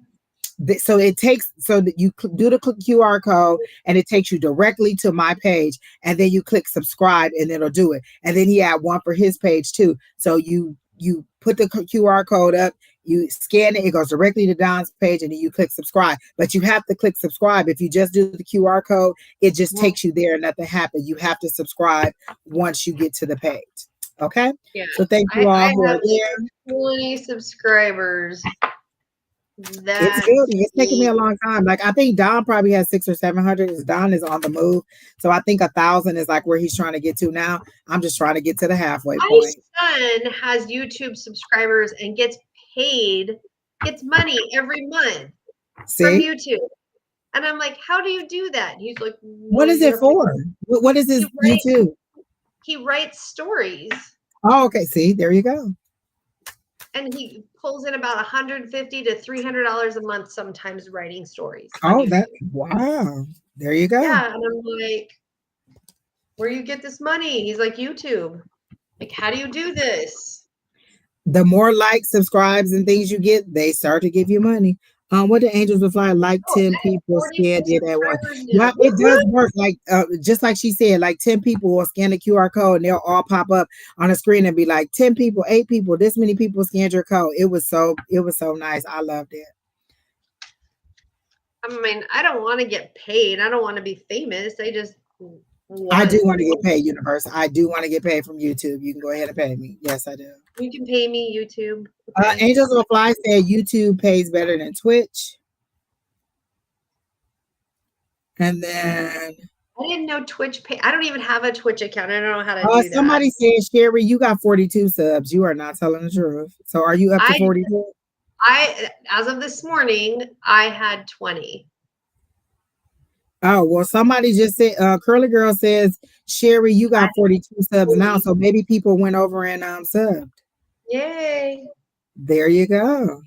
so it takes, so that you do the QR code and it takes you directly to my page, and then you click subscribe and it'll do it. And then he had one for his page too. So you put the QR code up, you scan it, it goes directly to Don's page, and then you click subscribe. But you have to click subscribe. If you just do the QR code, it just takes you there and nothing happens. You have to subscribe once you get to the page. Okay? Yeah. So thank you all who are there. 20 subscribers. It's building. It's taking me a long time. Like I think Don probably has 600 or 700. Don is on the move, so I think 1,000 is like where he's trying to get to now. I'm just trying to get to the halfway point. My son has YouTube subscribers and gets money every month from YouTube, and I'm like, how do you do that? He's like, what is it for? What is his YouTube? He writes stories. Oh, okay. See, there you go. And he pulls in about $150 to $300 a month sometimes writing stories. Oh, wow. There you go. Yeah, and I'm like, where you get this money? He's like, YouTube. Like, how do you do this? The more likes, subscribes, and things you get, they start to give you money. What the angels will fly like Oh, 10 I have people 42 scanned it at once. subscribers Yeah, now. it Woo-hoo! does work. Like just like she said, like 10 people will scan the QR code and they'll all pop up on a screen and be like 10 people, 8 people, this many people scanned your code. It was so nice. I loved it. I mean, I don't want to get paid. I don't want to be famous. I just I want do want to to. get paid, Universe. I do want to get paid from YouTube. You can go ahead and pay me. Yes, I do. You can pay me, YouTube. Okay. Angels Will Fly said YouTube pays better than Twitch. And then I didn't know Twitch pay. I don't even have a Twitch account. I don't know how to do that. somebody said, Sheri, you got 42 subs. You are not telling the truth. So are you up to 42? As of this morning, I had 20. Oh, well, somebody just said, Curly Girl says, Sheri, you got 42 subs now. So maybe people went over and subbed. Yay. There you go.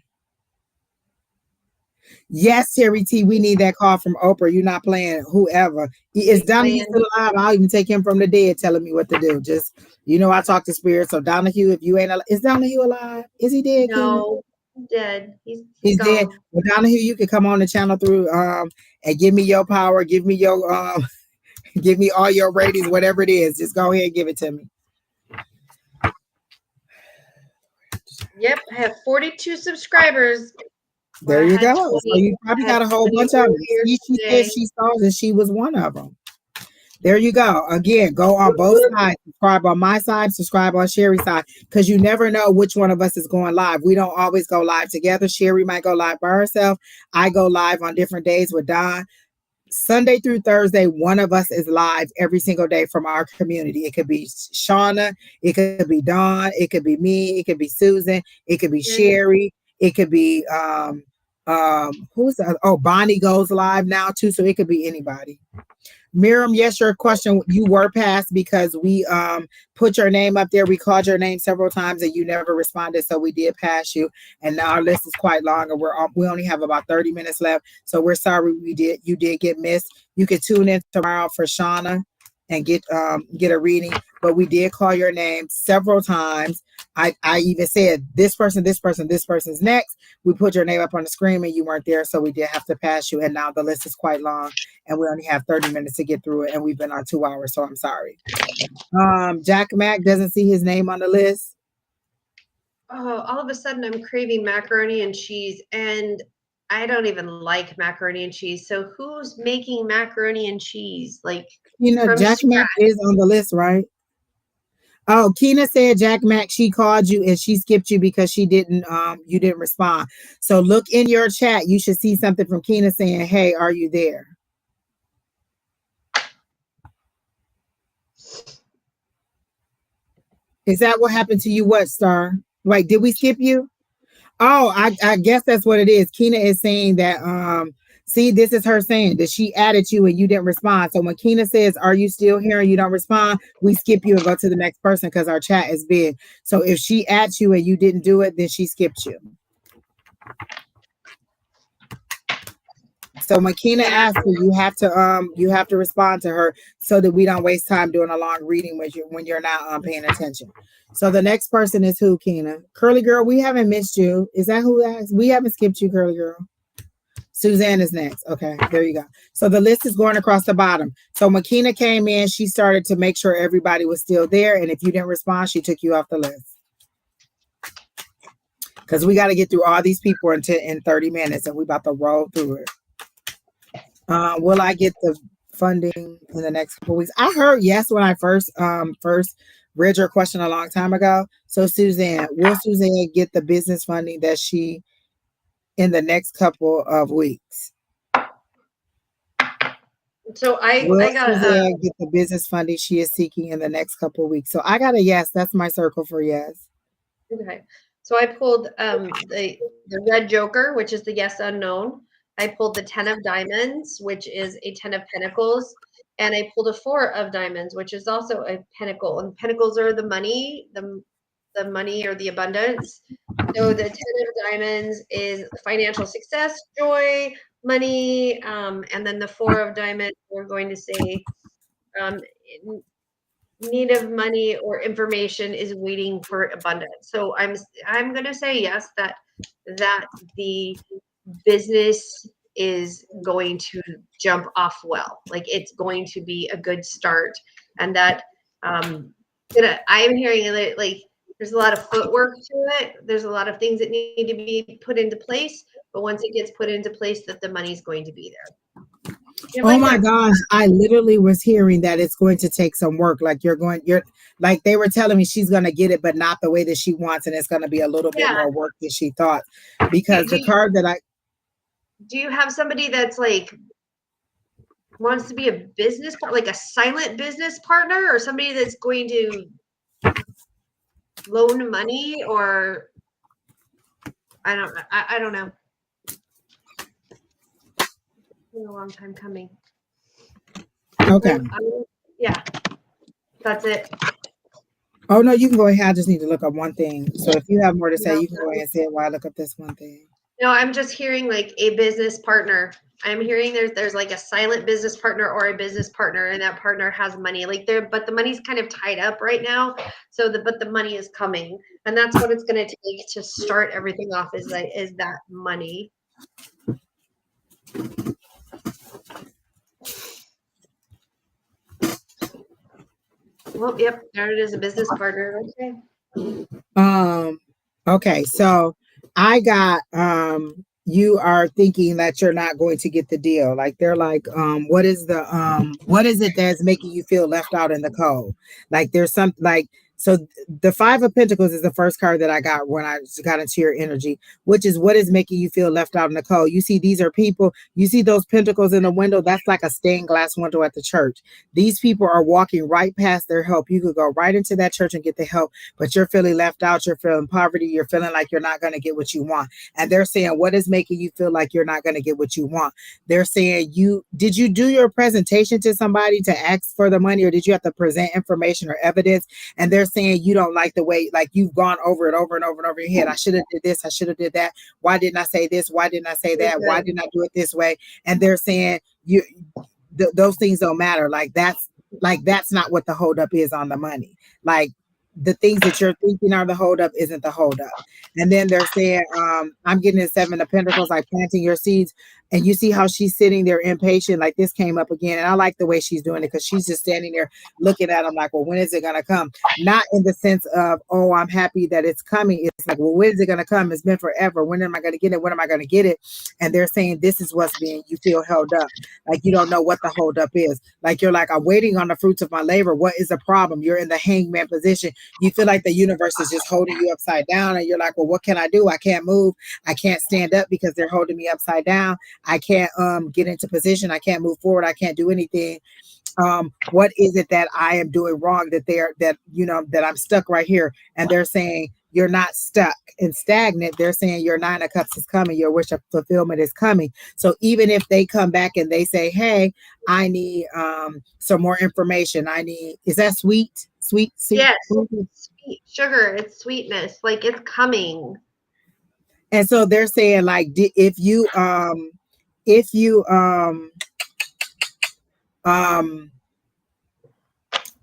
Yes, Terry T, we need that call from Oprah. You're not playing whoever. Is Donahue still alive? I'll even take him from the dead telling me what to do. Just, I talk to spirits. So Donahue, if you ain't alive, is Donahue alive? Is he dead, No, he's dead. He's dead. Gone. Well, Donahue, you can come on the channel through and give me your power, give me your give me all your ratings, whatever it is. Just go ahead and give it to me. Yep, I have 42 subscribers. There you go. So you probably got a whole bunch of them. She said she saw that she was one of them. There you go. Again, go on both sides. Subscribe on my side, subscribe on Sheri's side, because you never know which one of us is going live. We don't always go live together. Sheri might go live by herself. I go live on different days with Don. Sunday through Thursday, one of us is live every single day from our community. It could be Shauna, it could be Dawn, it could be me, it could be Susan, it could be Sheri, it could be who's that? Oh, Bonnie goes live now too, so it could be anybody. Miriam, yes, your question, you were passed because we put your name up there. We called your name several times and you never responded, so we did pass you. And now our list is quite long, and we only have about 30 minutes left. So we're sorry you did get missed. You could tune in tomorrow for Shauna and get a reading. But we did call your name several times. I even said this person's next. We put your name up on the screen and you weren't there, so we did have to pass you. And now the list is quite long, and we only have 30 minutes to get through it, and we've been on 2 hours, so I'm sorry. Jack Mack doesn't see his name on the list. Oh, all of a sudden I'm craving macaroni and cheese, and I don't even like macaroni and cheese. So who's making macaroni and cheese? Like, Jack Mack is on the list, right? Oh, Keena said Jack Mack, she called you and she skipped you because you didn't respond. So look in your chat. You should see something from Keena saying, hey, are you there? Is that what happened to you? What, Star? Wait, did we skip you? Oh, I guess that's what it is. Keena is saying that see, this is her saying that she added you and you didn't respond. So when Keena says, are you still here and you don't respond, we skip you and go to the next person because our chat is big. So if she adds you and you didn't do it, then she skipped you. So when Keena asks you have to respond to her so that we don't waste time doing a long reading when you're not paying attention. So the next person is who, Keena? Curly Girl, we haven't missed you. Is that who asked? We haven't skipped you, Curly Girl. Suzanne is next. Okay, there you go. So the list is going across the bottom. So when Keena came in, she started to make sure everybody was still there. And if you didn't respond, she took you off the list. Because we got to get through all these people in 30 minutes, and we're about to roll through it. Will I get the funding in the next couple weeks? I heard yes when I first read your question a long time ago. So Suzanne, will Suzanne get the business funding that she in the next couple of weeks? So I got Suzanne get the business funding she is seeking in the next couple of weeks. So I got a yes. That's my circle for yes. Okay. So I pulled the red joker, which is the yes unknown. I pulled the 10 of diamonds, which is a 10 of pentacles, and I pulled a 4 of diamonds, which is also a pentacle. And pentacles are the money, the money or the abundance. So the 10 of diamonds is financial success, joy, money, and then the 4 of diamonds, we're going to say need of money or information is waiting for abundance. So I'm going to say yes, that the business is going to jump off well. Like it's going to be a good start, and that I'm hearing that like there's a lot of footwork to it. There's a lot of things that need to be put into place, but once it gets put into place, that the money's going to be there. Oh my gosh, I literally was hearing that it's going to take some work. Like you're like they were telling me she's going to get it, but not the way that she wants, and it's going to be a little bit more work than she thought. Because the card that do you have somebody that's like wants to be a business partner, like a silent business partner, or somebody that's going to loan money, or I don't know. It's been a long time coming. Okay. Yeah, that's it. Oh no, you can go ahead. I just need to look up one thing. So if you have more to say, you can go ahead and say it while I look up this one thing. No, I'm just hearing like a business partner. I'm hearing there's like a silent business partner or a business partner, and that partner has money. Like but the money's kind of tied up right now. So but the money is coming, and that's what it's going to take to start everything off. Is that money? Well, yep, there it is, a business partner. Okay. Okay, so I got you are thinking that you're not going to get the deal. Like they're like, what is it that's making you feel left out in the cold? Like there's some like so the Five of Pentacles is the first card that I got when I got into your energy, which is what is making you feel left out in the cold. You see, these are people, you see those pentacles in the window, that's like a stained glass window at the church. These people are walking right past their help. You could go right into that church and get the help, but you're feeling left out, you're feeling poverty, you're feeling like you're not going to get what you want. And they're saying, what is making you feel like you're not going to get what you want? They're saying, did you do your presentation to somebody to ask for the money, or did you have to present information or evidence? And they're saying you don't like the way, like you've gone over it over and over and over your head. I should have did this, I should have did that. Why didn't I say this? Why didn't I say that? Why didn't I do it this way? And they're saying those things don't matter. Like that's not what the holdup is on the money. Like the things that you're thinking are the holdup isn't the holdup. And then they're saying, I'm getting the Seven of Pentacles, like planting your seeds. And you see how she's sitting there impatient, like this came up again. And I like the way she's doing it because she's just standing there looking at them like, well, when is it going to come? Not in the sense of, oh, I'm happy that it's coming. It's like, well, when is it going to come? It's been forever. When am I going to get it? When am I going to get it? And they're saying this is what's being, you feel held up. Like you don't know what the holdup is. Like you're like, I'm waiting on the fruits of my labor. What is the problem? You're in the hangman position. You feel like the universe is just holding you upside down. And you're like, well, what can I do? I can't move. I can't stand up because they're holding me upside down. I can't get into position. I can't move forward. I can't do anything. What is it that I am doing wrong that I'm stuck right here? And they're saying you're not stuck and stagnant. They're saying your Nine of Cups is coming. Your wish of fulfillment is coming. So even if they come back and they say, hey, I need some more information. Is that sweet? Sweet? Yes, sweet sugar. It's sweetness. Like it's coming. And so they're saying like, if you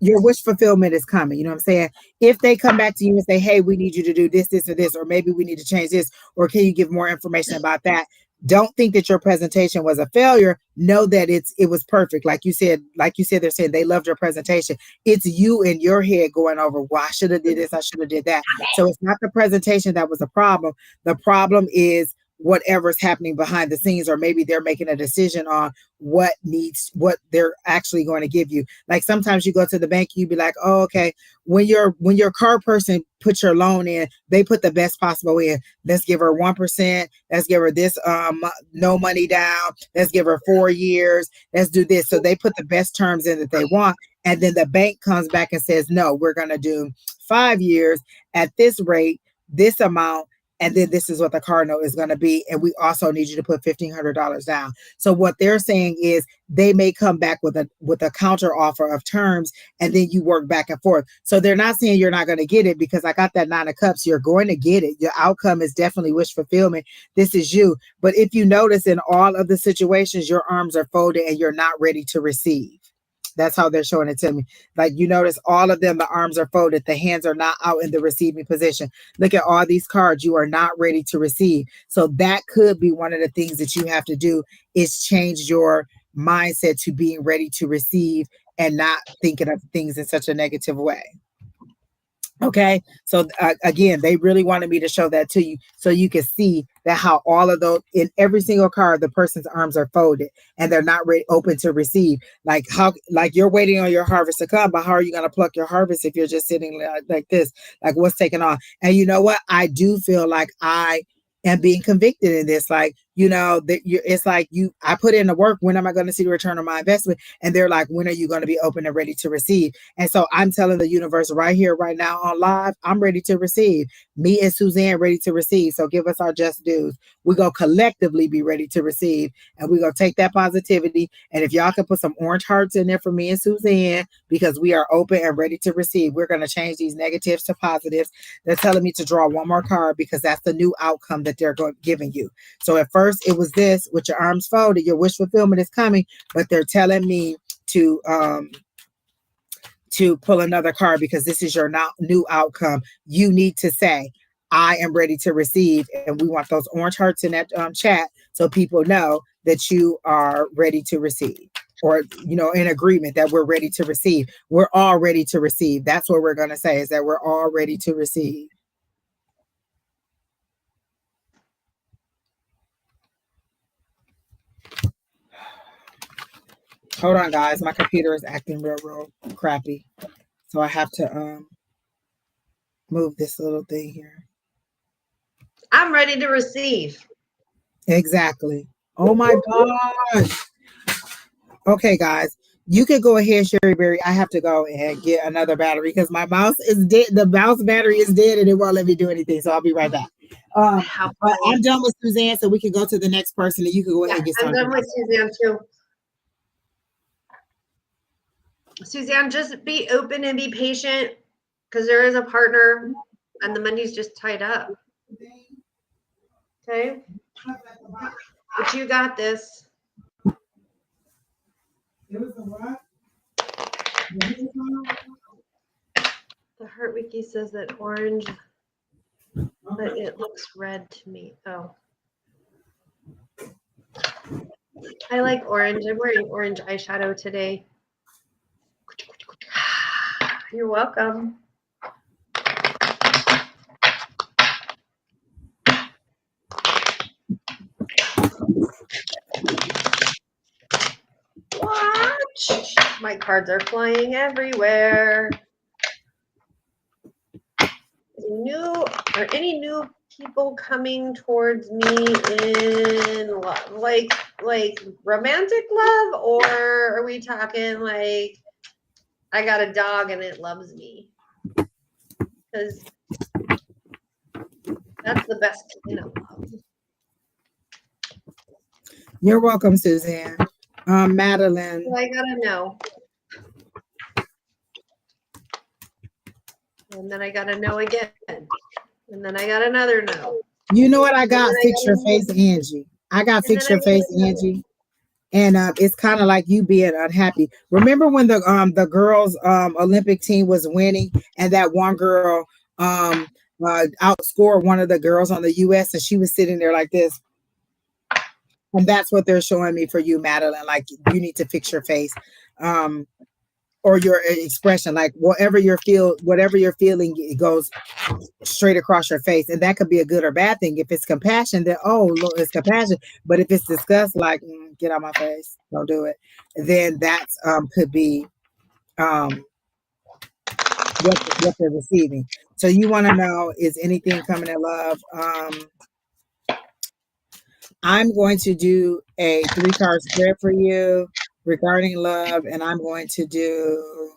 your wish fulfillment is coming. You know what I'm saying? If they come back to you and say, hey, we need you to do this, this, or this, or maybe we need to change this, or can you give more information about that? Don't think that your presentation was a failure. Know that it was perfect. Like you said, they're saying they loved your presentation. It's you in your head going over, well, I should have did this, I should have did that. So it's not the presentation that was a problem. The problem is whatever's happening behind the scenes, or maybe they're making a decision on what they're actually going to give you. Like sometimes you go to the bank, you be like, oh, okay, when your car person puts your loan in, they put the best possible in. Let's give her 1%. Let's give her this no money down. Let's give her 4 years. Let's do this. So they put the best terms in that they want. And then the bank comes back and says, no, we're going to do 5 years at this rate, this amount. And then this is what the car note is going to be. And we also need you to put $1,500 down. So what they're saying is they may come back with a counter offer of terms, and then you work back and forth. So they're not saying you're not going to get it, because I got that Nine of Cups. You're going to get it. Your outcome is definitely wish fulfillment. This is you. But if you notice in all of the situations, your arms are folded and you're not ready to receive. That's how they're showing it to me. Like, you notice all of them, the arms are folded, the hands are not out in the receiving position. Look at all these cards. You are not ready to receive. So that could be one of the things that you have to do, is change your mindset to being ready to receive and not thinking of things in such a negative way. Okay, so again, they really wanted me to show that to you so you can see that how all of those, in every single card, the person's arms are folded and they're not ready, open to receive. Like how, like you're waiting on your harvest to come, but how are you going to pluck your harvest if you're just sitting like this? Like, what's taking on? And you know what? I do feel like I am being convicted in this. Like, you know, that it's like I put in the work. When am I going to see the return on my investment? And they're like, when are you going to be open and ready to receive? And so I'm telling the universe right here, right now on live, I'm ready to receive. Me and Suzanne ready to receive. So give us our just dues. We're going to collectively be ready to receive. And we're going to take that positivity. And if y'all can put some orange hearts in there for me and Suzanne, because we are open and ready to receive. We're going to change these negatives to positives. They're telling me to draw one more card because that's the new outcome that they're giving you. So at first it was this, with your arms folded, your wish fulfillment is coming, but they're telling me to pull another card because this is your new outcome. You need to say, I am ready to receive. And we want those orange hearts in that chat so people know that you are ready to receive, or, you know, in agreement that we're ready to receive. We're all ready to receive. That's what we're going to say, is that we're all ready to receive. Hold on, guys. My computer is acting real crappy. So I have to move this little thing here. I'm ready to receive. Exactly. Oh my gosh. Okay, guys. You can go ahead, Sheri Beery. I have to go and get another battery because my mouse is dead. The mouse battery is dead and it won't let me do anything. So I'll be right back. But I'm done with Suzanne, so we can go to the next person and you can go ahead and get started. I'm done with Suzanne too. Suzanne, just be open and be patient because there is a partner and the money's just tied up. Okay? But you got this. The Heart Wiki says that orange, but it looks red to me. Oh. I like orange. I'm wearing orange eyeshadow today. You're welcome. Watch. My cards are flying everywhere. Any new people coming towards me in love? Like romantic love, or are we talking like I got a dog and it loves me? Because that's the best kind of love. You're welcome, Suzanne. Madeline. So I gotta know. And then I gotta know again. And then I got another no. You know what I got? Fix Your Face, Angie. I got Fix Your Face, Angie. And it's kind of like you being unhappy. Remember when the girls Olympic team was winning, and that one girl outscored one of the girls on the US, and she was sitting there like this. And that's what they're showing me for you, Madeline. Like, you need to fix your face, or your expression. Like, whatever you're feeling, it goes straight across your face, and that could be a good or bad thing. If it's compassion, then look, it's compassion. But if it's disgust, like get out my face, don't do it, then that's could be what they're receiving. So you want to know, is anything coming in love? I'm going to do a 3-card spread for you regarding love, and I'm going to do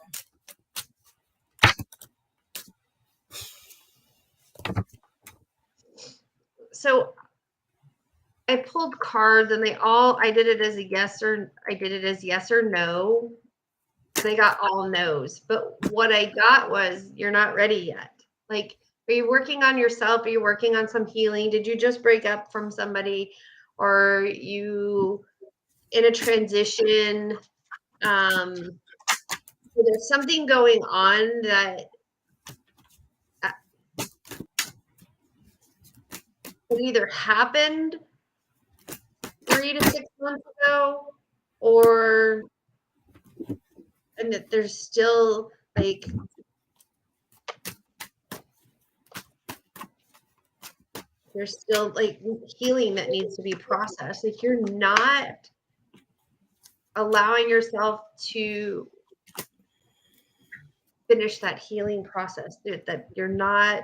so I pulled cards and I did it as yes or no. They got all no's. But what I got was, you're not ready yet. Like, are you working on yourself? Are you working on some healing? Did you just break up from somebody? Or are you in a transition? there's something going on that it either happened 3 to 6 months ago, or and that there's still like healing that needs to be processed. Like you're not allowing yourself to finish that healing process, that you're not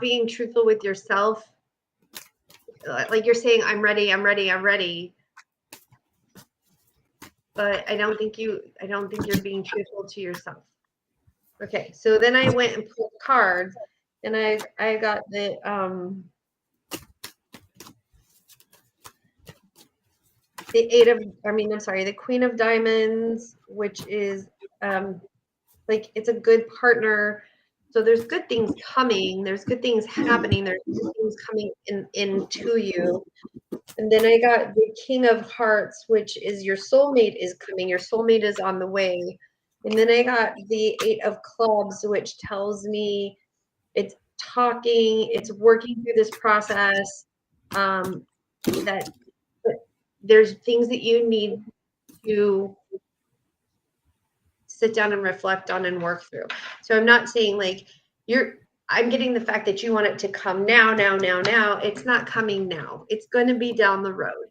being truthful with yourself. Like you're saying, I'm ready, I'm ready, I'm ready. But I don't think you're being truthful to yourself. Okay, so then I went and pulled cards, and I got the the Queen of Diamonds, which is like it's a good partner. So there's good things coming, there's good things happening, there's good things coming into you. And then I got the King of Hearts, which is your soulmate is coming, your soulmate is on the way. And then I got the 8 of Clubs, which tells me it's talking, it's working through this process, that there's things that you need to sit down and reflect on and work through. So I'm not saying like I'm getting the fact that you want it to come now. It's not coming now. It's going to be down the road.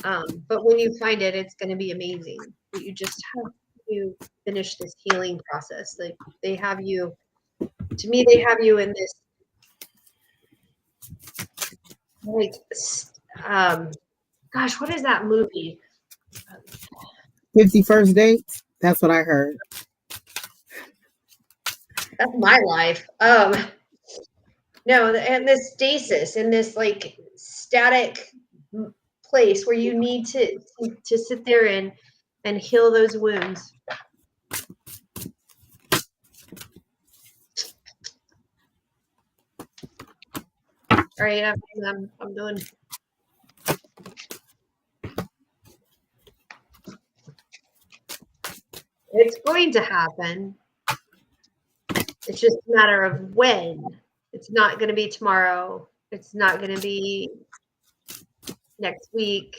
But when you find it, it's going to be amazing. But you just have to finish this healing process. Like they have you in this, like, gosh, what is that movie? 50 First Dates. That's what I heard. That's my life. No, and this stasis, in this like static place where you need to sit there and heal those wounds. All right, I'm doing. It's going to happen. It's just a matter of when. It's not going to be tomorrow. It's not going to be next week.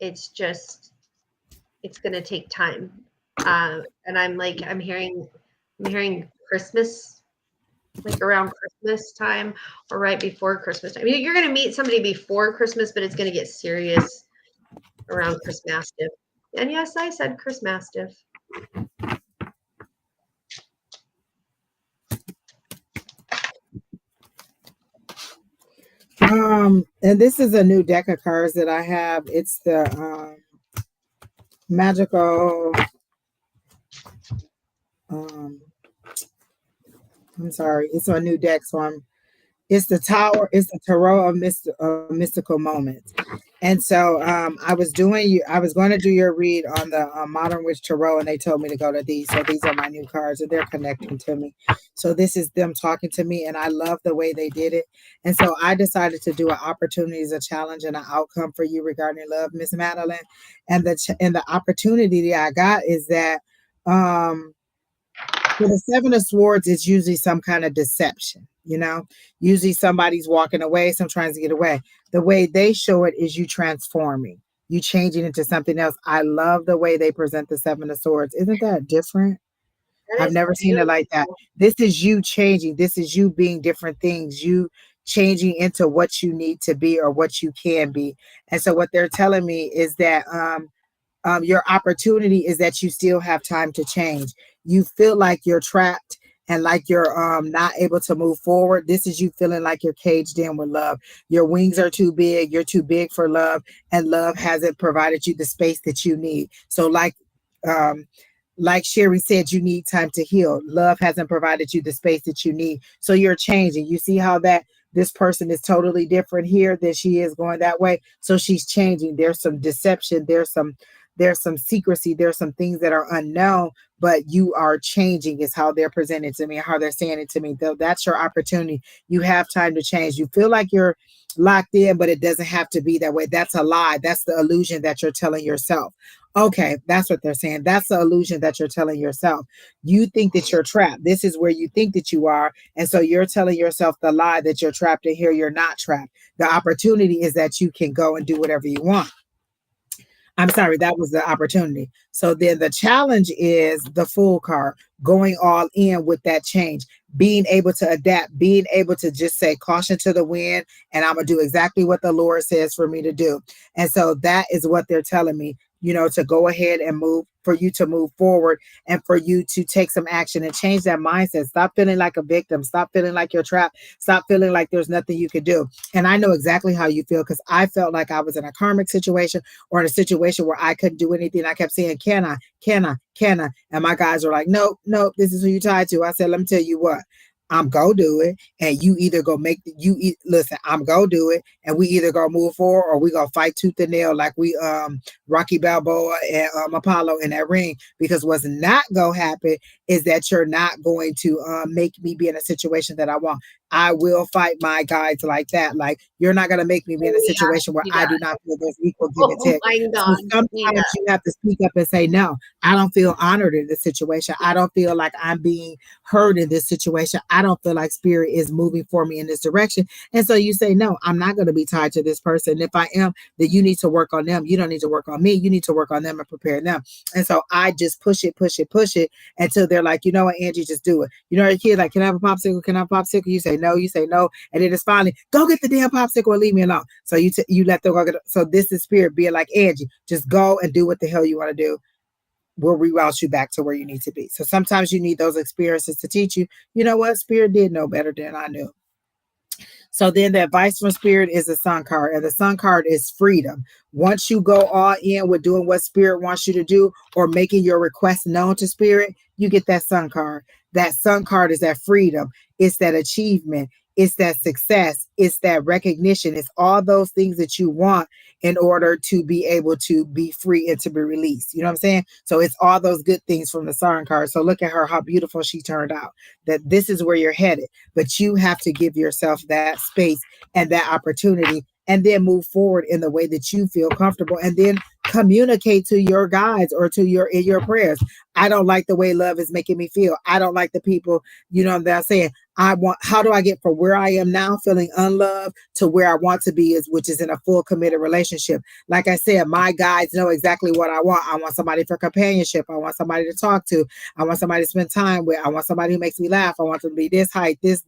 It's going to take time. And I'm hearing Christmas, like around Christmas time or right before Christmas time. I mean, you're going to meet somebody before Christmas, but it's going to get serious around Christmas. And yes, I said Christmas. And this is a new deck of cards that I have. It's the magical. I'm sorry, it's a new deck, so it's the Tower. It's the Tarot of Mystical Moments. And so I was going to do your read on the Modern Witch Tarot, and they told me to go to these. So these are my new cards, and they're connecting to me. So this is them talking to me, and I love the way they did it. And so I decided to do an opportunity as a challenge and an outcome for you regarding love, Miss Madeline. And the opportunity that I got is that for the Seven of Swords, it's usually some kind of deception. Usually somebody's walking away, some trying to get away. The way they show it is you transforming, you changing into something else. I love the way they present the Seven of Swords. Isn't that different? I've never seen it like that. This is you changing. This is you being different things, you changing into what you need to be or what you can be. And so what they're telling me is that your opportunity is that you still have time to change. You feel like you're trapped and like you're not able to move forward. This is you feeling like you're caged in with love. Your wings are too big. You're too big for love, and love hasn't provided you the space that you need. So like Sheri said, you need time to heal. Love hasn't provided you the space that you need. So you're changing. You see how that this person is totally different here than she is going that way. So she's changing. There's some deception. There's some there's some secrecy, there's some things that are unknown, but you are changing is how they're presented to me, how they're saying it to me. Though that's your opportunity. You have time to change. You feel like you're locked in, but it doesn't have to be that way. That's a lie. That's the illusion that you're telling yourself. Okay, that's what they're saying. That's the illusion that you're telling yourself. You think that you're trapped. This is where you think that you are. And so you're telling yourself the lie that you're trapped, and here you're not trapped. The opportunity is that you can go and do whatever you want. I'm sorry, that was the opportunity. So then the challenge is the full card, going all in with that change, being able to adapt, being able to just say caution to the wind, and I'm going to do exactly what the Lord says for me to do. And so that is what they're telling me, to go ahead and move, for you to move forward, and for you to take some action and change that mindset. Stop feeling like a victim. Stop feeling like you're trapped. Stop feeling like there's nothing you could do. And I know exactly how you feel, because I felt like I was in a karmic situation, or in a situation where I couldn't do anything. I kept saying, can I, can I, can I? And my guys were like, nope, nope, this is who you tied to. I said, let me tell you what. I'm go do it, and you either go listen. I'm go do it, and we either go move forward, or we go fight tooth and nail like we Rocky Balboa and Apollo in that ring. Because what's not gonna happen is that you're not going to make me be in a situation that I want. I will fight my guys like that. Like, you're not gonna make me be in a situation where I do not feel there's equal give and take. My So God. sometimes you have to speak up and say, no, I don't feel honored in this situation. I don't feel like I'm being heard in this situation. I don't feel like spirit is moving for me in this direction. And so you say, no, I'm not going to be tied to this person. If I am, then you need to work on them. You don't need to work on me. You need to work on them and prepare them. And so I just push it until they're like, you know what, Angie, just do it. A kid like, can I have a popsicle? Can I have a popsicle? You say no. You say no. And then it's finally, go get the damn popsicle and leave me alone. So you let them go get it. So this is spirit being like, Angie, just go and do what the hell you want to do. Will reroute you back to where you need to be. So sometimes you need those experiences to teach you, you know what, spirit did know better than I knew. So then the advice from spirit is the sun card, and the sun card is freedom. Once you go all in with doing what spirit wants you to do, or making your request known to spirit, you get that sun card. That sun card is that freedom. It's that achievement. It's that success. It's that recognition. It's all those things that you want in order to be able to be free and to be released. You know what I'm saying? So it's all those good things from the sun card. So look at her, how beautiful she turned out. That this is where you're headed, but you have to give yourself that space and that opportunity, and then move forward in the way that you feel comfortable, and then communicate to your guides or in your prayers. I don't like the way love is making me feel. I don't like the people, that are saying, how do I get from where I am now feeling unloved to where I want to be, which is in a full committed relationship. Like I said, my guides know exactly what I want. I want somebody for companionship. I want somebody to talk to. I want somebody to spend time with. I want somebody who makes me laugh. I want them to be this height, this.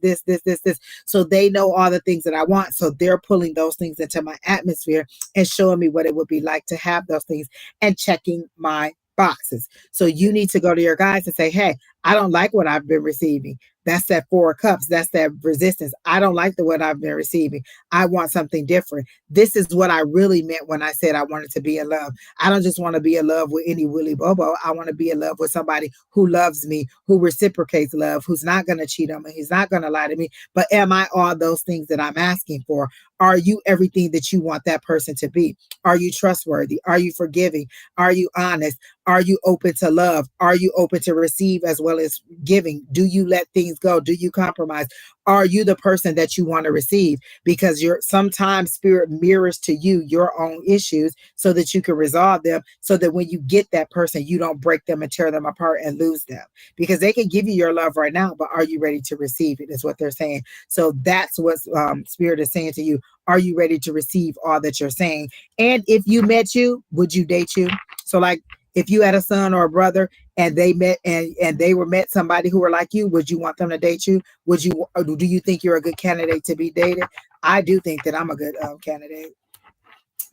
So they know all the things that I want. So they're pulling those things into my atmosphere and showing me what it would be like to have those things and checking my boxes. So you need to go to your guys and say, hey, I don't like what I've been receiving. That's that 4 of Cups. That's that resistance. I don't like what I've been receiving. I want something different. This is what I really meant when I said I wanted to be in love. I don't just want to be in love with any Willy Bobo. I want to be in love with somebody who loves me, who reciprocates love, who's not going to cheat on me, who's not going to lie to me. But am I all those things that I'm asking for? Are you everything that you want that person to be? Are you trustworthy? Are you forgiving? Are you honest? Are you open to love? Are you open to receive as well as giving? Do you let things go? Do you compromise? Are you the person that you want to receive? Because sometimes spirit mirrors to you your own issues so that you can resolve them, so that when you get that person, you don't break them and tear them apart and lose them. Because they can give you your love right now, but are you ready to receive it, is what they're saying. So that's what spirit is saying to you. Are you ready to receive all that you're saying? And if you met you, would you date you? So like, if you had a son or a brother and they met and they met somebody who were like you, would you want them to date you? Or do you think you're a good candidate to be dated? I do think that I'm a good candidate.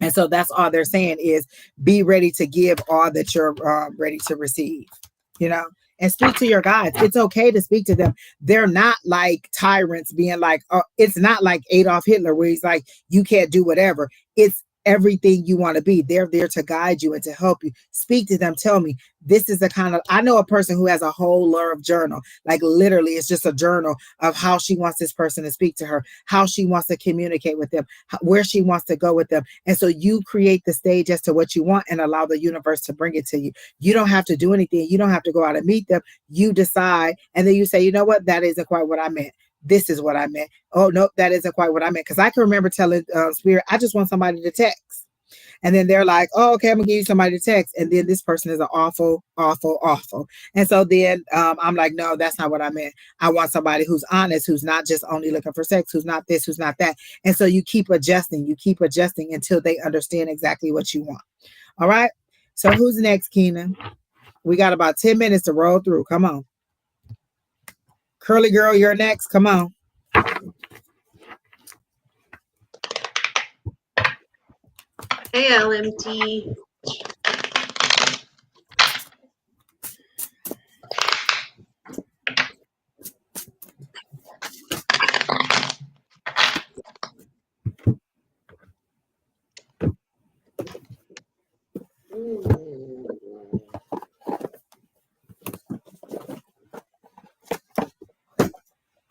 And so that's all they're saying is be ready to give all that you're ready to receive, and speak to your guides. It's okay to speak to them. They're not like tyrants being like, it's not like Adolf Hitler where he's like, you can't do whatever. It's everything you want to be. They're there to guide you and to help you. Speak to them. Tell me, this is the kind of, I know a person who has a whole love journal. Like literally, it's just a journal of how she wants this person to speak to her, how she wants to communicate with them, where she wants to go with them. And so you create the stage as to what you want and allow the universe to bring it to you. You don't have to do anything. You don't have to go out and meet them. You decide. And then you say, you know what? That isn't quite what I meant. This is what I meant. Oh, nope, that isn't quite what I meant. Because I can remember telling Spirit, I just want somebody to text. And then they're like, oh, okay, I'm going to give you somebody to text. And then this person is an awful, awful, awful. And so then I'm like, no, that's not what I meant. I want somebody who's honest, who's not just only looking for sex, who's not this, who's not that. And so you keep adjusting until they understand exactly what you want. All right. So who's next, Keena? We got about 10 minutes to roll through. Come on. Curly girl, you're next. Come on. Hey, LMT.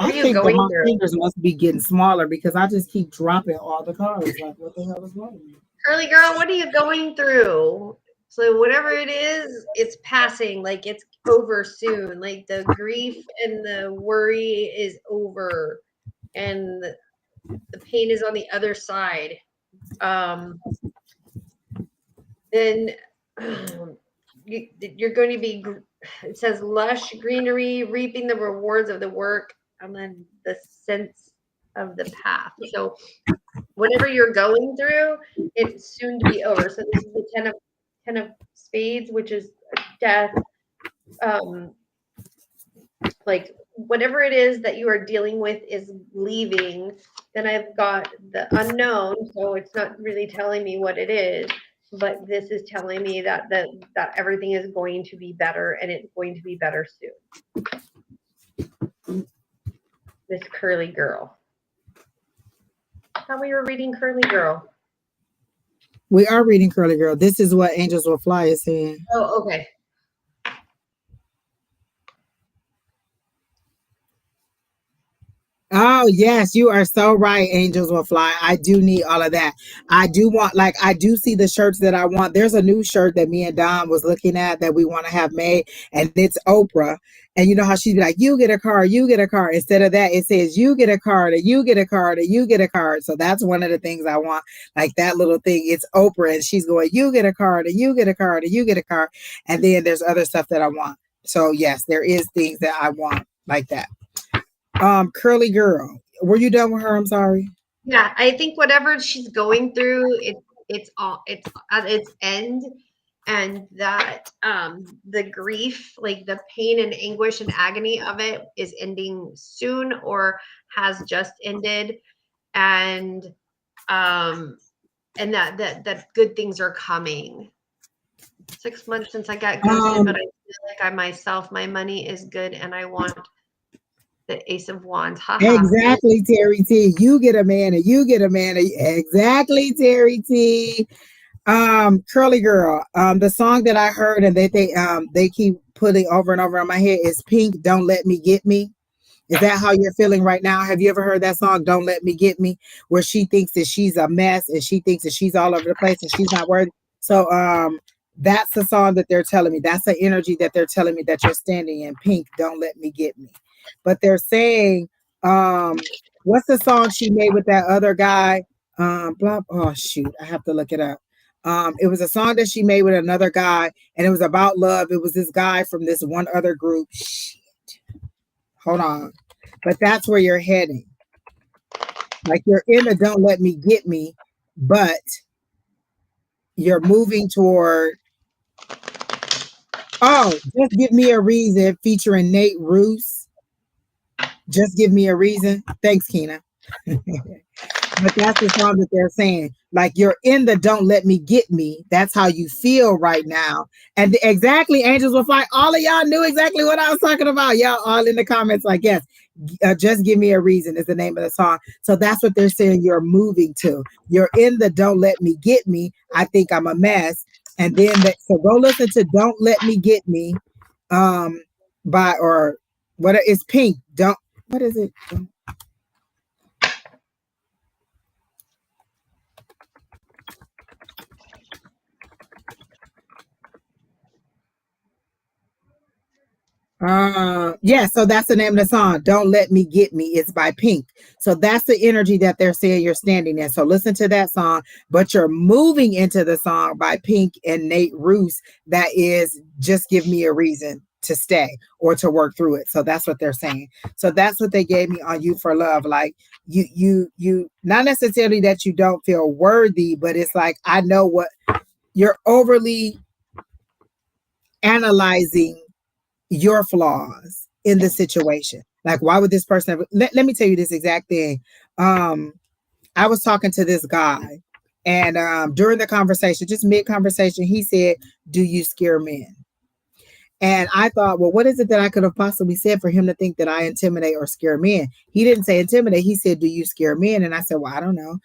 I think that my fingers must be getting smaller because I just keep dropping all the cards. Like, what the hell is wrong with me? Curly girl, what are you going through? So whatever it is, it's passing. Like it's over soon. Like the grief and the worry is over, and the pain is on the other side. Then you're going to be. It says lush greenery, reaping the rewards of the work, and then the sense of the path. So whatever you're going through, it's soon to be over. So this is the ten of spades, which is death. Like whatever it is that you are dealing with is leaving. Then I've got the unknown, so it's not really telling me what it is, but this is telling me that everything is going to be better, and it's going to be better soon. This curly girl. I thought we were reading Curly Girl. We are reading Curly Girl. This is what Angels Will Fly is saying. Oh, okay. Oh, yes, you are so right. Angels Will Fly. I do need all of that. I do want, like, I do see the shirts that I want. There's a new shirt that me and Don was looking at that we want to have made, and it's Oprah. And you know how she'd be like, you get a card, you get a card. Instead of that, it says, you get a card, and you get a card, and you get a card. So that's one of the things I want. Like that little thing, it's Oprah, and she's going, you get a card, and you get a card, and you get a card. And then there's other stuff that I want. So yes, there is things that I want like that. Curly girl, were you done with her? I'm sorry. Yeah, I think whatever she's going through, it's at its end, and that the grief, like the pain and anguish and agony of it, is ending soon or has just ended, and that good things are coming. 6 months since I got ghosted, but I feel like my money is good, and I want the Ace of Wands. Exactly, Terry T. You get a man and you get a man. Exactly, Terry T. Curly girl. The song that I heard and they keep putting over and over on my head is Pink, Don't Let Me Get Me. Is that how you're feeling right now? Have you ever heard that song, Don't Let Me Get Me, where she thinks that she's a mess and she thinks that she's all over the place and she's not worthy? So that's the song that they're telling me. That's the energy that they're telling me that you're standing in. Pink, Don't Let Me Get Me. But they're saying, what's the song she made with that other guy? Oh shoot, I have to look it up. It was a song that she made with another guy, and it was about love. It was this guy from this one other group. Shit. Hold on. But that's where you're heading. Like you're in a Don't Let Me Get Me, but you're moving toward Just Give Me a Reason featuring Nate Roos. Just Give Me a Reason. Thanks, Keena. But that's the song that they're saying. Like you're in the Don't Let Me Get Me. That's how you feel right now. And exactly, Angels Will Fly. All of y'all knew exactly what I was talking about. Y'all all in the comments like, yes, Just Give Me a Reason is the name of the song. So that's what they're saying you're moving to. You're in the Don't Let Me Get Me. I Think I'm a Mess. And then so go listen to Don't Let Me Get Me by, or what is Pink. Don't, what is it? Yeah, so that's the name of the song. Don't Let Me Get Me. It's by Pink. So that's the energy that they're saying you're standing in. So listen to that song, but you're moving into the song by Pink and Nate Roos. That is Just Give Me a Reason to Stay or to work through it. So that's what they're saying. So that's what they gave me on You for Love. Like you not necessarily that you don't feel worthy, but it's like, I know what you're overly analyzing your flaws in the situation. Like, why would this person ever, let me tell you this exact thing. I was talking to this guy, and during the conversation, just mid conversation, he said, "Do you scare men?" And I thought, well, what is it that I could have possibly said for him to think that I intimidate or scare men? He didn't say intimidate. He said, "Do you scare men?" And I said, well, I don't know.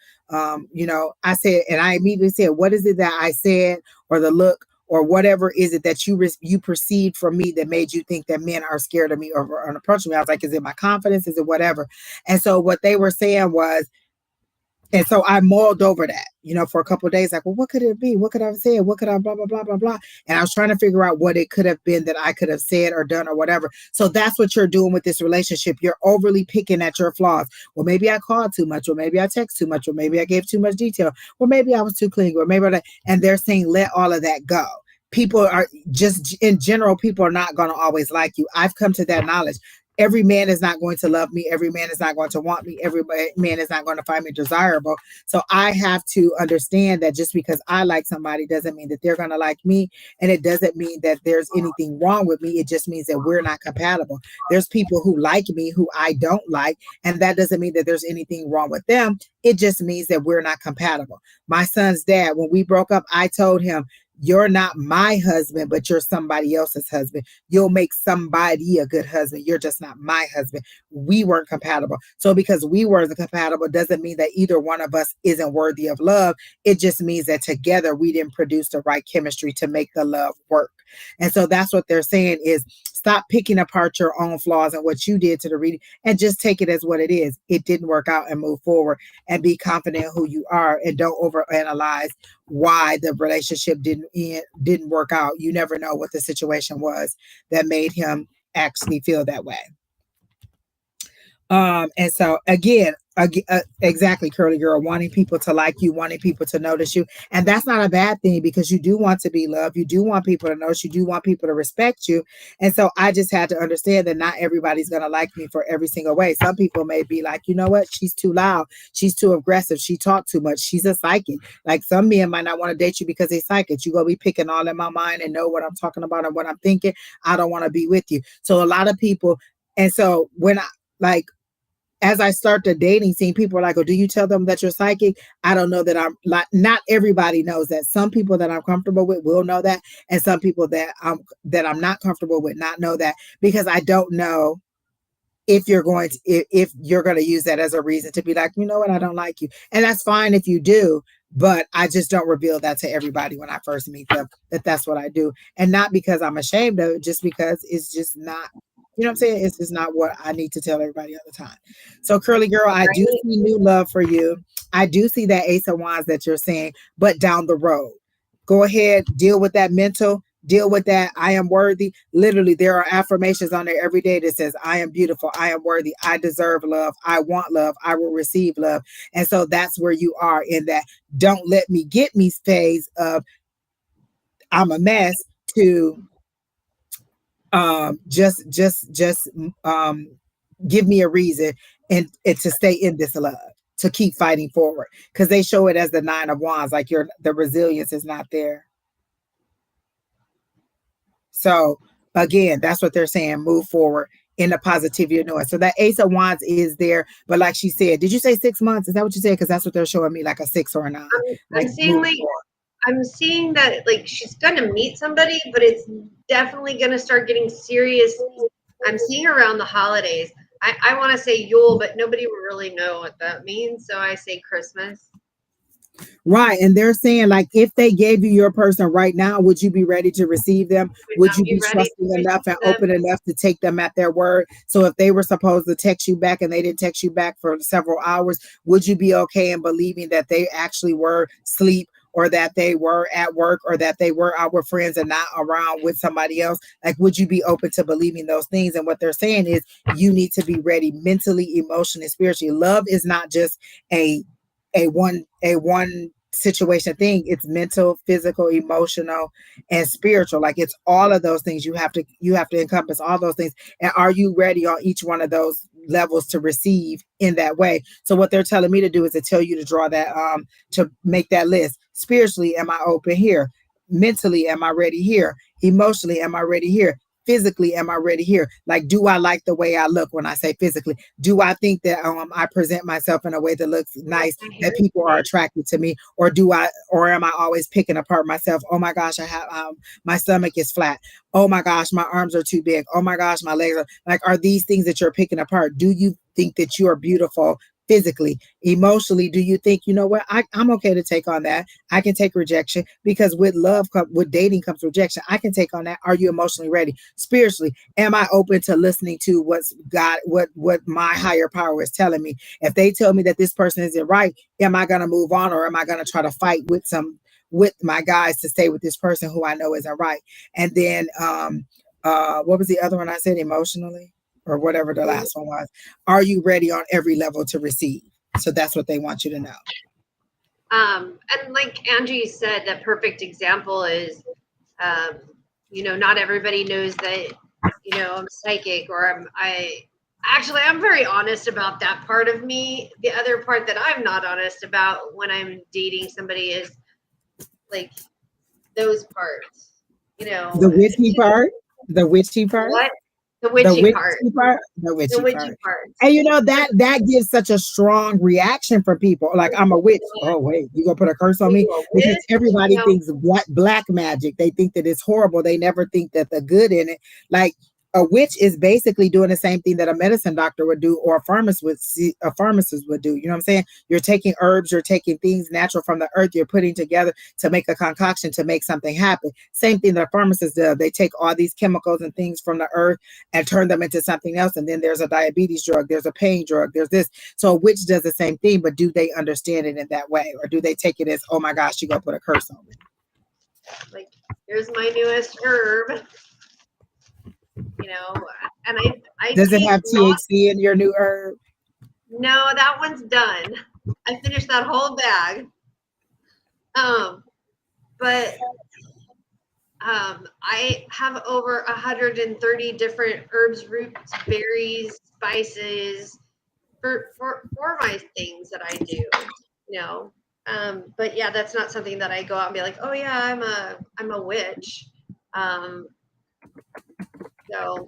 I said, and I immediately said, what is it that I said, or the look, or whatever is it that you perceived from me that made you think that men are scared of me or approaching me? I was like, is it my confidence? Is it whatever? And so what they were saying was, and so I mulled over that, for a couple of days, like, well, what could it be? What could I have said? What could I blah, blah, blah, blah, blah. And I was trying to figure out what it could have been that I could have said or done or whatever. So that's what you're doing with this relationship. You're overly picking at your flaws. Well, maybe I called too much, or maybe I text too much, or maybe I gave too much detail, or maybe I was too clingy, or maybe and they're saying, let all of that go. People are just, in general, people are not going to always like you. I've come to that knowledge. Every man is not going to love me. Every man is not going to want me. Every man is not going to find me desirable. So I have to understand that just because I like somebody doesn't mean that they're going to like me. And it doesn't mean that there's anything wrong with me. It just means that we're not compatible. There's people who like me who I don't like. And that doesn't mean that there's anything wrong with them. It just means that we're not compatible. My son's dad, when we broke up, I told him, you're not my husband, but you're somebody else's husband. You'll make somebody a good husband. You're just not my husband. We weren't compatible. So because we weren't compatible doesn't mean that either one of us isn't worthy of love. It just means that together we didn't produce the right chemistry to make the love work. And so that's what they're saying is, stop picking apart your own flaws and what you did to the reading, and just take it as what it is. It didn't work out, and move forward and be confident who you are, and don't overanalyze why the relationship didn't work out. You never know what the situation was that made him actually feel that way. And so again, exactly, Curly Girl, wanting people to like you, wanting people to notice you. And that's not a bad thing, because you do want to be loved. You do want people to notice you. Do want people to respect you. And so I just had to understand that not everybody's going to like me for every single way. Some people may be like, you know what? She's too loud. She's too aggressive. She talked too much. She's a psychic. Like, some men might not want to date you because they're psychic. You're going to be picking all in my mind and know what I'm talking about and what I'm thinking. I don't want to be with you. So a lot of people, and so when I, like, as I start the dating scene, people are like, oh, do you tell them that you're psychic? I don't know that I'm like, not everybody knows that. Some people that I'm comfortable with will know that. And some people that I'm not comfortable with not know that, because I don't know if you're going to use that as a reason to be like, you know what, I don't like you. And that's fine if you do, but I just don't reveal that to everybody when I first meet them, that's what I do. And not because I'm ashamed of it, just because it's just not, you know what I'm saying? It's just not what I need to tell everybody all the time. So, Curly Girl, I do see new love for you. I do see that Ace of Wands that you're saying, but down the road. Go ahead, deal with that mental, deal with that. I am worthy. Literally, there are affirmations on there every day that says, I am beautiful. I am worthy. I deserve love. I want love. I will receive love. And so that's where you are in that don't let me get me phase of I'm a mess to just give me a reason and to stay in this love, to keep fighting forward, because they show it as the 9 of Wands, like the resilience is not there. So again, that's what they're saying, move forward in the positivity of knowing. So that Ace of Wands is there, but like she said, did you say 6 months? Is that what you said? Because that's what they're showing me, like a 6 or a 9. I'm seeing that like she's gonna meet somebody, but it's definitely gonna start getting serious. I'm seeing around the holidays. I want to say Yule, but nobody will really know what that means. So I say Christmas. Right. And they're saying, like, if they gave you your person right now, would you be ready to receive them? Would Would not you be be ready to trusting enough receive and them. open enough to take them at their word? So if they were supposed to text you back and they didn't text you back for several hours, would you be okay in believing that they actually were asleep, or that they were at work, or that they were out with friends and not around with somebody else? Like, would you be open to believing those things? And what they're saying is you need to be ready mentally, emotionally, spiritually. Love is not just a one situation thing. It's mental, physical, emotional, and spiritual. Like, it's all of those things. You have to encompass all those things. And are you ready on each one of those levels to receive in that way? So what they're telling me to do is to tell you to draw that, to make that list. Spiritually, am I open here? Mentally, am I ready here? Emotionally, am I ready here? Physically, am I ready here? Like, do I like the way I look? When I say physically, do I think that I present myself in a way that looks Oh, nice, my hair that is people are big. attracted to me? Or am I always picking apart myself? Oh my gosh, I have my stomach is flat. Oh my gosh, my arms are too big. Oh my gosh, my legs are like, are these things that you're picking apart? Do you think that you are beautiful physically? Emotionally, do you think, you know what, I'm okay to take on that? I can take rejection, because with with dating comes rejection. I can take on that. Are you emotionally ready? Spiritually, am I open to listening to what's God, what my higher power is telling me? If they tell me that this person isn't right, am I going to move on, or am I going to try to fight with my guys to stay with this person who I know isn't right? And then what was the other one I said? Emotionally, or whatever the Mhm. last one was. Are you ready on every level to receive? So that's what they want you to know. And like Angie said, the perfect example is, um, not everybody knows that, I'm psychic, or I'm very honest about that part of me. The other part that I'm not honest about when I'm dating somebody is like those parts, you know, The witchy part, the witchy part, what the the witchy part, witchy part, the the witchy witchy part. parts. And you know But that gives such a strong reaction for people. Like, I'm a witch. Oh wait, you gonna put a curse on are me? you a Because witch? everybody thinks black magic. They think that it's horrible. They never think that the good in it. Like, a witch is basically doing the same thing that a medicine doctor would do, or a pharmacist would do. You know what I'm saying? You're taking herbs, you're taking things natural from the earth, you're putting together to make a concoction to make something happen. Same thing that a pharmacist does. They take all these chemicals and things from the earth and turn them into something else. And then there's a diabetes drug, there's a pain drug, there's this. So a witch does the same thing, but do they understand it in that way? Or do they take it as, oh my gosh, you gonna put a curse on me? Like, here's my newest herb, you know, and I Does it take have not THC in your new herb? no, that one's done. I finished that whole bag. Um, but I have over 130 different herbs, roots, berries, spices for my things that I do, you know. But yeah, that's not something that I go out and be like, oh yeah, I'm a witch. Um, so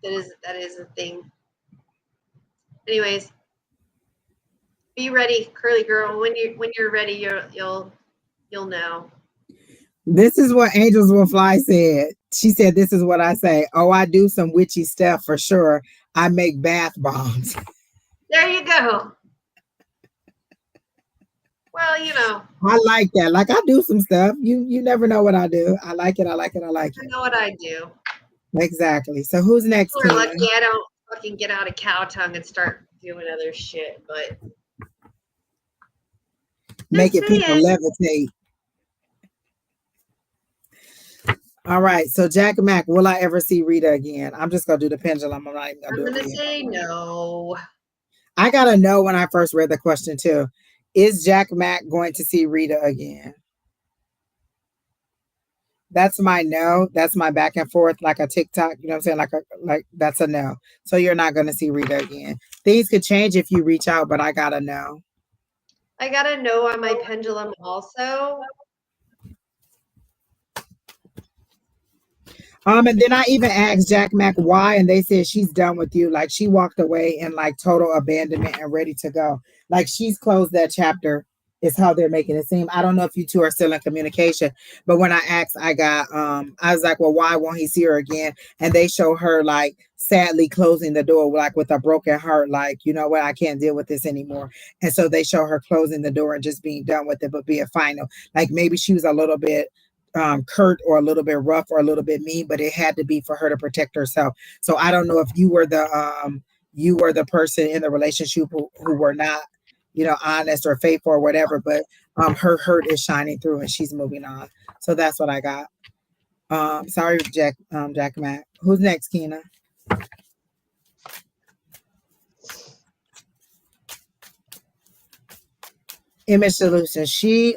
that is a thing. Anyways, be ready, curly girl. When you're ready, you'll know. This is what Angels Will Fly said. She said, this is what I say. Oh, I do some witchy stuff for sure. I make bath bombs. There you go. Well, I like that. Like, I do some stuff. You never know what I do. I like it. I like it. I like I it. know what I do. Exactly. So who's next, People are Tina? lucky I don't fucking get out of cow tongue and start doing other shit, but just Making people saying. levitate. All right. So Jack and Mac, will I ever see Rita again? I'm just gonna do the pendulum. I'm not even gonna I'm do it gonna again. say no. I gotta know when I first read the question too. Is Jack Mac going to see Rita again? That's my no. That's my back and forth, like a TikTok. You know what I'm saying? Like that's a no. So you're not gonna see Rita again. Things could change if you reach out, but I gotta know. I gotta know on my pendulum also. And then I even asked Jack Mac why, and they said she's done with you. Like, she walked away in like total abandonment and ready to go. Like, she's closed that chapter. is how they're making it seem. I don't know if you two are still in communication, but when I asked, I was like, well, why won't he see her again? And they show her like sadly closing the door, like with a broken heart, like, you know what, I can't deal with this anymore. And so they show her closing the door and just being done with it, but being final. Like maybe she was a little bit curt or a little bit rough or a little bit mean, but it had to be for her to protect herself. So I don't know if you were the person in the relationship who were not, you know, honest or faithful or whatever, but her hurt is shining through and she's moving on. So that's what I got. Sorry, Jack Mac. Who's next, Keena? Image solution.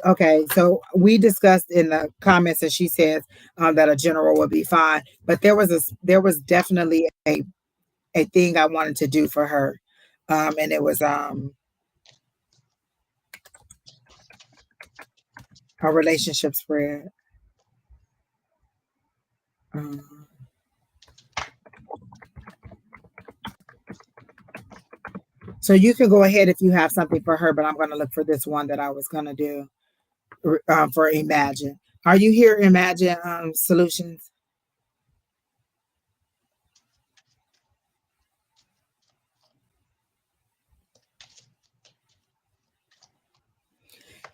Okay. So we discussed in the comments that she says that a general would be fine, but there was definitely a thing I wanted to do for her, and it was a relationship spread. Um, so you can go ahead if you have something for her, but I'm going to look for this one that I was going to do for Imagine. Are you here, Imagine Solutions?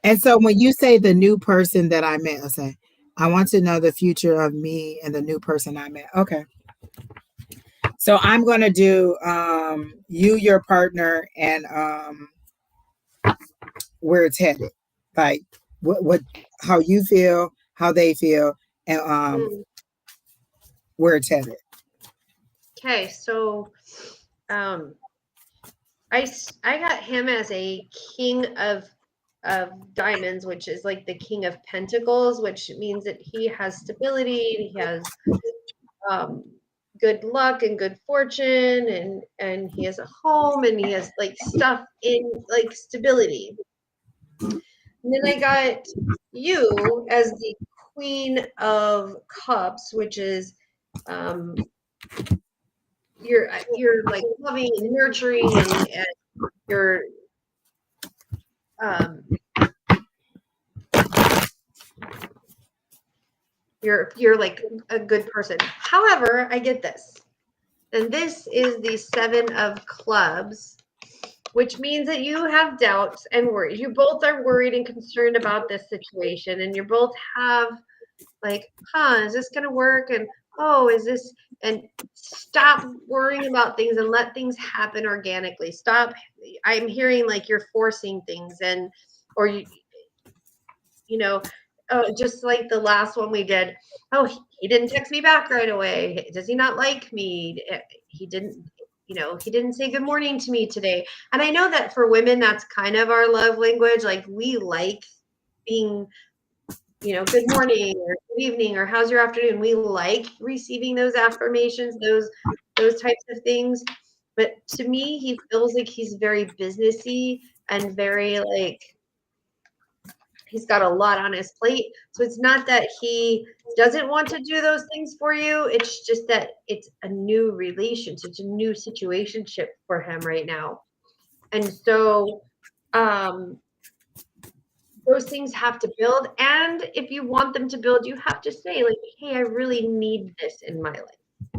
And so when you say the new person that I met, I say, I want to know the future of me and the new person I met. Okay. So I'm going to do you, your partner, and where it's headed. Like what how you feel, how they feel, and where it's headed. Okay, so um, I got him as a king of diamonds, which is like the king of pentacles, which means that he has stability, he has um, good luck and good fortune, and he has a home, and he has like stuff in like stability. And then I got you as the queen of cups, which is um, you're like loving and nurturing, and you're um, you're like a good person. However, I get this. And this is the 7 of clubs, which means that you have doubts and worries. You both are worried and concerned about this situation, and you both have like, is this going to work? And oh, is this? And stop worrying about things and let things happen organically. Stop. I'm hearing like you're forcing things, or you know, just like the last one we did. Oh, he didn't text me back right away. Does he not like me? He didn't, he didn't say good morning to me today. And I know that for women, that's kind of our love language. Like we like being, good morning or good evening or how's your afternoon. We like receiving those affirmations, those types of things. But to me, he feels like he's very businessy and very like, he's got a lot on his plate. So it's not that he doesn't want to do those things for you. It's just that it's a new relationship. It's a new situationship for him right now. And so those things have to build. And if you want them to build, you have to say like, hey, I really need this in my life.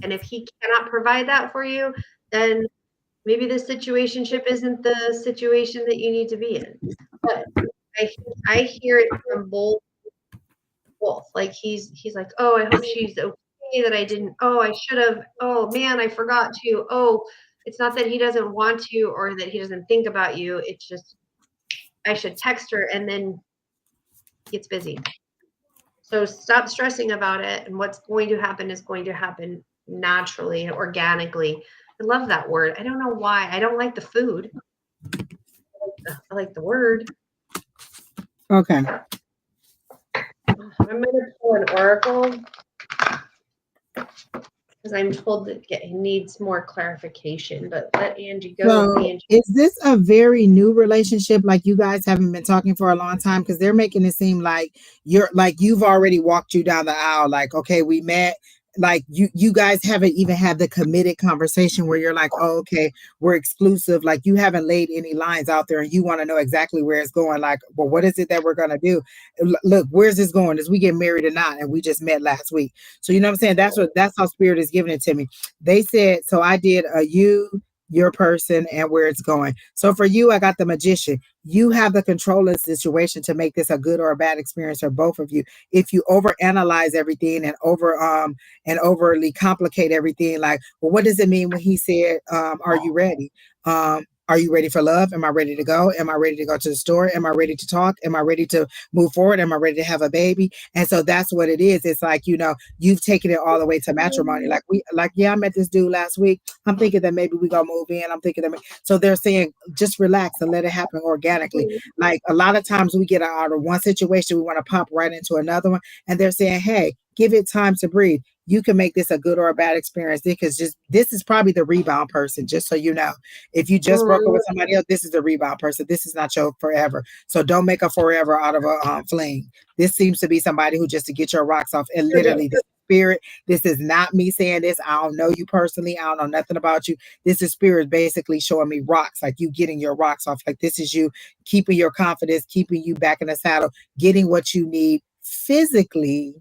And if he cannot provide that for you, then maybe the situationship isn't the situation that you need to be in. But I hear it from both. Like he's like, oh, I hope she's okay that I didn't. Oh, I should have. Oh man, I forgot to. Oh, it's not that he doesn't want to or that he doesn't think about you. It's just I should text her, and then he gets busy. So stop stressing about it, and what's going to happen is going to happen naturally and organically. I love that word. I don't know why. I don't like the food. I like the word. Okay. I'm going to pull an oracle because I'm told that he needs more clarification. But let Angie go. So is this a very new relationship? Like you guys haven't been talking for a long time? Because they're making it seem like you've already walked you down the aisle. Like, okay, we met. like you guys haven't even had the committed conversation where you're like, oh, okay, we're exclusive. Like you haven't laid any lines out there and you want to know exactly where it's going. Like, well, what is it that we're gonna do? Look, where's this going? Is we get married or not? And we just met last week. So you know what I'm saying? That's how spirit is giving it to me. They said, so I did a you, your person, and where it's going. So for you, I got the magician. You have the control of the situation to make this a good or a bad experience for both of you. If you overanalyze everything and overly complicate everything, like, well, what does it mean when he said, are you ready? Are you ready for love? Am I ready to go? Am I ready to go to the store? Am I ready to talk? Am I ready to move forward? Am I ready to have a baby? And so that's what it is. It's like, you've taken it all the way to matrimony. Yeah, I met this dude last week. I'm thinking that maybe we gonna move in. I'm thinking that, so they're saying just relax and let it happen organically. Like a lot of times we get out of one situation, we want to pop right into another one. And they're saying, hey, give it time to breathe. You can make this a good or a bad experience because this is probably the rebound person, just so you know. If you just broke up with somebody else, this is the rebound person. This is not your forever. So don't make a forever out of a fling. This seems to be somebody who just to get your rocks off. And literally, the spirit, this is not me saying this. I don't know you personally. I don't know nothing about you. This is spirit basically showing me rocks, like you getting your rocks off. Like this is you keeping your confidence, keeping you back in the saddle, getting what you need physically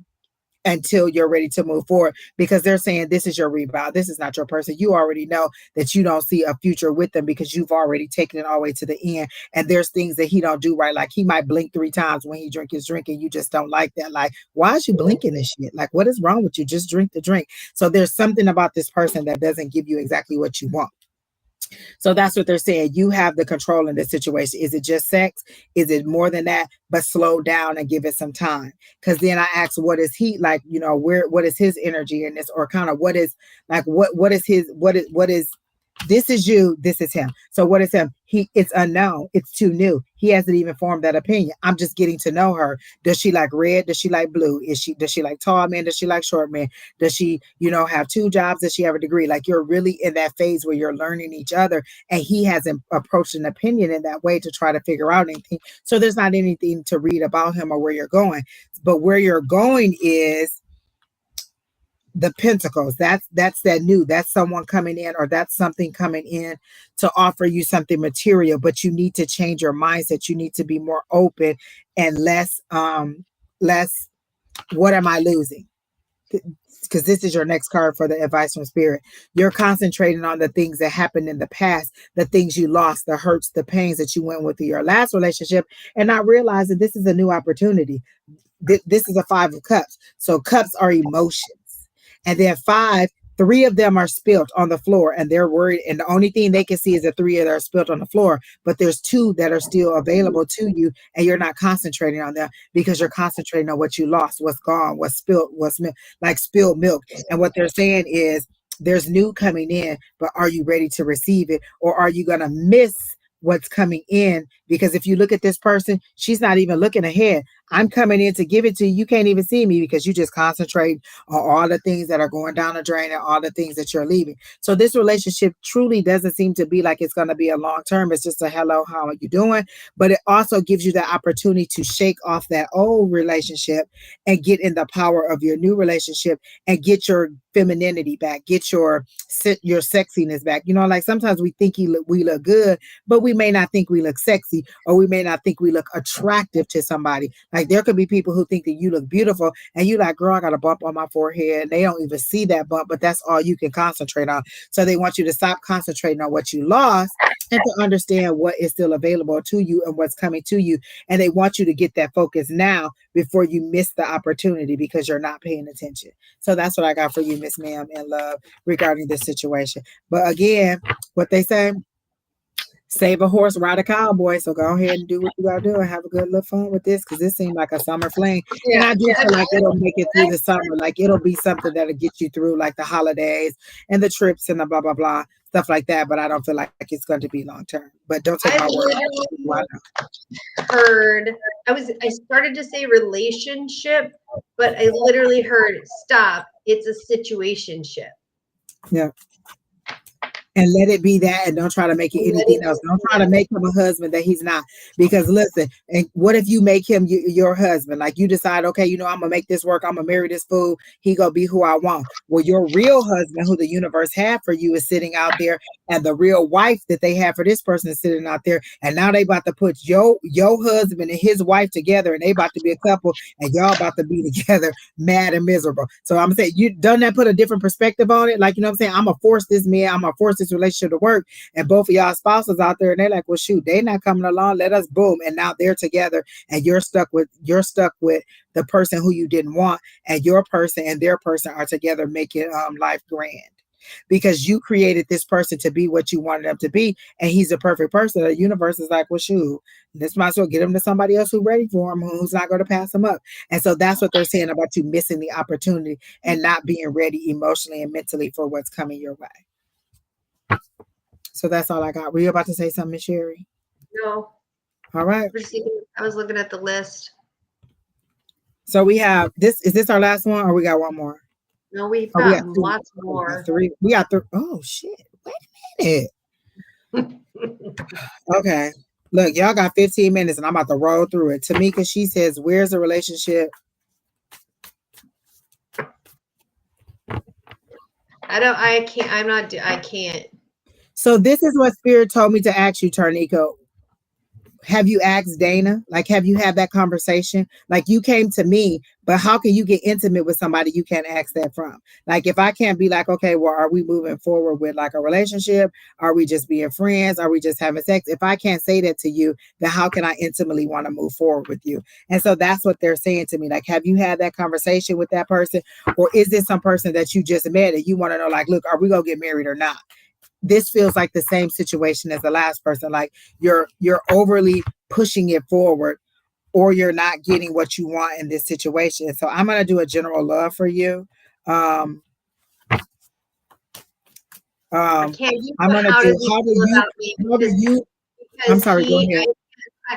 until you're ready to move forward, because they're saying this is your rebound. This is not your person. You already know that you don't see a future with them because you've already taken it all the way to the end. And there's things that he don't do right. Like he might blink 3 times when he drink his drink and you just don't like that. Like, why is you blinking this shit? Like, what is wrong with you? Just drink the drink. So there's something about this person that doesn't give you exactly what you want. So that's what they're saying. You have the control in this situation. Is it just sex? Is it more than that? But slow down and give it some time. Because then I asked, what is he like? What is his energy in this, or kind of what is like, what is his, what is this is you, this is him. So what is him? It's unknown. It's too new. He hasn't even formed that opinion. I'm just getting to know her. Does she like red? Does she like blue? Does she like tall men? Does she like short men? Does she, have 2 jobs? Does she have a degree? Like you're really in that phase where you're learning each other, and he hasn't approached an opinion in that way to try to figure out anything. So there's not anything to read about him or where you're going. But where you're going is the pentacles. That's that new, that's someone coming in, or that's something coming in to offer you something material, but you need to change your mindset. You need to be more open and less what am I losing, because this is your next card for the advice from spirit. You're concentrating on the things that happened in the past, the things you lost, the hurts, the pains that you went with in your last relationship, and not realizing this is a new opportunity. This is a 5 of cups. So cups are emotions. And then 5, 3 of them are spilt on the floor and they're worried. And the only thing they can see is the 3 that are spilt on the floor. But there's 2 that are still available to you. And you're not concentrating on them because you're concentrating on what you lost, what's gone, what's spilt, like spilled milk. And what they're saying is there's new coming in, but are you ready to receive it? Or are you going to miss what's coming in? Because if you look at this person, she's not even looking ahead. I'm coming in to give it to you. You can't even see me because you just concentrate on all the things that are going down the drain and all the things that you're leaving. So this relationship truly doesn't seem to be like it's going to be a long term. It's just a hello, how are you doing? But it also gives you the opportunity to shake off that old relationship and get in the power of your new relationship and get your femininity back, get your sexiness back. Like sometimes we think we look good, but we may not think we look sexy, or we may not think we look attractive to somebody. Like there could be people who think that you look beautiful and you like, girl, I got a bump on my forehead. And they don't even see that bump, but that's all you can concentrate on. So they want you to stop concentrating on what you lost and to understand what is still available to you and what's coming to you. And they want you to get that focus now before you miss the opportunity because you're not paying attention. So that's what I got for you, Miss Ma'am, in love regarding this situation. But again, what they say, save a horse, ride a cowboy. So go ahead and do what you gotta do and have a good little fun with this, because this seemed like a summer fling. And I do feel like it'll make it through the summer. Like it'll be something that'll get you through like the holidays and the trips and the blah blah blah stuff like that. But I don't feel like it's going to be long term. But don't take my word. I started to say relationship, but I literally heard stop. It's a situationship. Yeah. and let it be that, and don't try to make it anything else. Don't try to make him a husband that he's not, because listen, and what if you make him your husband? Like, you decide, okay, I'm gonna make this work, I'm gonna marry this fool, he gonna be who I want. Well, your real husband, who the universe had for you, is sitting out there, and the real wife that they have for this person is sitting out there, and now they about to put your husband and his wife together, and they about to be a couple, and y'all about to be together mad and miserable. So I'm saying, you done that, put a different perspective on it. Like, I'm saying, I'm gonna force this man, I'm gonna force this relationship to work, and both of y'all spouses out there, and they're like, well, shoot, they not coming along, let us, boom, and now they're together, and you're stuck with the person who you didn't want, and your person and their person are together, making life grand, because you created this person to be what you wanted them to be, and he's a perfect person. The universe is like, well, shoot, this might as well get him to somebody else who's ready for him, who's not going to pass him up. And so that's what they're saying about you missing the opportunity and not being ready emotionally and mentally for what's coming your way. So that's all I got. Were you about to say something, Ms. Sheri? No. All right. I was looking at the list. So we have this. Is this our last one, or we got one more? No, we've got lots more. Three. We got three. Oh shit! Wait a minute. Okay. Look, y'all got 15 minutes, and I'm about to roll through it. Tamika, she says, "Where's the relationship?" I can't. So this is what Spirit told me to ask you, Tarnico. Have you asked Dana? Like, have you had that conversation? Like, you came to me, but how can you get intimate with somebody you can't ask that from? Like, if I can't be like, okay, well, are we moving forward with like a relationship? Are we just being friends? Are we just having sex? If I can't say that to you, then how can I intimately want to move forward with you? And so that's what they're saying to me. Like, have you had that conversation with that person? Or is this some person that you just met and you want to know, like, look, are we going to get married or not? This feels like the same situation as the last person. Like, you're overly pushing it forward, or you're not getting what you want in this situation. So I'm going to do a general love for you. I'm going to do, how do you, I'm sorry, go ahead.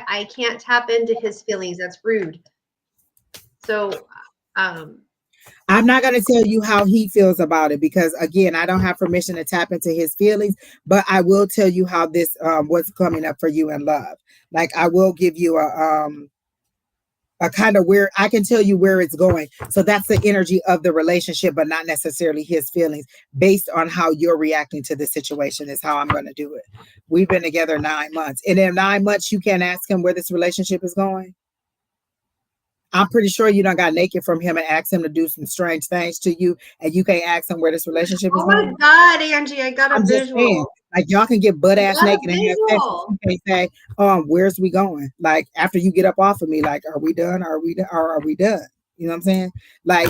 I can't tap into his feelings. That's rude. So, I'm not going to tell you how he feels about it, because again, I don't have permission to tap into his feelings, but I will tell you how this, what's coming up for you in love. Like, I will give you a kind of where I can tell you where it's going. So that's the energy of the relationship, but not necessarily his feelings, based on how you're reacting to the situation is how I'm going to do it. We've been together 9 months, and in 9 months, you can't ask him where this relationship is going. I'm pretty sure you done got naked from him and asked him to do some strange things to you, and you can't ask him where this relationship is going. Oh my God, Angie, I got a visual. Saying, like, y'all can get butt ass naked and have sex. You can't say, where's we going? Like, after you get up off of me, like, are we done? Are we done? You know what I'm saying? Like,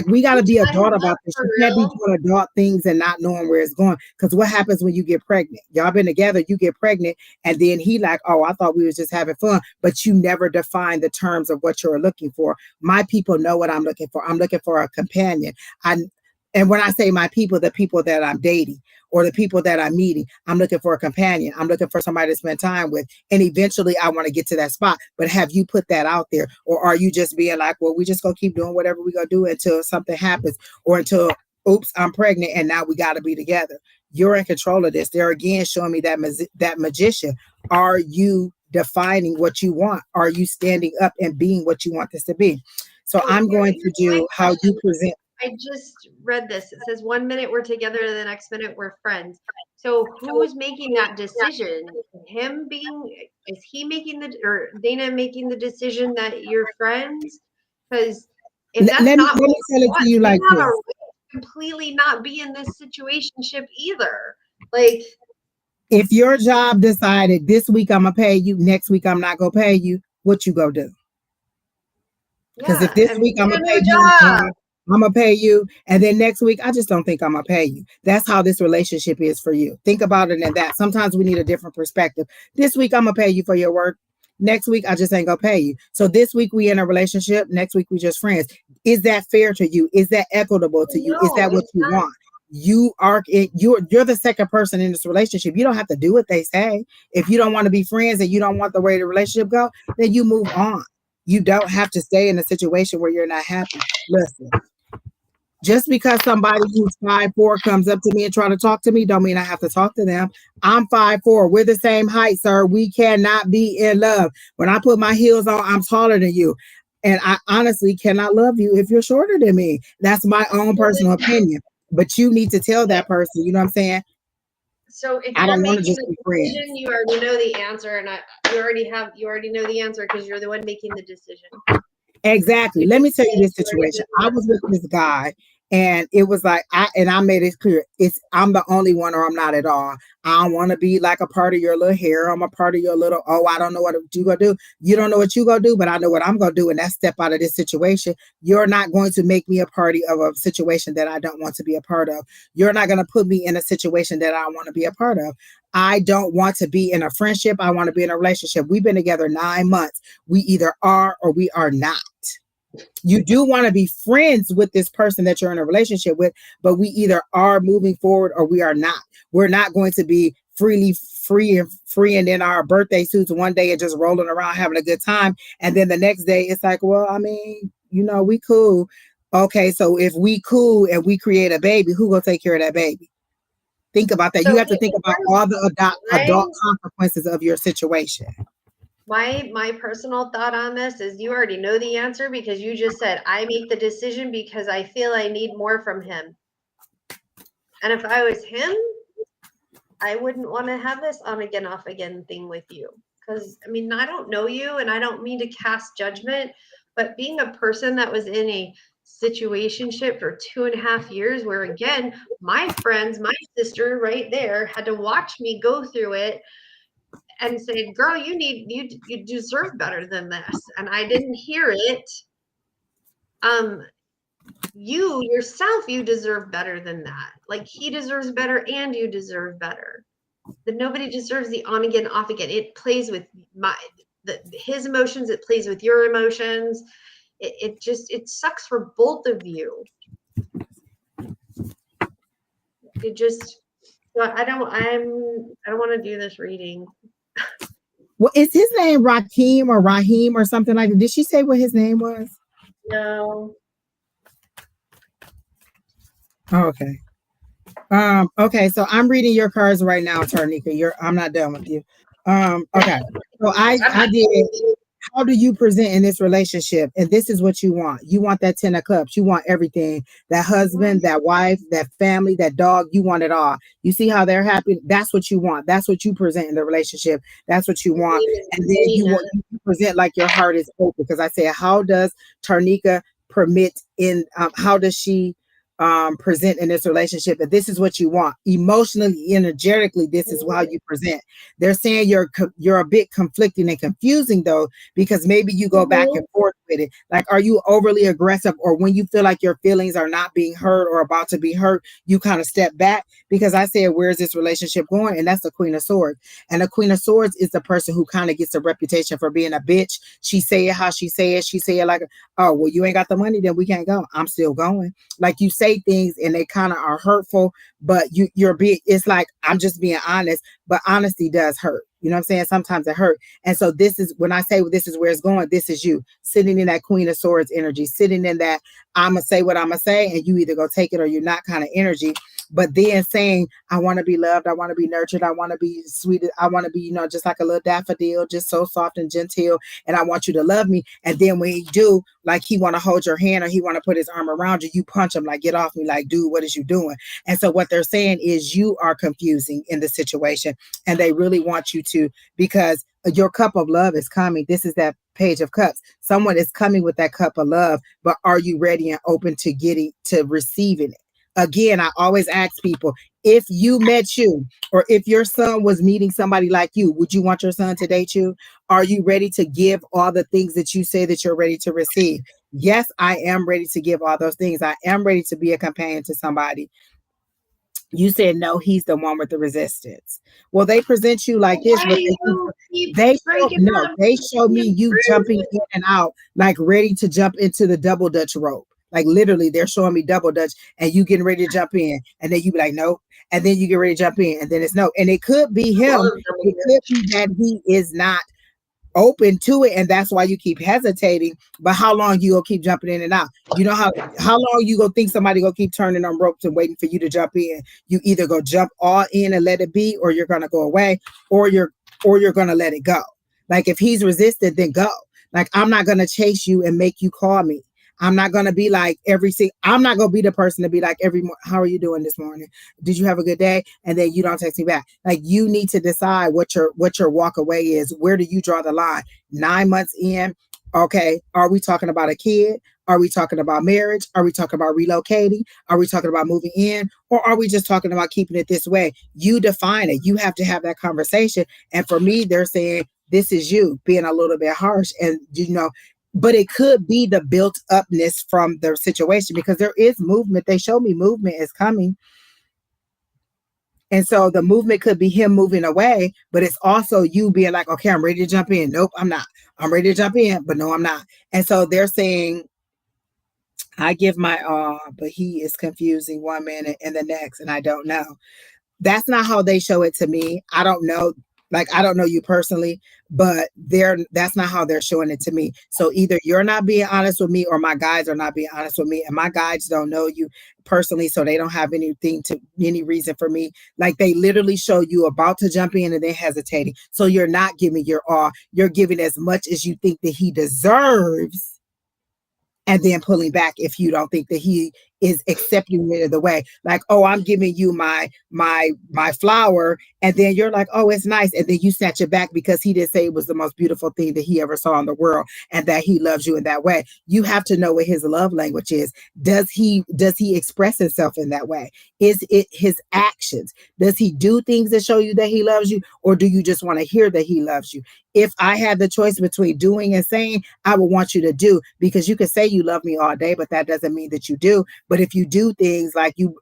we got to be adult about this. You can't be doing adult things and not knowing where it's going. Because what happens when you get pregnant? Y'all been together, you get pregnant, and then he like, oh, I thought we was just having fun, but you never define the terms of what you're looking for. My people know what I'm looking for. I'm looking for a companion. And when I say my people, the people that I'm dating or the people that I'm meeting, I'm looking for a companion. I'm looking for somebody to spend time with. And eventually I want to get to that spot. But have you put that out there? Or are you just being like, well, we just going to keep doing whatever we're going to do until something happens, or until, oops, I'm pregnant and now we got to be together. You're in control of this. They're again showing me that magician. Are you defining what you want? Are you standing up and being what you want this to be? So I'm going to do how you present. I just read this. It says 1 minute we're together, the next minute we're friends. So who's making that decision? Is he making or Dana making the decision that you're friends? Because if that's let not me tell it to you like this. Completely not be in this situationship either. Like, if your job decided this week I'm gonna pay you, next week I'm not gonna pay you, what you gonna do? Because if this week I'm gonna pay you, I'm gonna pay you, and then next week I just don't think I'm gonna pay you. That's how this relationship is for you. Think about it in that. Sometimes we need a different perspective. This week I'm gonna pay you for your work. Next week I just ain't gonna pay you. So this week we in a relationship. Next week we just friends. Is that fair to you? Is that equitable to you? Is that what you want? You're the second person in this relationship. You don't have to do what they say. If you don't want to be friends and you don't want the way the relationship go, then you move on. You don't have to stay in a situation where you're not happy. Listen, Just because somebody who's 5'4" comes up to me and try to talk to me, don't mean I have to talk to them. I'm 5'4". We're the same height, sir. We cannot be in love. When I put my heels on, I'm taller than you. And I honestly cannot love you if you're shorter than me. That's my own personal opinion. But you need to tell that person, you know what I'm saying? So if I you're don't want to making just the be friends. decision, you already know the answer, and you already know the answer because you're the one making the decision. Exactly. You Let me just tell said you this you already situation. did the I work. was with this guy and it was like I made it clear I'm the only one or I'm not at all. I don't want to be like a part of your little hair. I'm a part of your little, oh, I don't know what you gonna do. You don't know what you gonna do, but I know what I'm gonna do, and that's step out of this situation. You're not going to make me a party of a situation that I don't want to be a part of. You're not gonna put me in a situation that I want to be a part of. I don't want to be in a friendship. I want to be in a relationship. We've been together 9 months. We either are or we are not. You do want to be friends with this person that you're in a relationship with, but we either are moving forward or we are not. We're not going to be free and in our birthday suits one day and just rolling around having a good time. And then the next day it's like, well, I mean, we cool. Okay, so if we cool and we create a baby, who gonna take care of that baby? Think about that. You So have to think about all the adult consequences of your situation. my personal thought on this is you already know the answer because you just said I make the decision because I feel I need more from him. And if I was him, I wouldn't want to have this on again, off again thing with you. Because, I mean, I don't know you and I don't mean to cast judgment, but being a person that was in a situationship for 2.5 years, where again, my friends, my sister right there had to watch me go through it and say, girl, you deserve better than this. And I didn't hear it. You yourself, you deserve better than that. Like he deserves better and you deserve better. That nobody deserves the on again, off again. It plays with his emotions. It plays with your emotions. It sucks for both of you. It just, I don't want to do this reading. Well, is his name Rakim or Rahim or something like that? Did she say what his name was? No. Oh, okay. Okay, so I'm reading your cards right now, Tarnika. I'm not done with you. Okay. So I did. How do you present in this relationship? And this is what you want. You want that 10 of cups. You want everything. That husband, that wife, that family, that dog, you want it all. You see how they're happy? That's what you want. That's what you present in the relationship. That's what you want. And then you present like your heart is open. Because I said, how does Tarnika permit in how does she present in this relationship? And this is what you want emotionally, energetically. This is how you present. They're saying you're a bit conflicting and confusing though, because maybe you go back and forth with it. Like, are you overly aggressive, or when you feel like your feelings are not being heard or about to be hurt, you kind of step back? Because I said, where's this relationship going? And that's the Queen of Swords. And the Queen of Swords is the person who kind of gets a reputation for being a bitch. She say it how she say it. She say it like, oh, well, you ain't got the money, then we can't go. I'm still going. Like, you say things and they kind of are hurtful, but it's like, I'm just being honest, but honesty does hurt. You know what I'm saying? Sometimes it hurt. And so this is, when I say this is where it's going, this is you sitting in that Queen of Swords energy, sitting in that I'm going to say what I'm going to say, and you either go take it or you're not kind of energy. But then saying, I want to be loved, I want to be nurtured, I want to be sweet, I want to be, just like a little daffodil, just so soft and genteel, and I want you to love me. And then when he do, like he want to hold your hand or he want to put his arm around you, you punch him like, get off me, like, dude, what is you doing? And so what they're saying is you are confusing in the situation, and they really want you to, because your cup of love is coming. This is that Page of Cups. Someone is coming with that cup of love, but are you ready and open to receiving it? Again, I always ask people, if you met you, or if your son was meeting somebody like you, would you want your son to date you? Are you ready to give all the things that you say that you're ready to receive? Yes, I am ready to give all those things. I am ready to be a companion to somebody. You said no, he's the one with the resistance. Well, they present you like this, but they show me you jumping in and out, like ready to jump into the double dutch rope. Like literally, they're showing me double dutch, and you getting ready to jump in, and then you be like, nope, and then you get ready to jump in, and then it's no, and it could be him. It could be that he is not open to it, and that's why you keep hesitating. But how long you gonna keep jumping in and out? You know how long you gonna think somebody gonna keep turning on ropes and waiting for you to jump in? You either go jump all in and let it be, or you're gonna go away, or you're gonna let it go. Like if he's resistant, then go. Like I'm not gonna chase you and make you call me. I'm not gonna be like I'm not gonna be the person to be like how are you doing this morning? Did you have a good day? And then you don't text me back. Like you need to decide what your walk away is. Where do you draw the line? 9 months in, okay, are we talking about a kid? Are we talking about marriage? Are we talking about relocating? Are we talking about moving in? Or are we just talking about keeping it this way? You define it. You have to have that conversation. And for me, they're saying this is you being a little bit harsh, and but it could be the built upness from the situation, because there is movement. They show me movement is coming. And so the movement could be him moving away, but it's also you being like, okay, I'm ready to jump in. Nope, I'm not. I'm ready to jump in, but no, I'm not. And so they're saying, I give my but he is confusing 1 minute and the next, and I don't know. That's not how they show it to me. I don't know. Like, I don't know you personally, but that's not how they're showing it to me. So either you're not being honest with me, or my guides are not being honest with me. And my guides don't know you personally, so they don't have any reason for me. Like, they literally show you about to jump in and then hesitating. So you're not giving your all. You're giving as much as you think that he deserves, and then pulling back if you don't think that he is accepting it the way. Like, oh, I'm giving you my flower, and then you're like, oh, it's nice, and then you snatch it back because he didn't say it was the most beautiful thing that he ever saw in the world, and that he loves you in that way. You have to know what his love language is. Does he express himself in that way? Is it his actions? Does he do things that show you that he loves you, or do you just want to hear that he loves you? If I had the choice between doing and saying, I would want you to do, because you could say you love me all day, but that doesn't mean that you do. But if you do things like you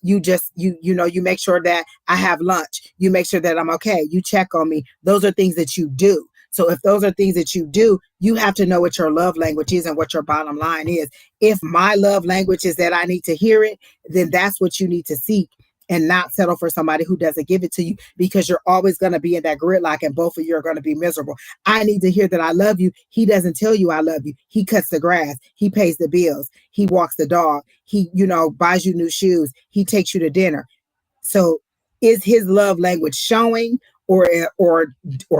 make sure that I have lunch, you make sure that I'm okay, you check on me, those are things that you do. So if those are things that you do, you have to know what your love language is and what your bottom line is. If my love language is that I need to hear it, then that's what you need to seek, and not settle for somebody who doesn't give it to you, because you're always going to be in that gridlock and both of you are going to be miserable. I need to hear that I love you. He doesn't tell you I love you. He cuts the grass. He pays the bills. He walks the dog. He, buys you new shoes. He takes you to dinner. So is his love language showing or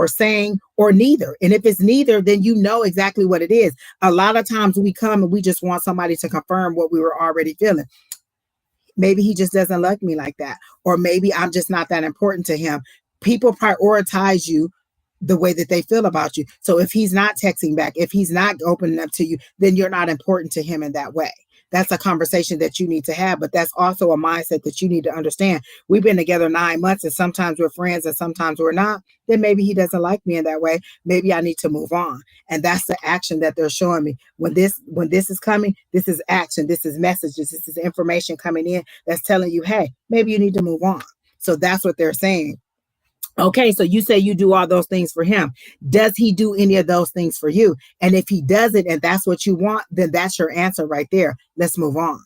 saying, or neither? And if it's neither, then you know exactly what it is. A lot of times we come and we just want somebody to confirm what we were already feeling. Maybe he just doesn't like me like that. Or maybe I'm just not that important to him. People prioritize you the way that they feel about you. So if he's not texting back, if he's not opening up to you, then you're not important to him in that way. That's a conversation that you need to have, but that's also a mindset that you need to understand. We've been together 9 months, and sometimes we're friends and sometimes we're not. Then maybe he doesn't like me in that way. Maybe I need to move on. And that's the action that they're showing me. When this is coming, this is action. This is messages. This is information coming in that's telling you, hey, maybe you need to move on. So that's what they're saying. Okay, so you say you do all those things for him. Does he do any of those things for you? And if he doesn't, and that's what you want, then that's your answer right there. Let's move on.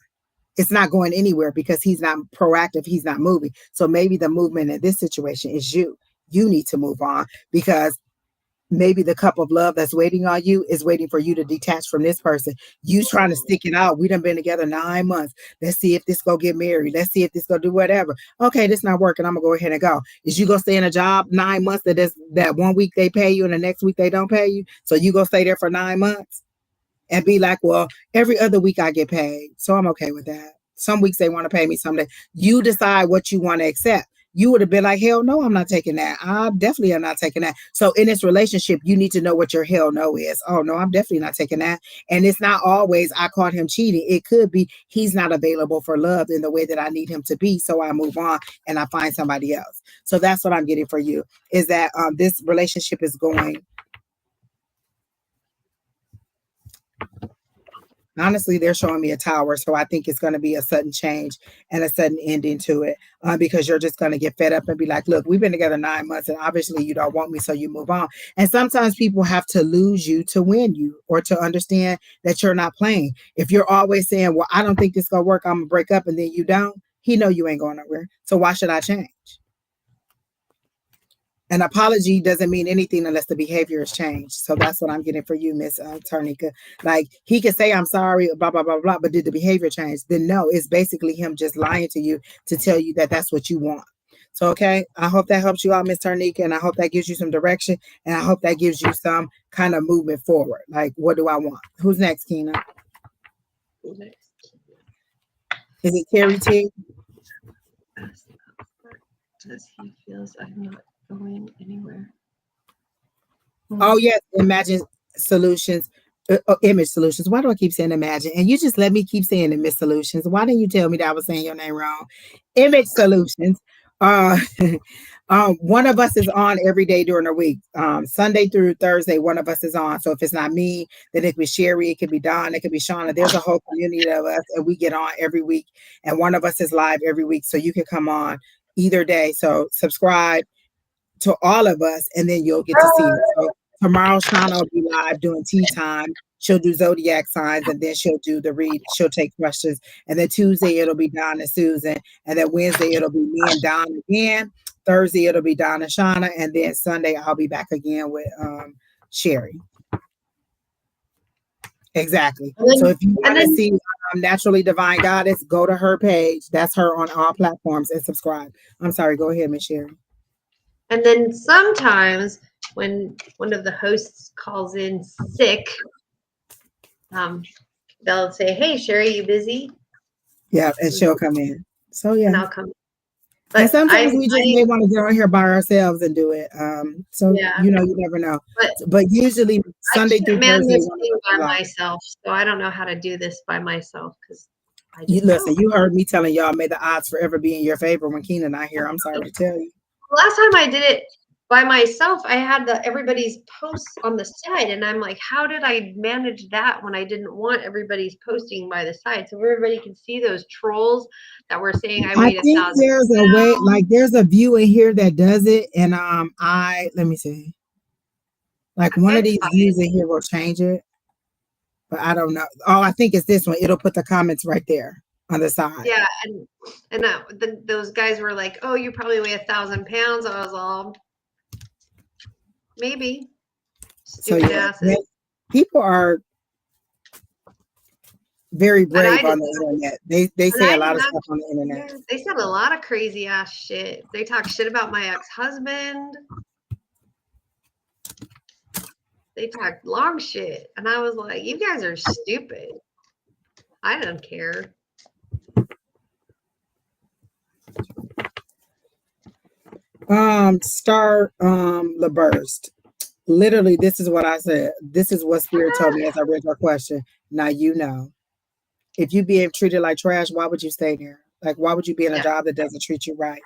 It's not going anywhere because he's not proactive. He's not moving. So maybe the movement in this situation is you. You need to move on, because maybe the cup of love that's waiting on you is waiting for you to detach from this person. You trying to stick it out. We done been together 9 months. Let's see if this go get married. Let's see if this go do whatever. Okay, this not working. I'm gonna go ahead and go. Is you gonna stay in a job 9 months that 1 week they pay you and the next week they don't pay you? So you gonna stay there for 9 months and be like, well, every other week I get paid, so I'm okay with that. Some weeks they want to pay me someday. You decide what you want to accept. You would have been like, hell no, I'm not taking that. I definitely am not taking that. So in this relationship, you need to know what your hell no is. Oh no, I'm definitely not taking that. And it's not always I caught him cheating. It could be he's not available for love in the way that I need him to be. So I move on and I find somebody else. So that's what I'm getting for you, is that this relationship is going. Honestly, they're showing me a tower, so I think it's going to be a sudden change and a sudden ending to it, because you're just going to get fed up and be like, look, we've been together 9 months and obviously you don't want me, so you move on. And sometimes people have to lose you to win you, or to understand that you're not playing. If you're always saying, well, I don't think this going to work, I'm going to break up, and then you don't, he know you ain't going nowhere. So why should I change? An apology doesn't mean anything unless the behavior is changed. So that's what I'm getting for you, Miss Tarnika. Like, he can say, I'm sorry, blah, blah, blah, blah, but did the behavior change? Then no, it's basically him just lying to you to tell you that that's what you want. So, okay, I hope that helps you out, Miss Tarnika, and I hope that gives you some direction, and I hope that gives you some kind of movement forward. Like, what do I want? Who's next, Keena? Is it Carrie T? Says he feels I'm not going anywhere. Oh, yes, Imagine Solutions. Image Solutions. Why do I keep saying Imagine? And you just let me keep saying Image Solutions. Why didn't you tell me that I was saying your name wrong? Image Solutions. Uh, one of us is on every day during the week. Sunday through Thursday, one of us is on. So if it's not me, then it could be Sheri, it could be Dawn, it could be Shauna. There's a whole community of us, and we get on every week. And one of us is live every week. So you can come on either day. So subscribe to all of us, and then you'll get to see it. So tomorrow, Shauna will be live doing tea time. She'll do zodiac signs, and then she'll do the read. She'll take questions. And then Tuesday, it'll be Don and Susan. And then Wednesday, it'll be me and Don again. Thursday, it'll be Don and Shauna. And then Sunday, I'll be back again with Sheri. Exactly. So if you want to see Naturally Divine Goddess, go to her page. That's her on all platforms, and subscribe. I'm sorry. Go ahead, Miss Sheri. And then sometimes when one of the hosts calls in sick, they'll say, "Hey, Sheri, you busy?" Yeah, and she'll come in. So yeah, and I'll come. But and sometimes we just may want to get on here by ourselves and do it. So yeah. you never know. But usually Sunday through Thursday, this thing by myself. So I don't know how to do this by myself because listen. You heard me telling y'all, may the odds forever be in your favor when Keenan not here. I'm sorry to tell you. Last time I did it by myself, I had everybody's posts on the side, and I'm like, how did I manage that when I didn't want everybody's posting by the side so everybody can see those trolls that were saying I weighed 1,000 pounds? There's a way, like there's a view in here that does it, and let me see, like one of these views in here will change it, but I don't know. Oh, I think it's this one. It'll put the comments right there on the side. Yeah, and those guys were like, "Oh, you probably weigh 1,000 pounds." I was all, maybe. Stupid asses. People are very brave on the internet. They say a lot of stuff on the internet. They said a lot of crazy ass shit. They talk shit about my ex-husband. They talk long shit, and I was like, "You guys are stupid." I don't care. Star LaBurst. Literally, this is what I said. This is what Spirit told me as I read your question. Now if you being treated like trash, why would you stay there? Like, why would you be in a job that doesn't treat you right?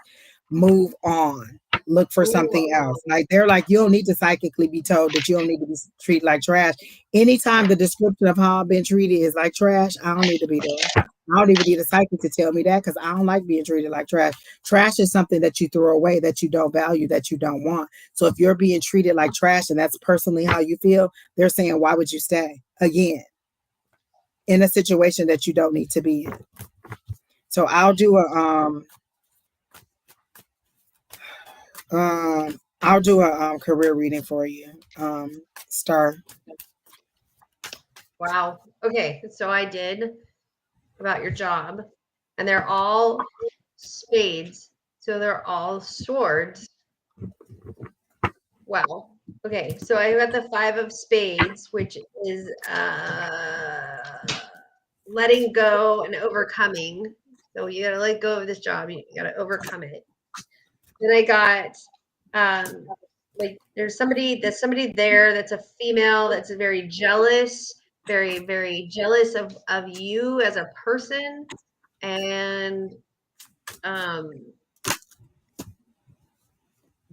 Move on. Look for something else. Like, they're like, you don't need to psychically be told that you don't need to be treated like trash. Anytime the description of how I've been treated is like trash, I don't need to be there. I don't even need a psychic to tell me that, because I don't like being treated like trash. Trash is something that you throw away, that you don't value, that you don't want. So if you're being treated like trash and that's personally how you feel, they're saying, why would you stay? Again, in a situation that you don't need to be in. So I'll do a career reading for you, Star. Wow. Okay, so I did about your job, and they're all spades, so they're all swords. Wow. Okay, so I got the 5 of spades, which is letting go and overcoming. So you gotta let go of this job. You gotta overcome it. Then I got like there's somebody there that's a female that's very jealous, very, very jealous of you as a person. And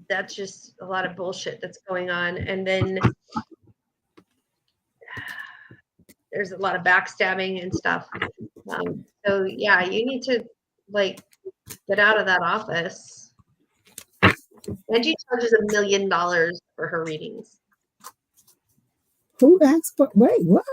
that's just a lot of bullshit that's going on. And then there's a lot of backstabbing and stuff. So yeah, you need to like get out of that office. Angie charges $1 million for her readings. Who asked for? Wait, what?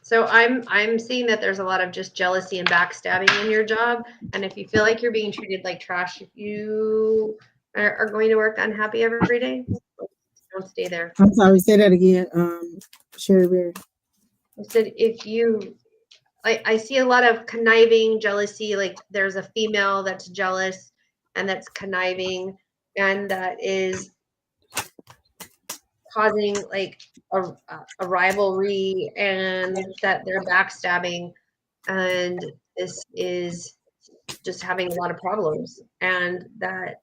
So I'm seeing that there's a lot of just jealousy and backstabbing in your job. And if you feel like you're being treated like trash, if you are going to work unhappy every day, don't stay there. I'm sorry, say that again, Sheri Beery. I said if you I see a lot of conniving, jealousy, like there's a female that's jealous and that's conniving and that is causing like a rivalry and that they're backstabbing and this is just having a lot of problems and that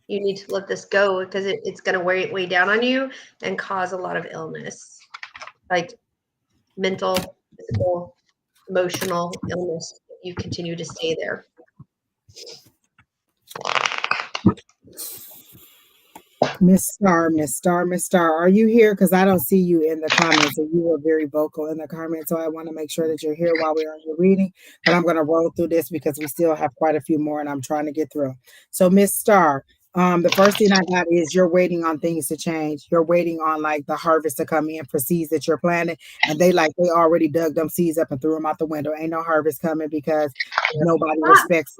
you need to let this go because it's going to weigh down on you and cause a lot of illness, like mental, physical, emotional illness if you continue to stay there. Miss Star, are you here? Because I don't see you in the comments, and you were very vocal in the comments, so I want to make sure that you're here while we're on your reading. But I'm going to roll through this because we still have quite a few more, and I'm trying to get through. So, Miss Star, the first thing I got is you're waiting on things to change. You're waiting on like the harvest to come in for seeds that you're planting, and they already dug them seeds up and threw them out the window. Ain't no harvest coming because nobody respects.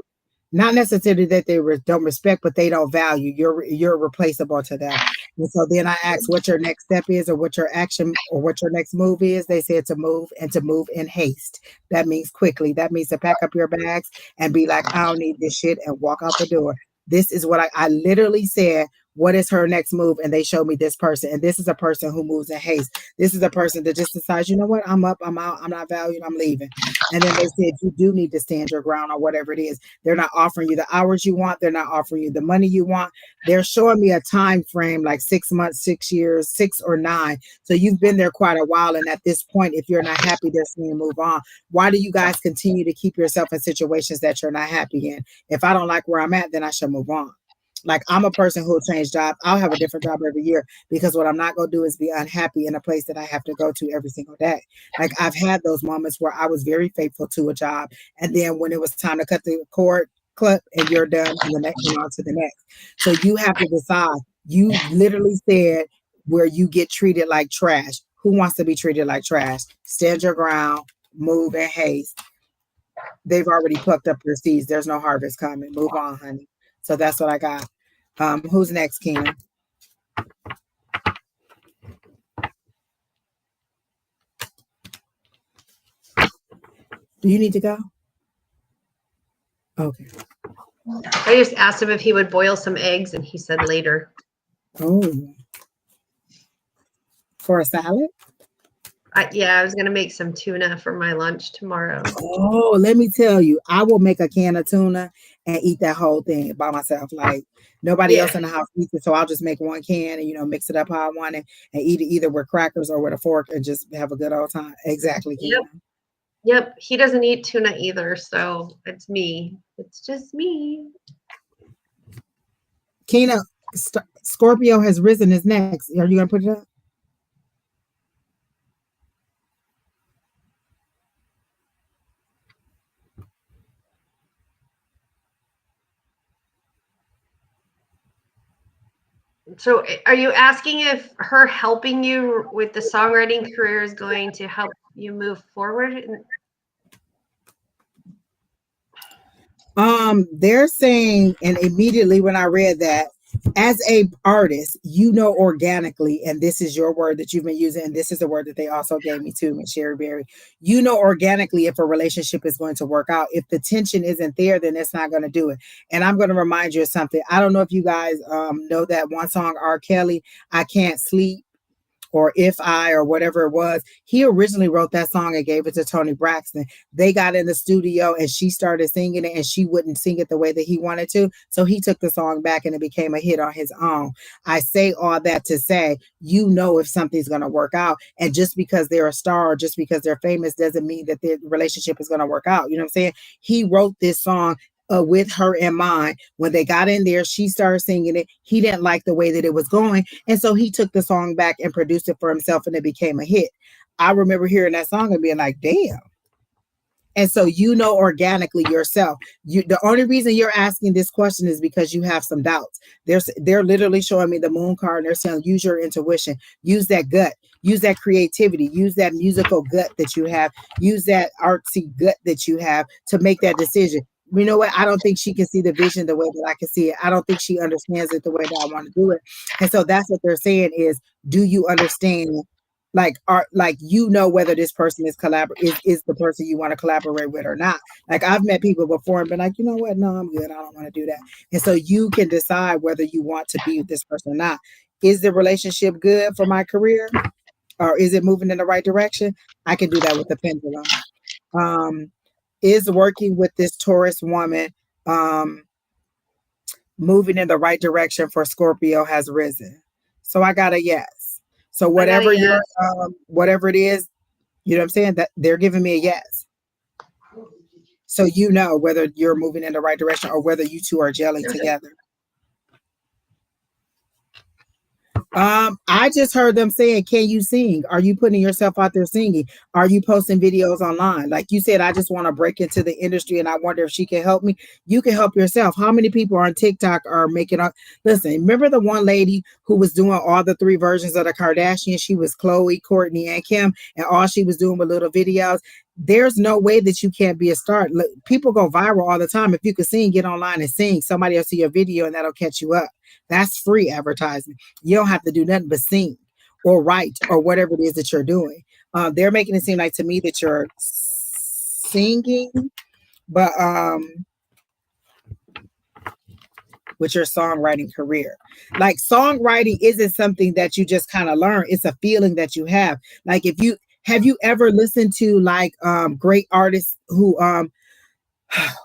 Not necessarily that they don't respect, but they don't value. You're replaceable to them. And so then I asked what your next step is, or what your action, or what your next move is. They said to move, and to move in haste. That means quickly. That means to pack up your bags and be like, I don't need this shit, and walk out the door. This is what I literally said. What is her next move? And they showed me this person. And this is a person who moves in haste. This is a person that just decides, you know what? I'm up, I'm out, I'm not valued, I'm leaving. And then they said, you do need to stand your ground or whatever it is. They're not offering you the hours you want. They're not offering you the money you want. They're showing me a time frame, like 6 months, 6 years, 6 or 9. So you've been there quite a while. And at this point, if you're not happy, they're saying move on. Why do you guys continue to keep yourself in situations that you're not happy in? If I don't like where I'm at, then I should move on. Like, I'm a person who'll change jobs. I'll have a different job every year because what I'm not going to do is be unhappy in a place that I have to go to every single day. Like, I've had those moments where I was very faithful to a job. And then when it was time to cut the cord, clip, and you're done, and the next and on to the next. So you have to decide. You literally said where you get treated like trash. Who wants to be treated like trash? Stand your ground, move in haste. They've already plucked up your seeds. There's no harvest coming. Move on, honey. So that's what I got. Who's next, Keena? Do you need to go? Okay. I just asked him if he would boil some eggs, and he said later. Oh. For a salad? Yeah, I was going to make some tuna for my lunch tomorrow. Oh, let me tell you, I will make a can of tuna and eat that whole thing by myself. Like, nobody else in the house eats it, so I'll just make one can and, mix it up how I want it and eat it either with crackers or with a fork and just have a good old time. Exactly, Keena. Yep. He doesn't eat tuna either, so it's me. It's just me. Keena, Scorpio has risen is next. Are you going to put it up? So are you asking if her helping you with the songwriting career is going to help you move forward? They're saying, and immediately when I read that, as a artist, organically, and this is your word that you've been using, and this is the word that they also gave me too, Ms. Sheri Beery, organically if a relationship is going to work out. If the tension isn't there, then it's not going to do it. And I'm going to remind you of something. I don't know if you guys know that one song, R. Kelly, I Can't Sleep, or If I, or whatever it was. He originally wrote that song and gave it to Toni Braxton. They got in the studio and she started singing it and she wouldn't sing it the way that he wanted to. So he took the song back and it became a hit on his own. I say all that to say, if something's going to work out. And just because they're a star or just because they're famous doesn't mean that their relationship is going to work out. You know what I'm saying? He wrote this song with her in mind. When they got in there, she started singing it. He didn't like the way that it was going. And so he took the song back and produced it for himself and it became a hit. I remember hearing that song and being like, damn, And so you know organically yourself. The only reason you're asking this question is because you have some doubts. They're literally showing me the moon card and they're saying use your intuition, use that gut, use that creativity, use that musical gut that you have, use that artsy gut that you have to make that decision. You know what? I don't think she can see the vision the way that I can see it. I don't think she understands it the way that I want to do it. And so that's what they're saying is, do you understand? Like you know whether this person is the person you want to collaborate with or not. Like I've met people before and been like, you know what? No, I'm good. I don't want to do that. And so you can decide whether you want to be with this person or not. Is the relationship good for my career? Or is it moving in the right direction? I can do that with the pendulum. Is working with this Taurus woman moving in the right direction for Scorpio has risen. So I got a yes. So whatever yes. whatever it is, you know what I'm saying? That they're giving me a yes. So you know whether you're moving in the right direction or whether you two are gelling together. I just heard them saying, can you sing? Are you putting yourself out there singing? Are you posting videos online? Like you said, I just want to break into the industry and I wonder if she can help me. You can help yourself. How many people on TikTok are making up? Listen, remember the one lady who was doing all the 3 versions of the Kardashians? She was Khloe, Courtney, and Kim, and all she was doing were little videos. There's no way that you can't be a star. Look, people go viral all the time. If you can sing, get online and sing. Somebody will see your video and that'll catch you up. That's free advertising. You don't have to do nothing but sing or write or whatever it is that you're doing. They're making it seem like to me that you're singing, but with your songwriting career. Like songwriting isn't something that you just kind of learn. It's a feeling that you have. Like have you ever listened to like great artists who oh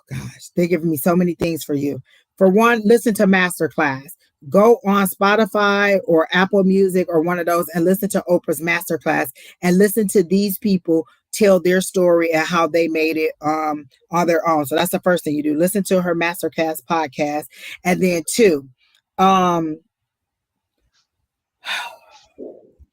gosh, they're giving me so many things for you. For one, listen to Masterclass. Go on Spotify or Apple Music or one of those and listen to Oprah's Masterclass and listen to these people tell their story and how they made it on their own. So that's the first thing you do. Listen to her Masterclass podcast. And then 2,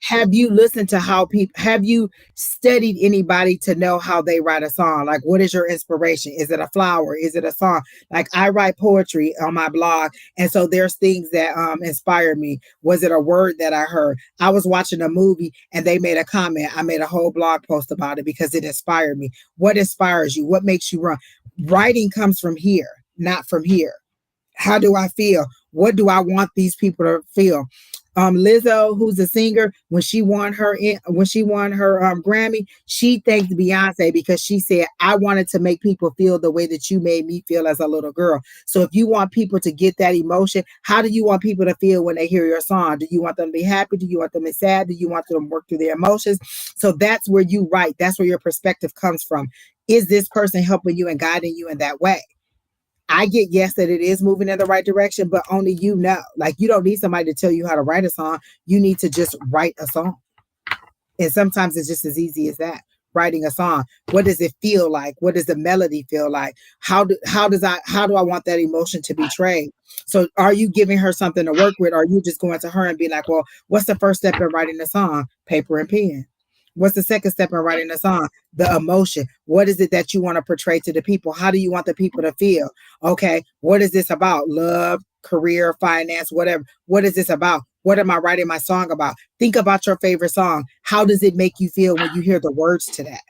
have you listened to how people, have you studied anybody to know how they write a song? Like, what is your inspiration? Is it a flower? Is it a song? Like I write poetry on my blog. And so there's things that inspire me. Was it a word that I heard? I was watching a movie and they made a comment. I made a whole blog post about it because it inspired me. What inspires you? What makes you run? Writing comes from here, not from here. How do I feel? What do I want these people to feel? Lizzo, who's a singer, when she won her Grammy, she thanked Beyonce because she said, I wanted to make people feel the way that you made me feel as a little girl. So if you want people to get that emotion, how do you want people to feel when they hear your song? Do you want them to be happy? Do you want them to be sad? Do you want them to work through their emotions? So that's where you write. That's where your perspective comes from. Is this person helping you and guiding you in that way? I get yes that it is moving in the right direction, but only you know. Like you don't need somebody to tell you how to write a song. You need to just write a song. And sometimes it's just as easy as that. Writing a song. What does it feel like? What does the melody feel like? How do I want that emotion to be portrayed? So are you giving her something to work with? Or are you just going to her and be like, well, what's the first step in writing a song? Paper and pen. What's the second step in writing a song? The emotion. What is it that you want to portray to the people? How do you want the people to feel? Okay, what is this about? Love, career, finance, whatever. What is this about? What am I writing my song about? Think about your favorite song. How does it make you feel when you hear the words to that?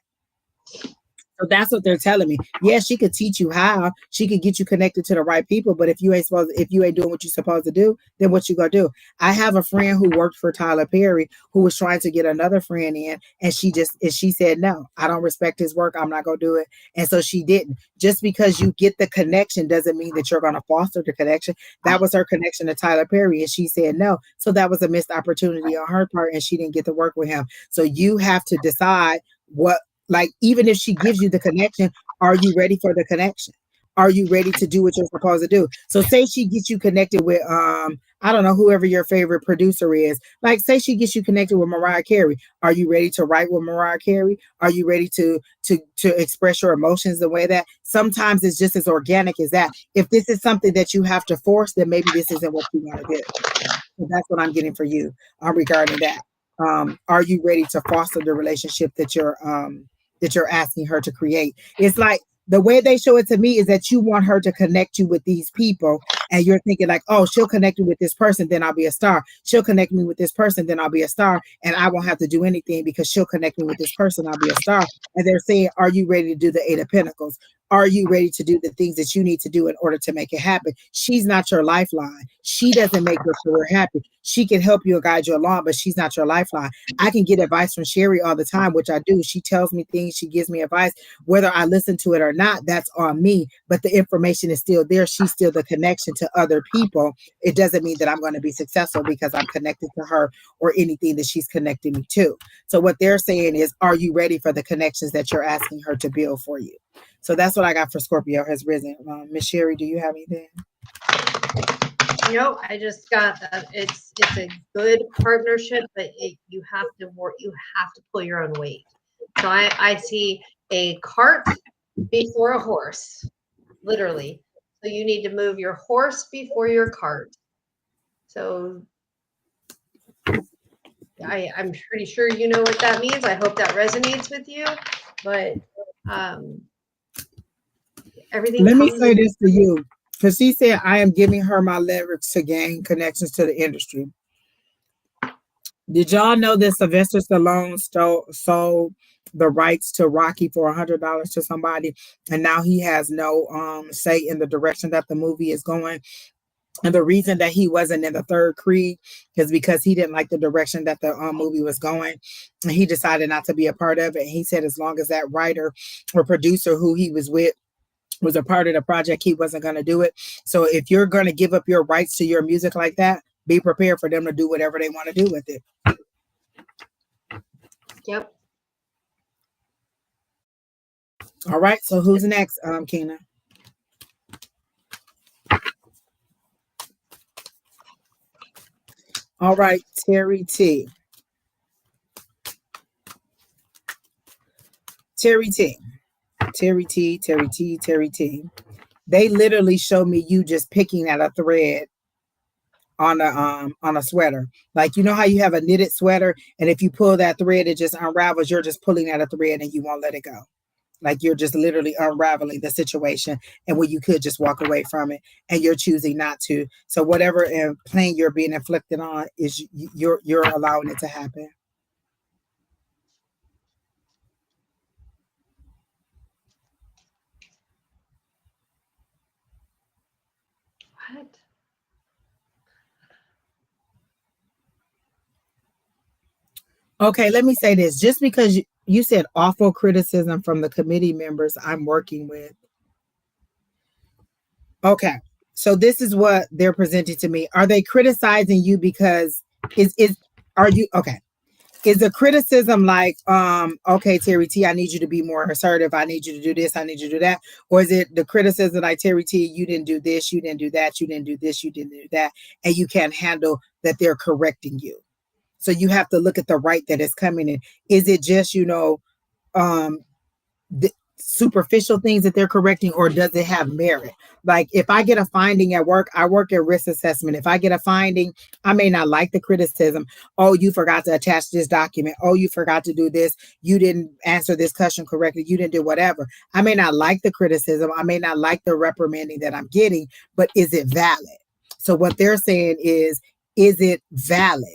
So that's what they're telling me. Yeah, she could teach you how. She could get you connected to the right people. But if you ain't doing what you're supposed to do, then what you gonna do? I have a friend who worked for Tyler Perry who was trying to get another friend in, and she said, no, I don't respect his work. I'm not gonna do it. And so she didn't. Just because you get the connection doesn't mean that you're gonna foster the connection. That was her connection to Tyler Perry, and she said no. So that was a missed opportunity on her part, and she didn't get to work with him. So you have to decide what. Like, even if she gives you the connection, are you ready for the connection? Are you ready to do what you're supposed to do? So say she gets you connected with, I don't know, whoever your favorite producer is. Like, say she gets you connected with Mariah Carey. Are you ready to write with Mariah Carey? Are you ready to express your emotions the way that? Sometimes it's just as organic as that. If this is something that you have to force, then maybe this isn't what you want to do. So that's what I'm getting for you regarding that. Are you ready to foster the relationship that that you're asking her to create. It's like the way they show it to me is that you want her to connect you with these people, and you're thinking like, oh, she'll connect me with this person, then I'll be a star. She'll connect me with this person, then I'll be a star, and I won't have to do anything because she'll connect me with this person, I'll be a star. And they're saying, are you ready to do the Eight of Pentacles? Are you ready to do the things that you need to do in order to make it happen? She's not your lifeline. She doesn't make your career happy. She can help you and guide you along, but she's not your lifeline. I can get advice from Sheri all the time, which I do. She tells me things, she gives me advice. Whether I listen to it or not, that's on me. But the information is still there. She's still the connection to other people. It doesn't mean that I'm going to be successful because I'm connected to her or anything that she's connecting me to. So what they're saying is, are you ready for the connections that you're asking her to build for you? So that's what I got for Scorpio has risen. Miss Sheri, do you have anything? No, I just got that it's a good partnership, but you have to work, you have to pull your own weight. So I see a cart before a horse, literally. So you need to move your horse before your cart. So I'm pretty sure you know what that means. I hope that resonates with you. But everything. Let me say this to you, because she said I am giving her my leverage to gain connections to the industry. Did y'all know that Sylvester Stallone sold the rights to Rocky for $100 to somebody, and now he has no say in the direction that the movie is going? And the reason that he wasn't in the third Creed is because he didn't like the direction that the movie was going, and he decided not to be a part of it. And he said as long as that writer or producer who he was with was a part of the project, he wasn't going to do it. So if you're going to give up your rights to your music like that, be prepared for them to do whatever they want to do with it. Yep. All right. So who's next, Kina? All right, Terry T. Terry T. Terry T. Terry T. Terry T. They literally show me you just picking at a thread on a sweater. Like, you know how you have a knitted sweater, and if you pull that thread, it just unravels. You're just pulling at a thread and you won't let it go. Like you're just literally unraveling the situation, and when you could just walk away from it, and you're choosing not to. So whatever plane you're being inflicted on is you're allowing it to happen. What? Okay, let me say this. Just because you said awful criticism from the committee members I'm working with. Okay. So this is what they're presenting to me. Are they criticizing you because is are you okay? Is the criticism like, okay, Terry T, I need you to be more assertive. I need you to do this. I need you to do that. Or is it the criticism like, Terry T, you didn't do this, you didn't do that, you didn't do this, you didn't do that, and you can't handle that they're correcting you? So you have to look at the right that is coming in. Is it just, um, the superficial things that they're correcting, or does it have merit? Like if I get a finding at work, I work at risk assessment. If I get a finding, I may not like the criticism. Oh, you forgot to attach this document. Oh, you forgot to do this. You didn't answer this question correctly. You didn't do whatever. I may not like the criticism. I may not like the reprimanding that I'm getting, but is it valid? So what they're saying is it valid?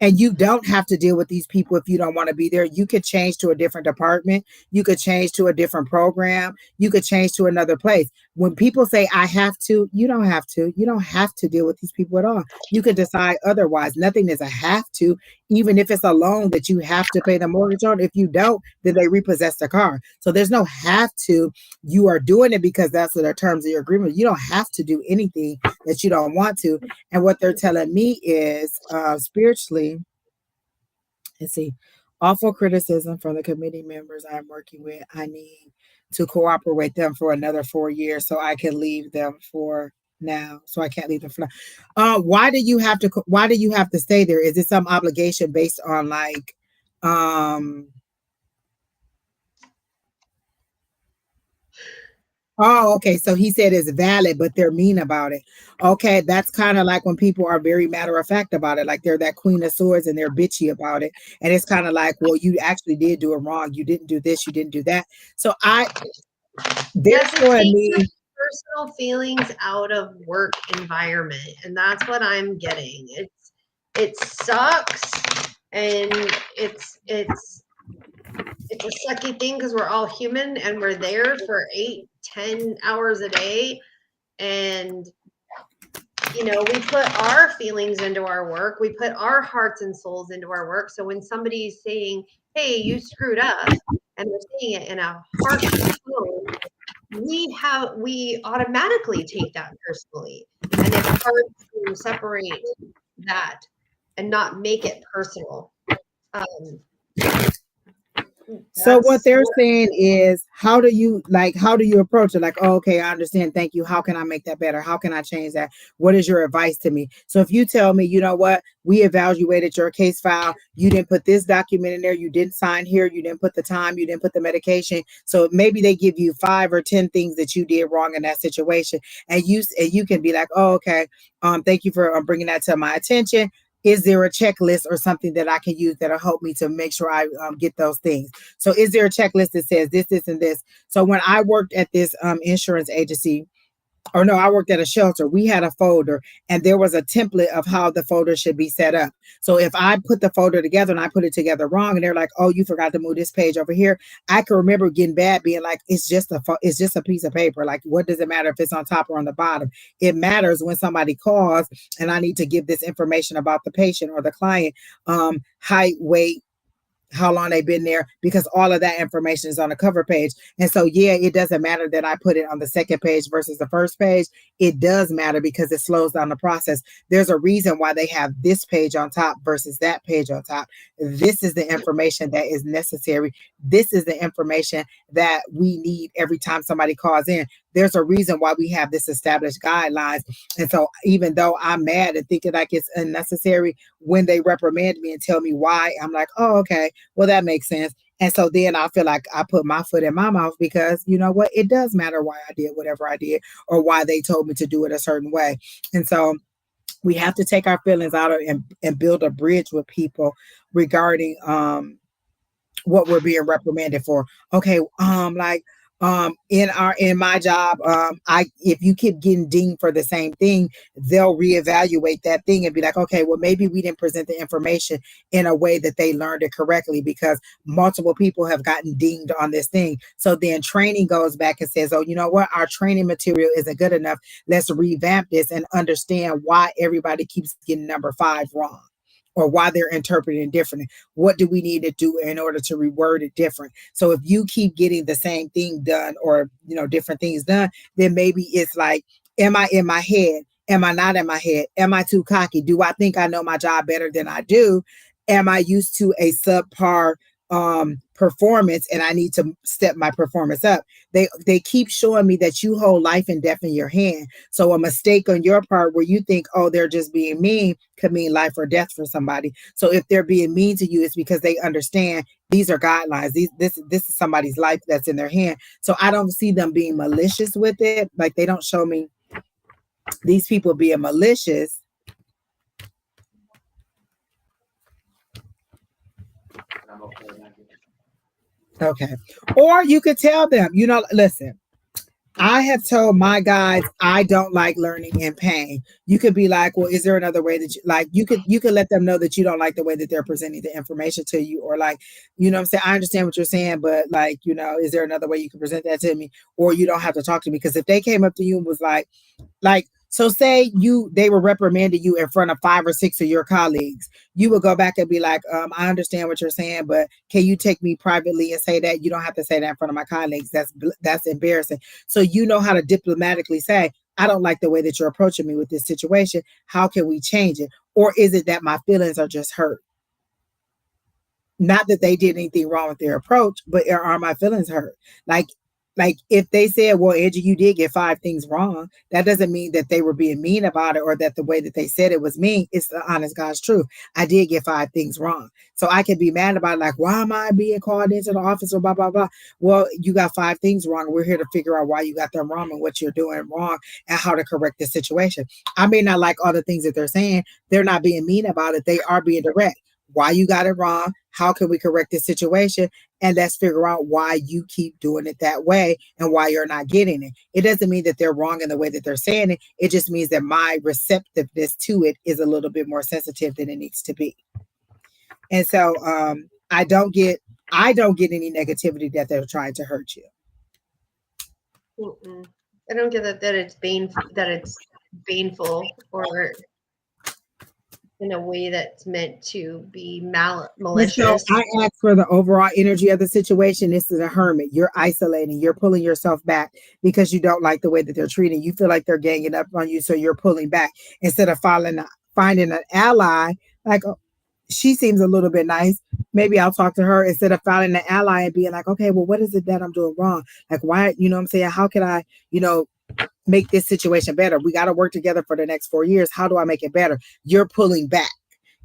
And you don't have to deal with these people if you don't want to be there. You could change to a different department. You could change to a different program. You could change to another place. When people say, I have to, you don't have to. You don't have to deal with these people at all. You could decide otherwise. Nothing is a have to, even if it's a loan that you have to pay the mortgage on. If you don't, then they repossess the car. So there's no have to. You are doing it because that's the terms of your agreement. You don't have to do anything that you don't want to. And what they're telling me is spiritually, let's see, awful criticism from the committee members I'm working with. I need to cooperate with them for another 4 years so I can leave them for now. So I can't leave them for now. Why do you have to stay there? Is it some obligation based on like Oh, okay. So he said it's valid, but they're mean about it. Okay, that's kind of like when people are very matter of fact about it, like they're that queen of swords and they're bitchy about it. And it's kind of like, well, you actually did do it wrong. You didn't do this, you didn't do that. So they're Yes, it showing takes me. personal feelings out of work environment, and that's what I'm getting. It sucks, and it's a sucky thing because we're all human and we're there for 8, 10 hours a day, and we put our feelings into our work, we put our hearts and souls into our work. So when somebody's saying, hey, you screwed up, and they're saying it in a harsh tone, we automatically take that personally, and it's hard to separate that and not make it personal. um, So what that's they're what saying is, how do you approach it? Like, oh, okay, I understand. Thank you. How can I make that better? How can I change that? What is your advice to me? So if you tell me, you know what, we evaluated your case file. You didn't put this document in there. You didn't sign here. You didn't put the time. You didn't put the medication. So maybe they give you 5 or 10 things that you did wrong in that situation, and you can be like, oh, okay, thank you for bringing that to my attention. Is there a checklist or something that I can use that'll help me to make sure I get those things? So is there a checklist that says this, and this? So when I worked at this insurance agency, or no, I worked at a shelter, we had a folder and there was a template of how the folder should be set up. So if I put the folder together and I put it together wrong and they're like, oh, you forgot to move this page over here, I can remember getting bad, being like, it's just a piece of paper. Like, what does it matter if it's on top or on the bottom? It matters when somebody calls and I need to give this information about the patient or the client, height, weight, how long they've been there, because all of that information is on the cover page. And so, yeah, it doesn't matter that I put it on the second page versus the first page. It does matter because it slows down the process. There's a reason why they have this page on top versus that page on top. This is the information that is necessary. This is the information that we need every time somebody calls in. There's a reason why we have this established guidelines. And so even though I'm mad and thinking like it's unnecessary, when they reprimand me and tell me why, I'm like, oh, okay, well, that makes sense. And so then I feel like I put my foot in my mouth, because you know what? It does matter why I did whatever I did or why they told me to do it a certain way. And so we have to take our feelings out of and build a bridge with people regarding what we're being reprimanded for. Okay, in my job, I if you keep getting dinged for the same thing, they'll reevaluate that thing and be like, okay, well, maybe we didn't present the information in a way that they learned it correctly, because multiple people have gotten dinged on this thing. So then training goes back and says, oh, you know what, our training material isn't good enough. Let's revamp this and understand why everybody keeps getting number 5 wrong, or why they're interpreting differently. What do we need to do in order to reword it different? So if you keep getting the same thing done, or different things done, then maybe it's like, am I in my head? Am I not in my head? Am I too cocky? Do I think I know my job better than I do? Am I used to a subpar performance and I need to step my performance up? They keep showing me that you hold life and death in your hand. So a mistake on your part where you think, oh, they're just being mean, could mean life or death for somebody. So if they're being mean to you, it's because they understand these are guidelines. This is somebody's life that's in their hand. So I don't see them being malicious with it. Like, they don't show me these people being malicious. Okay. Or you could tell them, listen, I have told my guys I don't like learning in pain. You could be like, well, is there another way that you could let them know that you don't like the way that they're presenting the information to you, or like, what I'm saying, I understand what you're saying, but like, is there another way you can present that to me? Or you don't have to talk to me. Because if they came up to you and was like, so say they were reprimanding you in front of 5 or 6 of your colleagues, you would go back and be like, I understand what you're saying, but can you take me privately and say that? You don't have to say that in front of my colleagues. That's embarrassing. So you know how to diplomatically say, I don't like the way that you're approaching me with this situation. How can we change it? Or is it that my feelings are just hurt? Not that they did anything wrong with their approach, but are my feelings hurt? Like, Like if they said, well, Angie, you did get 5 things wrong, that doesn't mean that they were being mean about it or that the way that they said it was mean. It's the honest God's truth. I did get 5 things wrong. So I can be mad about it, like, why am I being called into the office or blah, blah, blah. Well, you got 5 things wrong. We're here to figure out why you got them wrong and what you're doing wrong and how to correct the situation. I may not like all the things that they're saying. They're not being mean about it. They are being direct. Why you got it wrong? How can we correct this situation? And let's figure out why you keep doing it that way and why you're not getting it. It doesn't mean that they're wrong in the way that they're saying it. It just means that my receptiveness to it is a little bit more sensitive than it needs to be. And so I don't get any negativity that they're trying to hurt you. I don't get that it's baneful or in a way that's meant to be malicious. So I ask for the overall energy of the situation. This is a hermit. You're isolating. You're pulling yourself back because you don't like the way that they're treating. You feel like they're ganging up on you, so you're pulling back instead of finding an ally. Like, oh, she seems a little bit nice. Maybe I'll talk to her instead of finding an ally and being like, okay, well, what is it that I'm doing wrong? Like, why? You know what I'm saying? How can I, make this situation better? We got to work together for the next 4 years. How do I make it better? You're pulling back.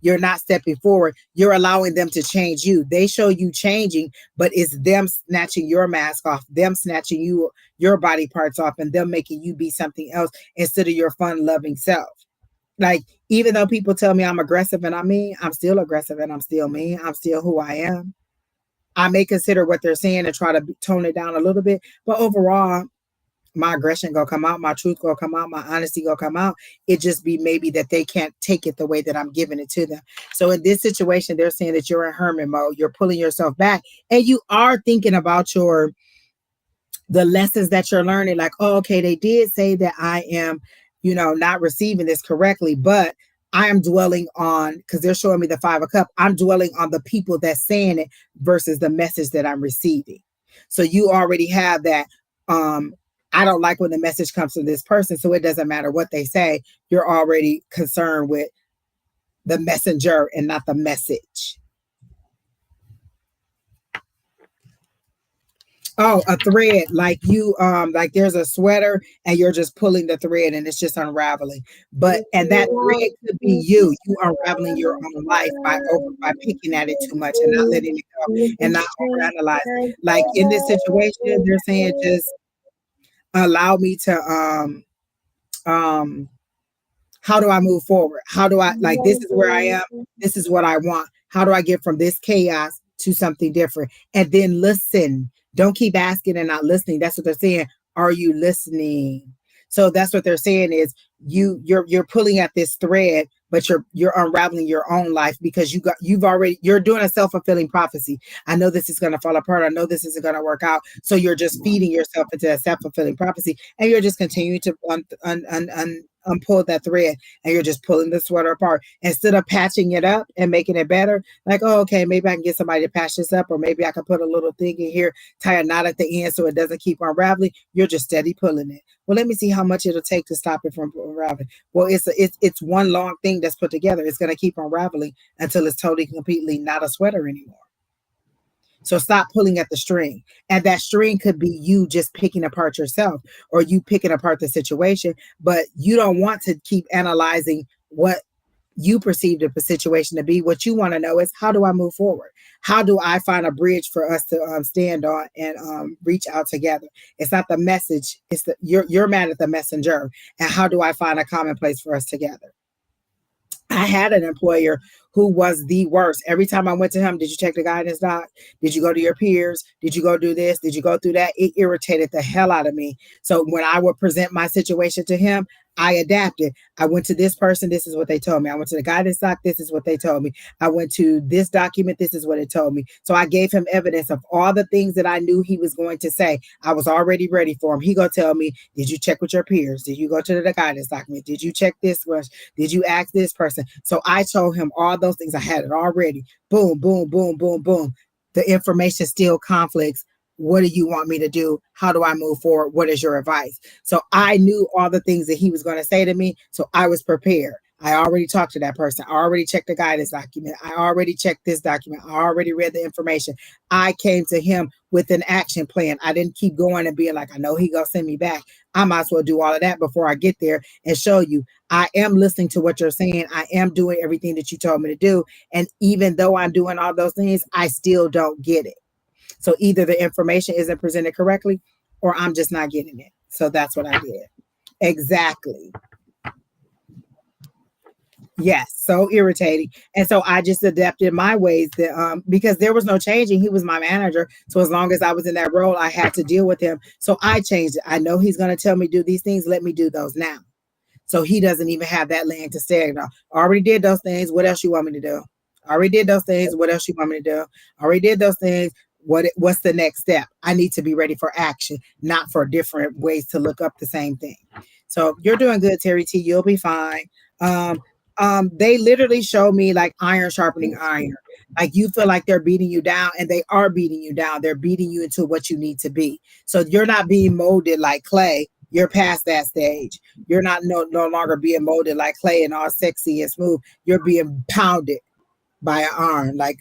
You're not stepping forward. You're allowing them to change you. They show you changing, but it's them snatching your mask off, them snatching your body parts off, and them making you be something else instead of your fun loving self. Like, even though people tell me I'm aggressive and I'm mean, I'm still aggressive and I'm still mean. I'm still who I am. I may consider what they're saying and try to tone it down a little bit, but overall, my aggression gonna come out, my truth gonna come out, my honesty gonna come out. It just be maybe that they can't take it the way that I'm giving it to them. So in this situation, they're saying that you're in hermit mode, you're pulling yourself back, and you are thinking about the lessons that you're learning. Like, oh, okay, they did say that I am, not receiving this correctly, but I am dwelling on, because they're showing me the 5 of Cups, I'm dwelling on the people that's saying it versus the message that I'm receiving. So you already have that. I don't like when the message comes from this person, so it doesn't matter what they say. You're already concerned with the messenger and not the message. Oh, a thread, like you, like there's a sweater and you're just pulling the thread and it's just unraveling. And that thread could be you unraveling your own life by picking at it too much and not letting it go and not overanalyzing. Like in this situation, they're saying just allow me to how do I move forward? How do I, like, this is where I am, this is what I want. How do I get from this chaos to something different? And then listen. Don't keep asking and not listening. That's what they're saying. Are you listening? So that's what they're saying is you're pulling at this thread, but you're unraveling your own life because you're doing a self-fulfilling prophecy. I know this is going to fall apart. I know this isn't going to work out. So you're just feeding yourself into a self-fulfilling prophecy, and you're just continuing to unpull that thread, and you're just pulling the sweater apart instead of patching it up and making it better. Like, oh, okay, maybe I can get somebody to patch this up, or maybe I can put a little thing in here, tie a knot at the end so it doesn't keep unraveling. You're just steady pulling it. Well, let me see how much it'll take to stop it from unraveling. Well, it's one long thing that's put together. It's going to keep unraveling until it's totally, completely not a sweater anymore. So stop pulling at the string. And that string could be you just picking apart yourself or you picking apart the situation, but you don't want to keep analyzing what you perceive the situation to be. What you want to know is, how do I move forward? How do I find a bridge for us to stand on and reach out together? It's not the message. It's you're mad at the messenger. And how do I find a common place for us together? I had an employer who was the worst. Every time I went to him, did you check the guidance doc? Did you go to your peers? Did you go do this? Did you go through that? It irritated the hell out of me. So when I would present my situation to him, I adapted. I went to this person. This is what they told me. I went to the guidance doc. This is what they told me. I went to this document. This is what it told me. So I gave him evidence of all the things that I knew he was going to say. I was already ready for him. He gonna tell me, did you check with your peers? Did you go to the guidance document? Did you check this? Did you ask this person? So I told him all those things. I had it already. Boom, boom, boom, boom, boom. The information still conflicts. What do you want me to do? How do I move forward? What is your advice? So I knew all the things that he was going to say to me. So I was prepared. I already talked to that person. I already checked the guidance document. I already checked this document. I already read the information. I came to him with an action plan. I didn't keep going and being like, I know he gonna send me back. I might as well do all of that before I get there and show you I am listening to what you're saying. I am doing everything that you told me to do. And even though I'm doing all those things, I still don't get it. So either the information isn't presented correctly or I'm just not getting it. So that's what I did. Exactly. Yes, so irritating. And so I just adapted my ways that because there was no changing. He was my manager. So as long as I was in that role, I had to deal with him. So I changed it. I know he's going to tell me do these things. Let me do those now. So he doesn't even have that land to stay on. I already did those things. What else you want me to do? I already did those things. What else you want me to do? I already did those things. What's the next step? I need to be ready for action, not for different ways to look up the same thing. So you're doing good, Terry T. You'll be fine. Um, they literally show me like iron sharpening iron. Like you feel like they're beating you down, and they are beating you down. They're beating you into what you need to be. So you're not being molded like clay. You're past that stage. You're not no longer being molded like clay and all sexy and smooth. You're being pounded by an iron. Like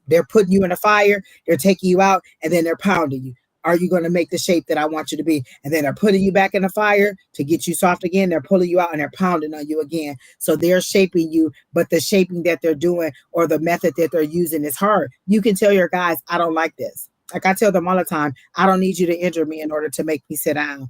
they're putting you in a fire, they're taking you out, and then they're pounding you. Are you going to make the shape that I want you to be? And then they're putting you back in the fire to get you soft again. They're pulling you out and they're pounding on you again. So they're shaping you, but the shaping that they're doing or the method that they're using is hard. You can tell your guys, I don't like this. Like I tell them all the time, I don't need you to injure me in order to make me sit down.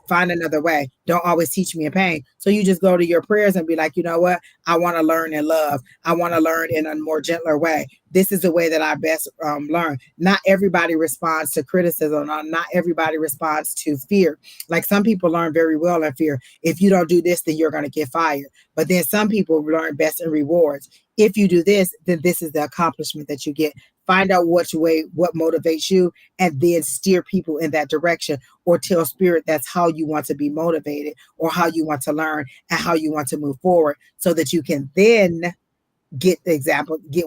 Find another way. Don't always teach me in pain. So you just go to your prayers and be like, you know what? I want to learn in love. I want to learn in a more gentler way. This is the way that I best learn. Not everybody responds to criticism. Not everybody responds to fear. Like some people learn very well in fear. If you don't do this, then you're going to get fired. But then some people learn best in rewards. If you do this, then this is the accomplishment that you get. Find out what motivates you, and then steer people in that direction, or tell spirit that's how you want to be motivated, or how you want to learn, and how you want to move forward, so that you can then get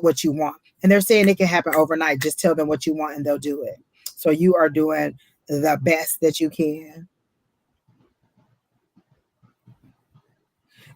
what you want. And they're saying it can happen overnight. Just tell them what you want and they'll do it. So you are doing the best that you can.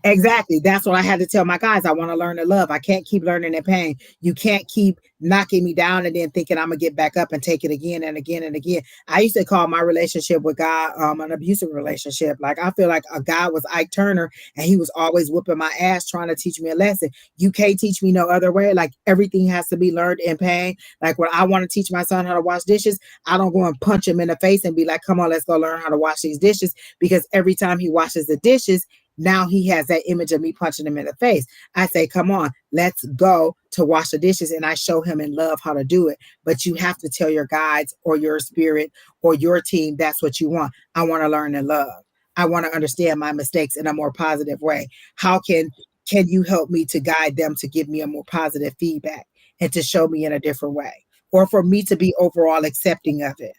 Exactly. That's what I had to tell my guys. I want to learn to love. I can't keep learning in pain. You can't keep knocking me down and then thinking I'm going to get back up and take it again and again and again. I used to call my relationship with God an abusive relationship. Like I feel like a guy was Ike Turner and he was always whooping my ass trying to teach me a lesson. You can't teach me no other way. Like everything has to be learned in pain. Like when I want to teach my son how to wash dishes, I don't go and punch him in the face and be like, come on, let's go learn how to wash these dishes. Because every time he washes the dishes, now he has that image of me punching him in the face. I say, come on, let's go to wash the dishes. And I show him in love how to do it. But you have to tell your guides or your spirit or your team, that's what you want. I want to learn in love. I want to understand my mistakes in a more positive way. How can you help me to guide them to give me a more positive feedback and to show me in a different way? Or for me to be overall accepting of it.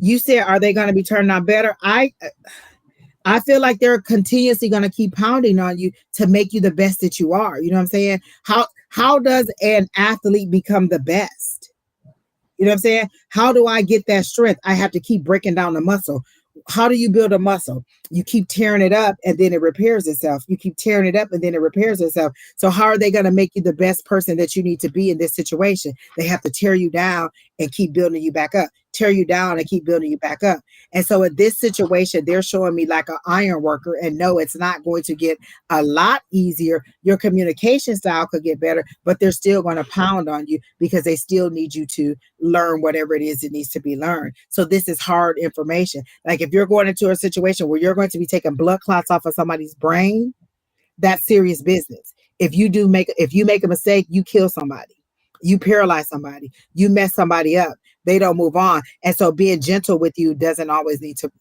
You said, are they going to be turned out better? I feel like they're continuously going to keep pounding on you to make you the best that you are. You know what I'm saying? How does an athlete become the best? You know what I'm saying? How do I get that strength? I have to keep breaking down the muscle. How do you build a muscle? You keep tearing it up and then it repairs itself. You keep tearing it up and then it repairs itself. So how are they going to make you the best person that you need to be in this situation? They have to tear you down and keep building you back up. Tear you down and keep building you back up. And so in this situation, they're showing me like an iron worker, and no, it's not going to get a lot easier. Your communication style could get better, but they're still going to pound on you because they still need you to learn whatever it is that needs to be learned. So this is hard information. Like if you're going into a situation where you're going to be taking blood clots off of somebody's brain, that's serious business. If you make a mistake, you kill somebody, you paralyze somebody, you mess somebody up. They don't move on. And so being gentle with you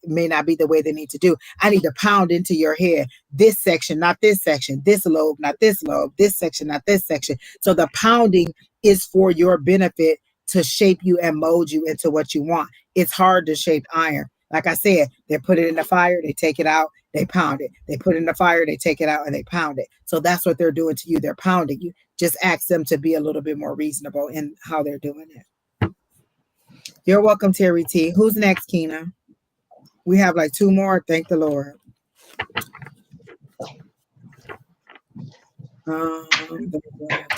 may not be the way they need to do. I need to pound into your head, this section, not this section, this lobe, not this lobe, this section, not this section. So the pounding is for your benefit to shape you and mold you into what you want. It's hard to shape iron. Like I said, they put it in the fire, they take it out, they pound it. They put it in the fire, they take it out, and they pound it. So that's what they're doing to you. They're pounding you. Just ask them to be a little bit more reasonable in how they're doing it. You're welcome, Terry T. Who's next, Keena? We have like 2 more. Thank the Lord.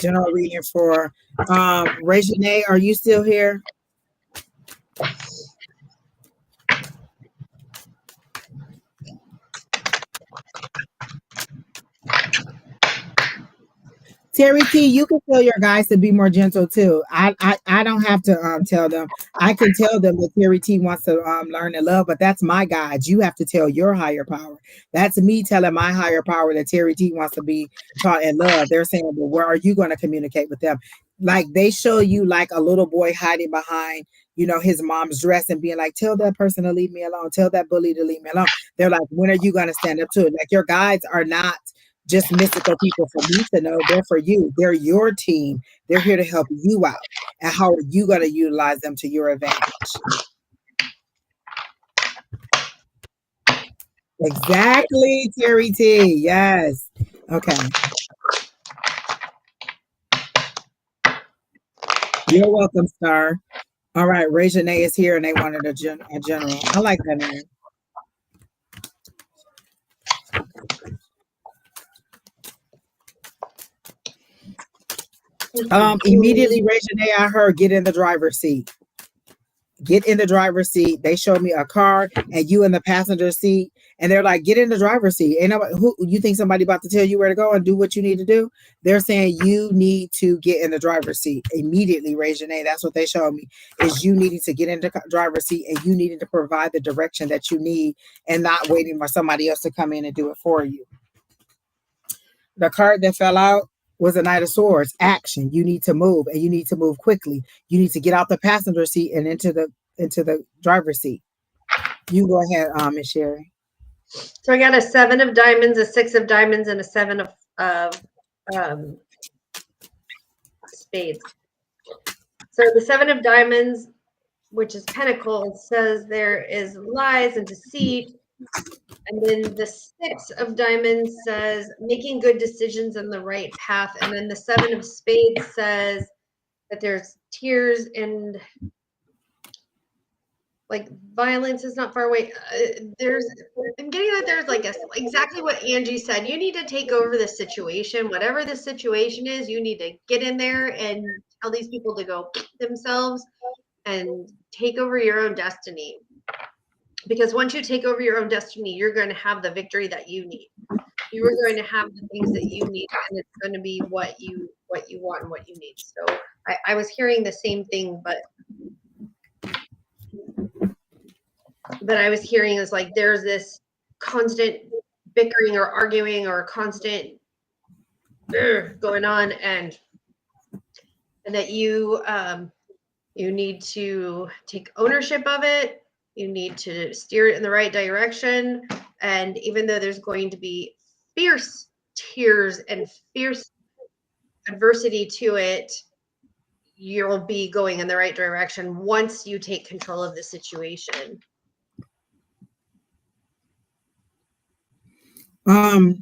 General reading for Regine. Are you still here? Terry T, you can tell your guys to be more gentle too. I don't have to tell them. I can tell them that Terry T wants to learn to love, but that's my guide. You have to tell your higher power. That's me telling my higher power that Terry T wants to be taught and love. They're saying, well, where are you going to communicate with them? Like they show you like a little boy hiding behind, his mom's dress and being like, tell that person to leave me alone. Tell that bully to leave me alone. They're like, when are you going to stand up to it? Like your guides are not just mystical people for me to know. They're for you. They're your team. They're here to help you out. And how are you going to utilize them to your advantage? Exactly, Terry T. Yes. Okay. You're welcome, Star. All right. Regine is here and they wanted a general. I like that name. Immediately, Regine, I heard get in the driver's seat. Get in the driver's seat. They showed me a car and you in the passenger seat. And they're like, get in the driver's seat. Ain't nobody, who you think somebody about to tell you where to go and do what you need to do? They're saying you need to get in the driver's seat immediately, Regine. That's what they showed me, is you needing to get in the driver's seat and you needing to provide the direction that you need and not waiting for somebody else to come in and do it for you. The card that fell out was a Knight of Swords. Action. You need to move and you need to move quickly. You need to get out the passenger seat and into the driver's seat. You go ahead, Miss Sheri. So I got a 7 of diamonds, a 6 of diamonds, and a 7 of spades. So the 7 of diamonds, which is pentacles, says there is lies and deceit. And then the 6 of diamonds says making good decisions in the right path. And then the 7 of spades says that there's tears and like violence is not far away. I'm getting that there's like exactly what Angie said. You need to take over the situation, whatever the situation is. You need to get in there and tell these people to go themselves and take over your own destiny. Because once you take over your own destiny, you're going to have the victory that you need. You are going to have the things that you need, and it's going to be what you want and what you need. So I was hearing the same thing, but I was hearing is like there's this constant bickering or arguing or constant going on, and that you need to take ownership of it. You need to steer it in the right direction. And even though there's going to be fierce tears and fierce adversity to it, you'll be going in the right direction once you take control of the situation. I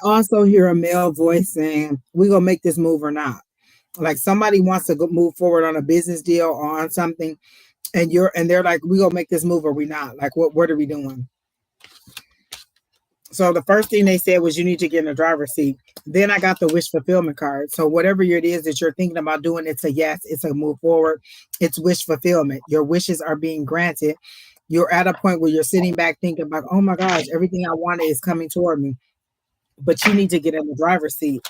also hear a male voice saying, we're going to make this move or not. Like somebody wants to move forward on a business deal or on something, and they're like, we going to make this move or we not. Like, what are we doing? So the first thing they said was you need to get in the driver's seat. Then I got the wish fulfillment card. So whatever it is that you're thinking about doing, it's a yes, it's a move forward. It's wish fulfillment. Your wishes are being granted. You're at a point where you're sitting back thinking about, oh my gosh, everything I wanted is coming toward me. But you need to get in the driver's seat.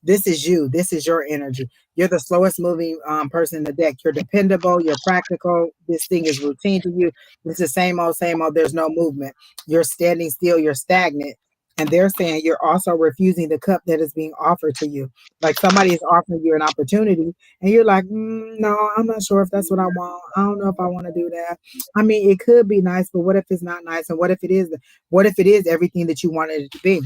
This is you. This is your energy. You're the slowest moving person in the deck. You're dependable. You're practical. This thing is routine to you. It's the same old, same old. There's no movement. You're standing still. You're stagnant. And they're saying you're also refusing the cup that is being offered to you. Like somebody is offering you an opportunity and you're like, no, I'm not sure if that's what I want. I don't know if I want to do that. I mean, it could be nice, but what if it's not nice? And what if it is everything that you wanted it to be?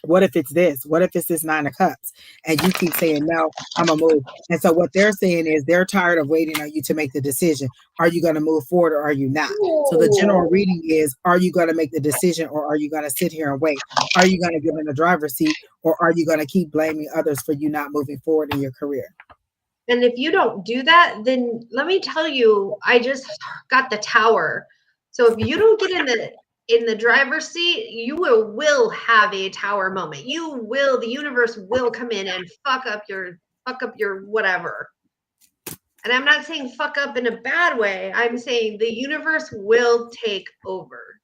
What if it's this? What if it's this 9 of cups? And you keep saying, no, I'm going to move. And so what they're saying is they're tired of waiting on you to make the decision. Are you going to move forward or are you not? So the general reading is, are you going to make the decision or are you going to sit here and wait? Are you going to get in the driver's seat or are you going to keep blaming others for you not moving forward in your career? And if you don't do that, then let me tell you, I just got the Tower. So if you don't get in the driver's seat, you will have a tower moment. The universe will come in and fuck up your whatever. And I'm not saying fuck up in a bad way. I'm saying the universe will take over.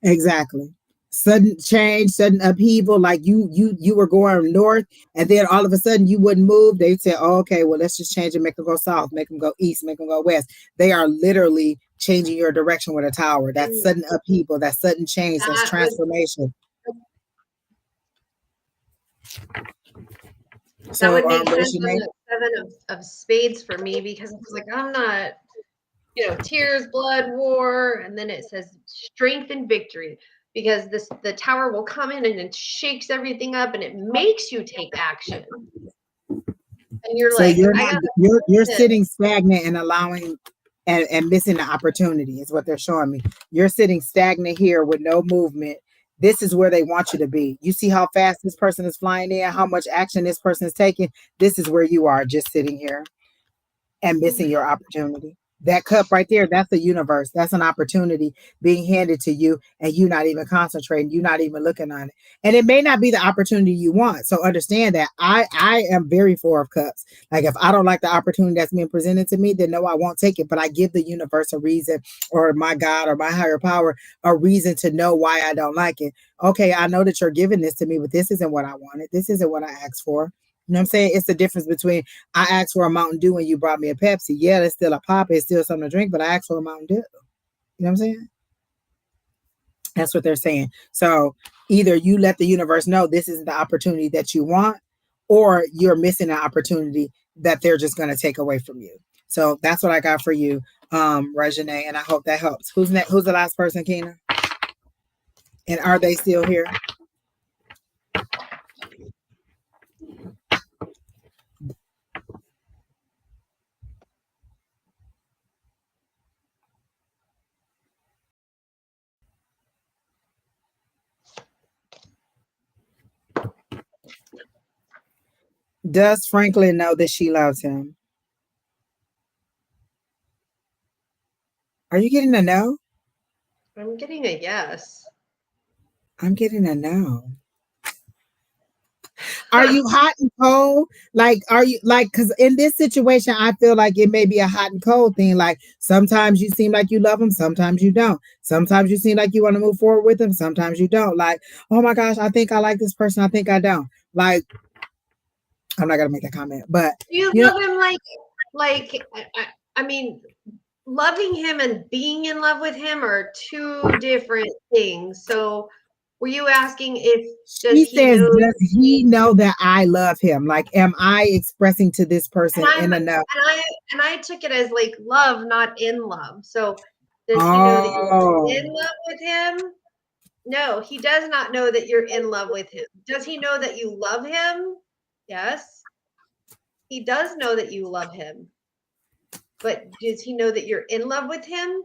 Exactly. Sudden change, sudden upheaval, like you were going north, and then all of a sudden you wouldn't move. They said, oh, okay, well, let's just change it, make them go south, make them go east, make them go west. They are literally changing your direction with a tower. That sudden upheaval, that sudden change, that's transformation. That would make sense on the 7 of spades for me, because it's like, I'm not, tears, blood, war, and then it says strength and victory, because the tower will come in and it shakes everything up and it makes you take action. And you're so like, you're sitting stagnant and allowing and missing the opportunity is what they're showing me. You're sitting stagnant here with no movement. This is where they want you to be. You see how fast this person is flying in, how much action this person is taking. This is where you are, just sitting here and missing your opportunity. That cup right there, that's the universe. That's an opportunity being handed to you, and you not even concentrating, you not even looking on it. And it may not be the opportunity you want. So understand that I am very 4 of cups. Like if I don't like the opportunity that's being presented to me, then no, I won't take it. But I give the universe a reason, or my God or my higher power a reason to know why I don't like it. Okay, I know that you're giving this to me, but this isn't what I wanted. This isn't what I asked for. You know what I'm saying? It's the difference between I asked for a Mountain Dew and you brought me a Pepsi. Yeah, it's still a pop. It's still something to drink, but I asked for a Mountain Dew. You know what I'm saying? That's what they're saying. So either you let the universe know this isn't the opportunity that you want, or you're missing an opportunity that they're just going to take away from you. So that's what I got for you, Regine, and I hope that helps. Who's next? Who's the last person, Keena? And are they still here? Does Franklin know that she loves him? Are you getting a no? I'm getting a yes. I'm getting a no. Are you hot and cold? Like, are you like, because in this situation, I feel like it may be a hot and cold thing. Like, sometimes you seem like you love them, sometimes you don't. Sometimes you seem like you want to move forward with them, sometimes you don't. Like, oh my gosh, I think I like this person, I think I don't. Like, I'm not gonna make a comment, but you love him like I mean, loving him and being in love with him are 2 different things. So were you asking if does he know that I love him? Like, am I expressing to this person in enough? And I took it as like love, not in love. So does he know that you're in love with him? No, he does not know that you're in love with him. Does he know that you love him? Yes. He does know that you love him. But does he know that you're in love with him?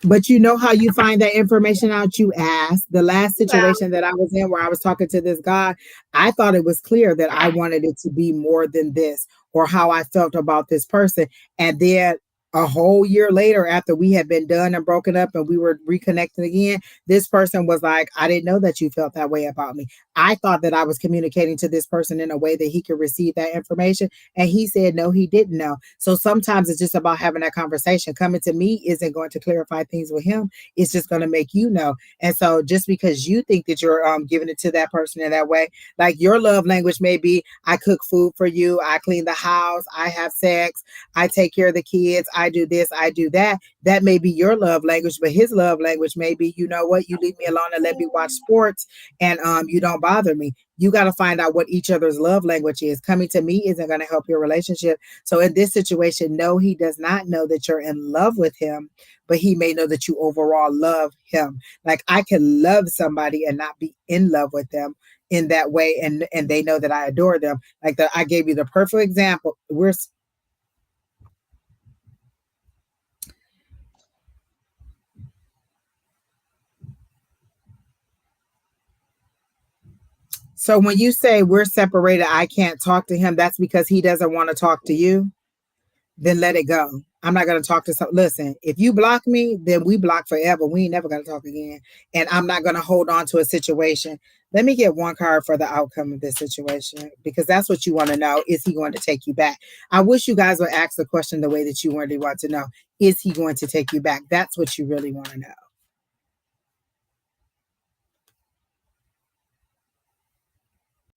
But you know how you find that information out? You ask. The last situation that I was in where I was talking to this guy, I thought it was clear that I wanted it to be more than this, or how I felt about this person. And then a whole year later, after we had been done and broken up and we were reconnected again, this person was like, I didn't know that you felt that way about me. I thought that I was communicating to this person in a way that he could receive that information. And he said, no, he didn't know. So sometimes it's just about having that conversation. Coming to me isn't going to clarify things with him. It's just going to make you know. And so just because you think that you're giving it to that person in that way, like your love language may be, I cook food for you, I clean the house, I have sex, I take care of the kids, I do this, I do that. That may be your love language, but his love language may be, you know what, you leave me alone and let me watch sports, and you don't bother me. You got to find out what each other's love language is. Coming to me isn't going to help your relationship. So in this situation, no, he does not know that you're in love with him, but he may know that you overall love him. Like, I can love somebody and not be in love with them in that way, and they know that I adore them. Like, I gave you the perfect example. So when you say we're separated, I can't talk to him, that's because he doesn't want to talk to you? Then let it go. I'm not going to talk to some. Listen, if you block me, then we block forever. We ain't never going to talk again. And I'm not going to hold on to a situation. Let me get one card for the outcome of this situation, because that's what you want to know. Is he going to take you back? I wish you guys would ask the question the way that you really want to know. Is he going to take you back? That's what you really want to know.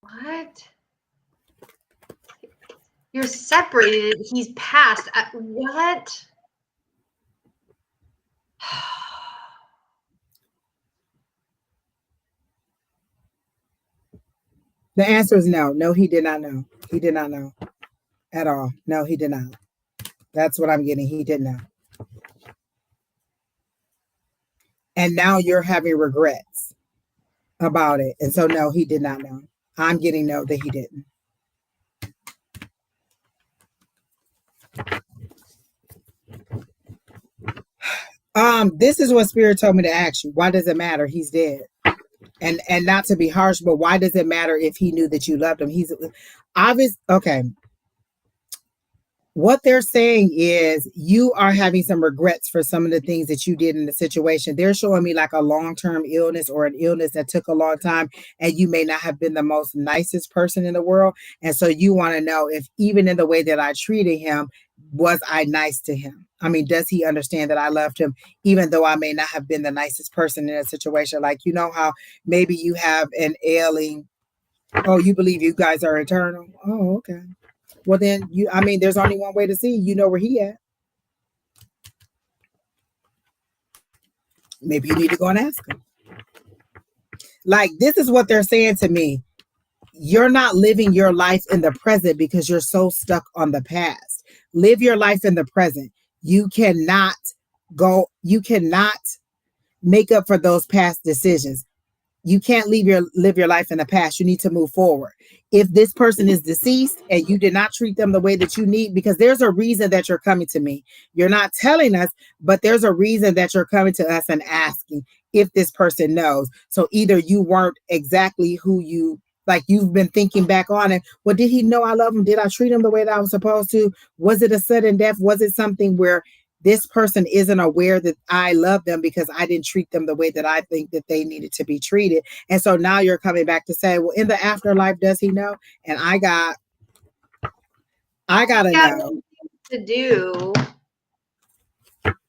What? You're separated. He's passed. What? The answer is no. No, he did not know. He did not know at all. No, he did not. That's what I'm getting. He didn't know. And now you're having regrets about it. And so, no, he did not know. I'm getting no that he didn't. This is what Spirit told me to ask you. Why does it matter? He's dead. And not to be harsh, but why does it matter if he knew that you loved him? He's obvious. Okay. What they're saying is you are having some regrets for some of the things that you did in the situation. They're showing me like a long-term illness or an illness that took a long time, and you may not have been the most nicest person in the world. And so you want to know if even in the way that I treated him, was I nice to him? I mean, does he understand that I loved him, even though I may not have been the nicest person in a situation? Like, you know how maybe you have an ailing, oh, you believe you guys are eternal? Oh, okay. Well, then there's only one way to see. You know where he at. Maybe you need to go and ask him. Like, this is what they're saying to me. You're not living your life in the present because you're so stuck on the past. Live your life in the present. You cannot make up for those past decisions. You can't live your life in the past. You need to move forward. If this person is deceased and you did not treat them the way that you need, because there's a reason that you're coming to me. You're not telling us, but there's a reason that you're coming to us and asking if this person knows. So either you weren't exactly who you've been thinking back on it. Well, did he know I love him? Did I treat him the way that I was supposed to? Was it a sudden death? Was it something where this person isn't aware that I love them because I didn't treat them the way that I think that they needed to be treated? And so now you're coming back to say, well, in the afterlife, does he know? And I gotta know. To do.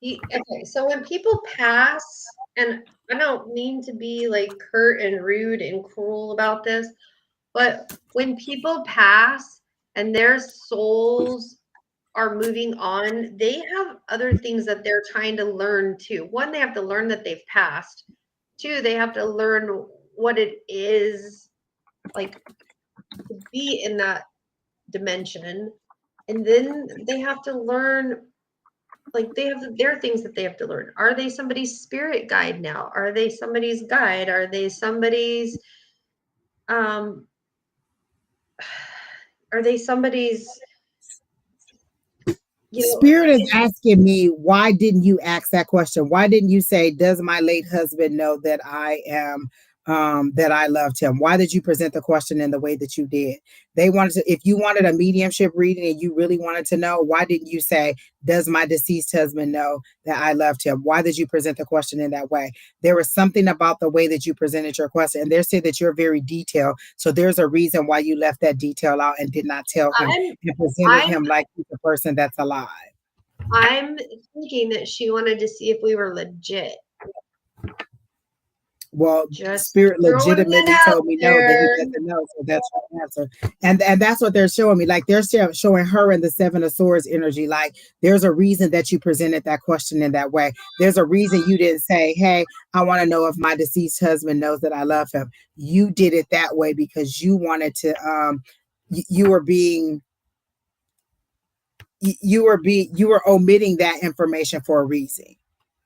Okay, so when people pass, and I don't mean to be like curt and rude and cruel about this, but when people pass and their souls are moving on, they have other things that they're trying to learn too. One, they have to learn that they've passed. Two, they have to learn what it is like to be in that dimension. And then they have to learn, like there are things that they have to learn. Are they somebody's spirit guide now? Are they somebody's guide? Are they somebody's Spirit is asking me, why didn't you ask that question? Why didn't you say, does my late husband know that I am that I loved him? Why did you present the question in the way that you did? They wanted to, if you wanted a mediumship reading and you really wanted to know, why didn't you say, does my deceased husband know that I loved him? Why did you present the question in that way? There was something about the way that you presented your question, and they're saying that you're very detailed. So there's a reason why you left that detail out and did not tell him and presented him like he's a person that's alive. I'm thinking that she wanted to see if we were legit. Well, just Spirit legitimately told me no, that he doesn't know. So that's the answer. And that's what they're showing me. Like, they're showing her in the Seven of Swords energy. Like, there's a reason that you presented that question in that way. There's a reason you didn't say, hey, I want to know if my deceased husband knows that I love him. You did it that way because you wanted to, you were omitting that information for a reason.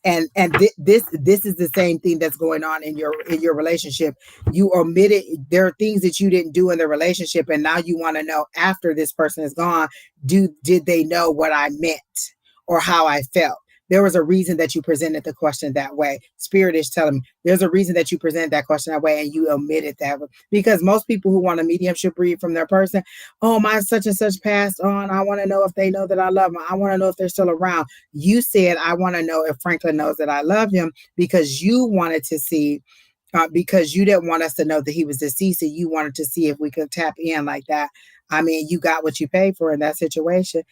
And this is the same thing that's going on in your relationship. You omitted, there are things that you didn't do in the relationship, and now you want to know, after this person is gone, did they know what I meant or how I felt? there was a reason that you presented the question that way. Spirit is telling me there's a reason that you present that question that way and you omitted that. Because most people who want a mediumship read from their person, oh, my such and such passed on. I want to know if they know that I love them. I want to know if they're still around. You said, I want to know if Franklin knows that I love him because you wanted to see because you didn't want us to know that he was deceased. And you wanted to see if we could tap in like that. I mean, you got what you paid for in that situation,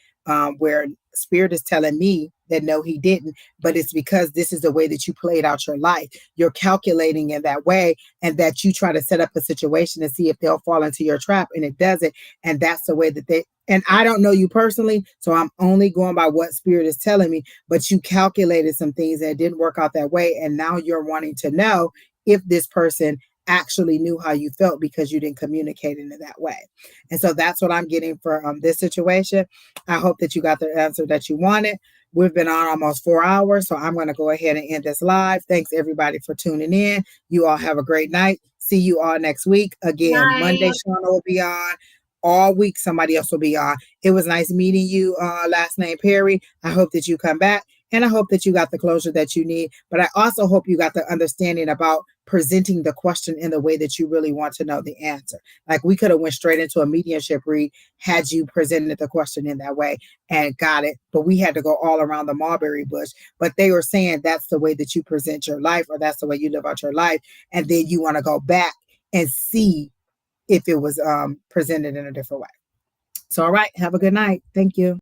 where Spirit is telling me that no, he didn't. But it's because this is the way that you played out your life. You're calculating in that way, and that you try to set up a situation and see if they'll fall into your trap, and it doesn't. And that's the way that they. And I don't know you personally, so I'm only going by what Spirit is telling me. But you calculated some things that didn't work out that way, and now you're wanting to know if this person actually knew how you felt because you didn't communicate in it that way. And so that's what I'm getting for this situation. I hope that you got the answer that you wanted. We've been on almost 4 hours, so I'm going to go ahead and end this live. Thanks everybody for tuning in. You all have a great night. See you all next week. Again, Monday, Shauna will be on. All week, somebody else will be on. It was nice meeting you, last name Perry. I hope that you come back. And I hope that you got the closure that you need. But I also hope you got the understanding about presenting the question in the way that you really want to know the answer. Like we could have went straight into a mediumship read had you presented the question in that way and got it. But we had to go all around the mulberry bush. But they were saying that's the way that you present your life, or that's the way you live out your life. And then you want to go back and see if it was presented in a different way. So, all right. Have a good night. Thank you.